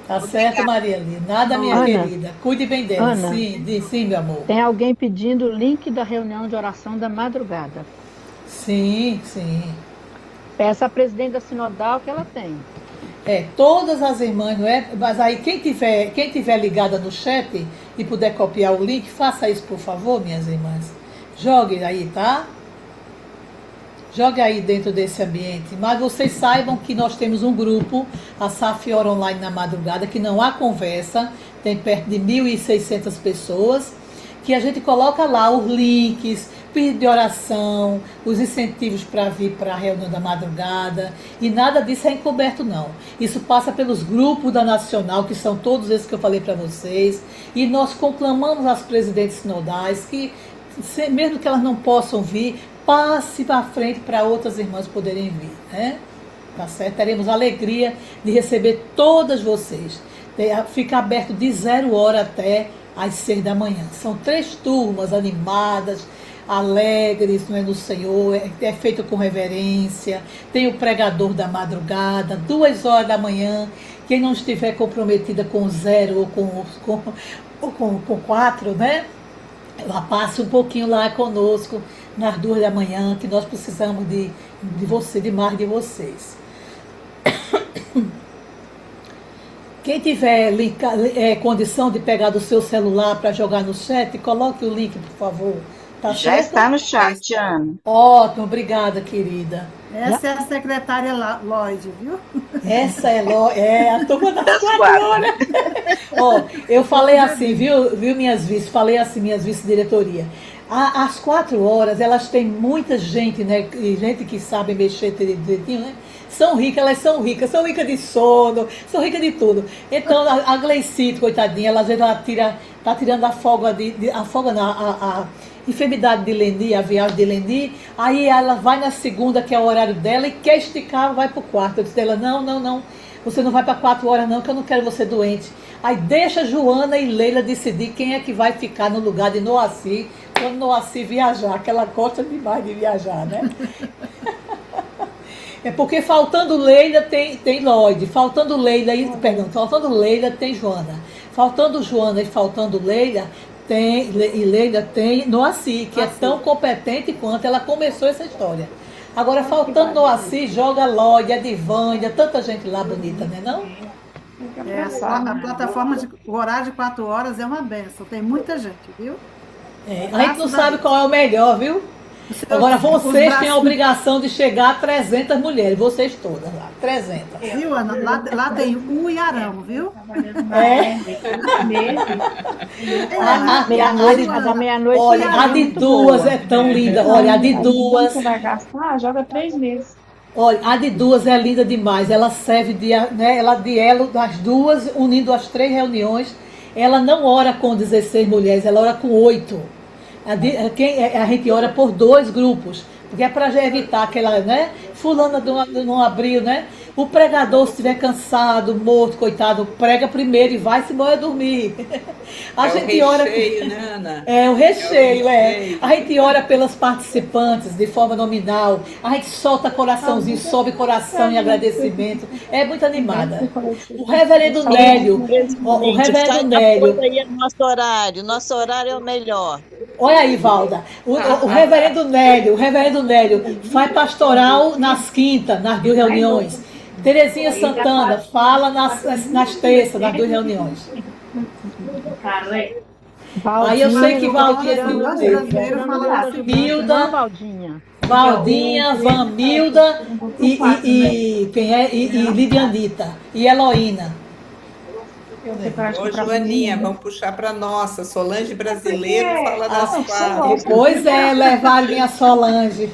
Tá certo, Maria Lia. Nada, minha Ana, querida. Cuide bem dela. Ana, Sim, meu amor. tem alguém pedindo o link da reunião de oração da madrugada. Sim. Peça à presidente da Sinodal que ela tem. Todas as irmãs, não é? Mas aí quem tiver ligada no chat e puder copiar o link, faça isso, por favor, minhas irmãs. Jogue aí, tá? Jogue aí dentro desse ambiente. Mas vocês saibam que nós temos um grupo, a SAF Ora Online na madrugada, que não há conversa, tem perto de 1.600 pessoas, que a gente coloca lá os links, pedido de oração, os incentivos para vir para a reunião da madrugada, e nada disso é encoberto, não. Isso passa pelos grupos da Nacional, que são todos esses que eu falei para vocês, e nós conclamamos as presidentes sinodais que, mesmo que elas não possam vir, passe para frente para outras irmãs poderem vir, né? Tá certo? Teremos a alegria de receber todas vocês. Fica aberto de 0 hora até às 6 da manhã. São 3 turmas animadas, alegres, não é, no Senhor, é feito com reverência, tem o pregador da madrugada, 2 horas da manhã, quem não estiver comprometida com 0 ou com 4, né? Ela passe um pouquinho lá conosco, nas 2 da manhã, que nós precisamos de você, de mais de vocês. Quem tiver condição de pegar do seu celular para jogar no chat, coloque o link, por favor. Tá Já certo? está no chat, Ana. Ótimo, obrigada, querida. Essa é a secretária Lloyd, viu? Essa é a turma das Das 4 horas. Ó, eu falei assim, viu minhas vice, falei assim, minhas vice-diretoria. Às 4 horas, elas têm muita gente, né? Gente que sabe mexer direitinho, né? Elas são ricas de sono, são ricas de tudo. Então, a Gleicite, coitadinha, ela, às vezes ela tá tirando a folga a enfermidade de Lendi, a viagem de Lendi, aí ela vai na segunda, que é o horário dela, e quer esticar, vai pro quarto. Eu disse a ela, não, você não vai para 4 horas não, que eu não quero você doente. Aí deixa Joana e Leila decidir quem é que vai ficar no lugar de Noaci, quando Noaci viajar, que ela gosta demais de viajar, né? É porque faltando Leila tem Lloyd, faltando Leila tem Joana. Faltando Joana e faltando Leila tem Noaci, que é tão competente quanto ela começou essa história. Agora, faltando Noaci, joga Lloyd, Edivânia, tanta gente lá bonita, né não? A plataforma, o horário de 4 horas é uma benção, tem muita gente, viu? A gente não sabe qual é o melhor, viu? Agora, vocês têm a obrigação de chegar a 300 mulheres, vocês todas lá, 300. Viu, Ana? Lá tem o Iarão, viu? Meia-noite. Olha, a de 2 é tão linda. Olha, a de 2. Você vai gastar? Joga 3 meses. Olha, a de 2 é linda demais. Ela serve ela de elo das 2, unindo as 3 reuniões. Ela não ora com 16 mulheres, ela ora com 8. A gente ora por 2 grupos, porque é para evitar aquela, né? Fulana não abriu, né? O pregador, se estiver cansado, morto, coitado, prega primeiro e vai-se embora dormir. A gente ora. Né, Ana? É o recheio. A gente ora pelas participantes de forma nominal. A gente solta coraçãozinho, sobe coração em agradecimento. É muito animada. O reverendo Nélio. O reverendo Nélio. Nosso horário é o melhor. Olha aí, Valda. O reverendo Nélio faz pastoral nas quintas, nas 2 reuniões. Terezinha Santana fala nas terças, nas 2 reuniões. Aí eu sei que Valdinha Valdinha, Vanmilda e Lidianita e Heloína. Ô, Joaninha, vamos puxar para nossa. Solange Brasileiro fala das 4. Pois é, levar a linha Solange.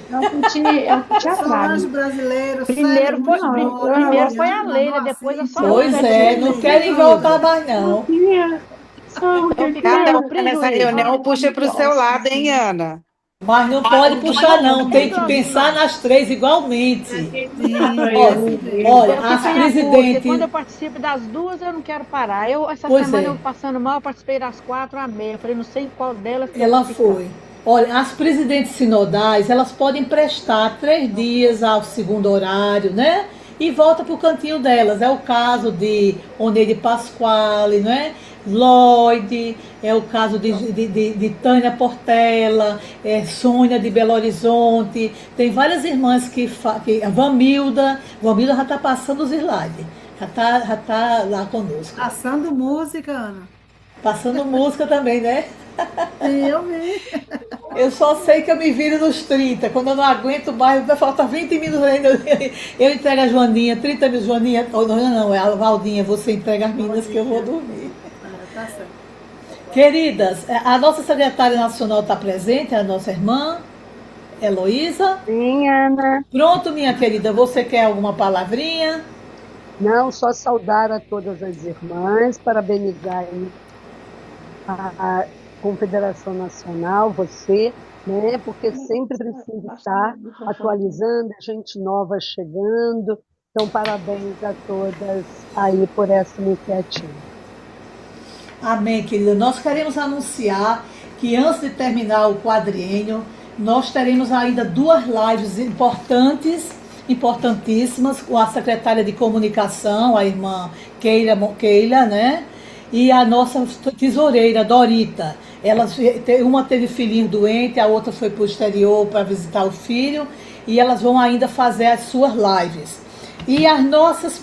Solange Brasileiro. Primeiro foi a Leila, depois a Solange. Pois é, não querem voltar mais não. Cada um nessa reunião puxa para o seu lado, hein, Ana? Mas não pode puxar não, tem que pensar nas 3 igualmente. Olha, as presidentes... Quando eu participo das 2, eu não quero parar. Essa semana eu passando mal, eu participei das 4 a meia. Eu falei, não sei qual delas que ela foi. Olha, as presidentes sinodais, elas podem prestar 3 dias ao segundo horário, né? E volta para o cantinho delas. É o caso de Oneide Pasquale, não é? Lloyd, é o caso de Tânia Portela, Sônia de Belo Horizonte. Tem várias irmãs a Vanmilda já está passando os slides. Já tá lá conosco. Passando música, Ana. Passando música também, né? Eu vi. Eu só sei que eu me viro nos 30. Quando eu não aguento mais, falta 20 minutos ainda. Eu entrego a Joaninha, 30 minutos, Joaninha. Não, é a Valdinha, você entrega as meninas que eu vou dormir. Tá certo. Queridas, a nossa secretária nacional está presente, a nossa irmã, Heloísa. Sim, Ana. Pronto, minha querida, você quer alguma palavrinha? Não, só saudar a todas as irmãs, parabenizar aí a Confederação Nacional, você, né? Porque sempre precisa estar atualizando, gente nova chegando. Então, parabéns a todas aí por essa iniciativa. Amém, querida. Nós queremos anunciar que antes de terminar o quadriênio, nós teremos ainda 2 lives importantíssimas, com a secretária de comunicação, a irmã Keila, né? E a nossa tesoureira, Dorita. Uma teve filhinho doente, a outra foi para o exterior para visitar o filho, e elas vão ainda fazer as suas lives. E as nossas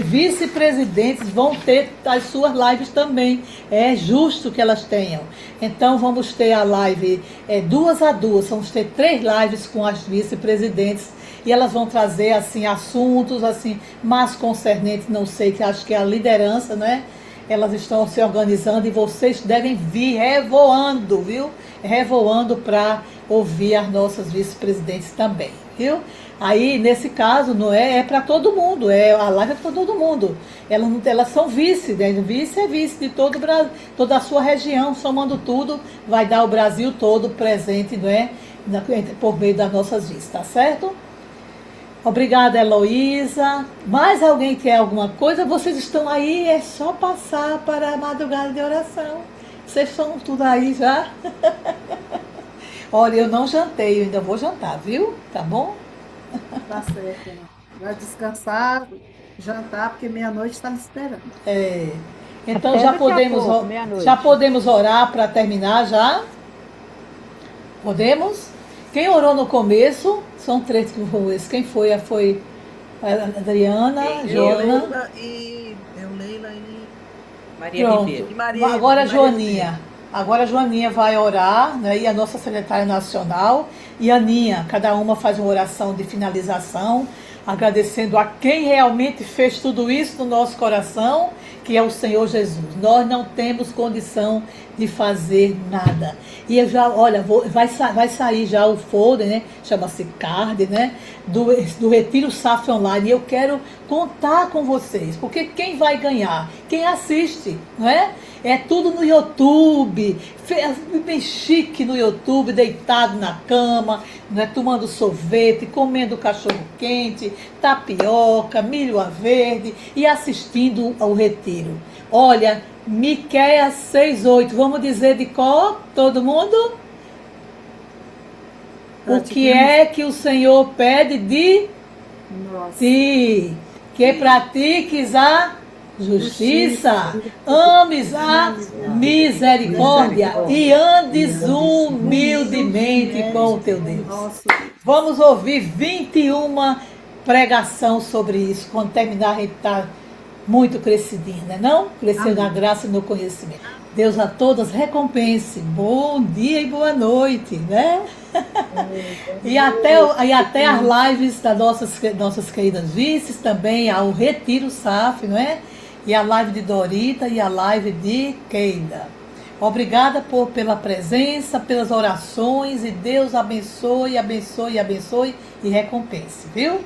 vice-presidentes vão ter as suas lives também. É justo que elas tenham. Então vamos ter a live 2 a 2, vamos ter 3 lives com as vice-presidentes. E elas vão trazer assim, assuntos assim, mais concernentes, não sei, que acho que é a liderança, né? Elas estão se organizando e vocês devem vir revoando, viu? Revoando para ouvir as nossas vice-presidentes também, viu? Aí, nesse caso, não é para todo mundo, a live é para todo mundo. Elas são vice, né? Vice é vice de todo o Brasil, toda a sua região, somando tudo, vai dar o Brasil todo presente, não é? Por meio das nossas vices, tá certo? Obrigada, Heloísa. Mais alguém quer alguma coisa? Vocês estão aí, é só passar para a madrugada de oração. Vocês estão tudo aí já? Olha, eu não jantei, eu ainda vou jantar, viu? Tá bom? Tá certo, né? Vai descansar, jantar, porque meia-noite está me esperando. Então Até já daqui a podemos, pouco, meia-noite. já podemos orar para terminar já? Podemos? Quem orou no começo? São 3 que foram esses. Quem foi? Foi a Adriana, Joana. Leila e Maria Pronto. Ribeiro. Agora a Joaninha. Agora a Joaninha vai orar, né? E a nossa secretária nacional e a Aninha. Cada uma faz uma oração de finalização, agradecendo a quem realmente fez tudo isso no nosso coração, que é o Senhor Jesus. Nós não temos condição de fazer nada. E eu já, olha, vai sair já o folder, né? Chama-se card, né? Do Retiro SAF Online. E eu quero contar com vocês, porque quem vai ganhar? Quem assiste, não é? É tudo no YouTube, bem chique no YouTube, deitado na cama, né, tomando sorvete, comendo cachorro quente, tapioca, milho verde e assistindo ao retiro. Olha, Miqueias 6:8, vamos dizer de cor, todo mundo? O que é que o Senhor pede de ti? Que pratiques a justiça, ames a misericórdia e andes humildemente com o teu Deus. Vamos ouvir 21 pregação sobre isso. Quando terminar, a gente está muito crescidinho, né? Não? Crescendo na graça e no conhecimento. Deus a todas recompense. Bom dia e boa noite, né? E até as lives das nossas queridas vices, também ao Retiro SAF, não é? E a live de Dorita e a live de Keila. Obrigada pela presença, pelas orações, e Deus abençoe, abençoe, abençoe e recompense, viu?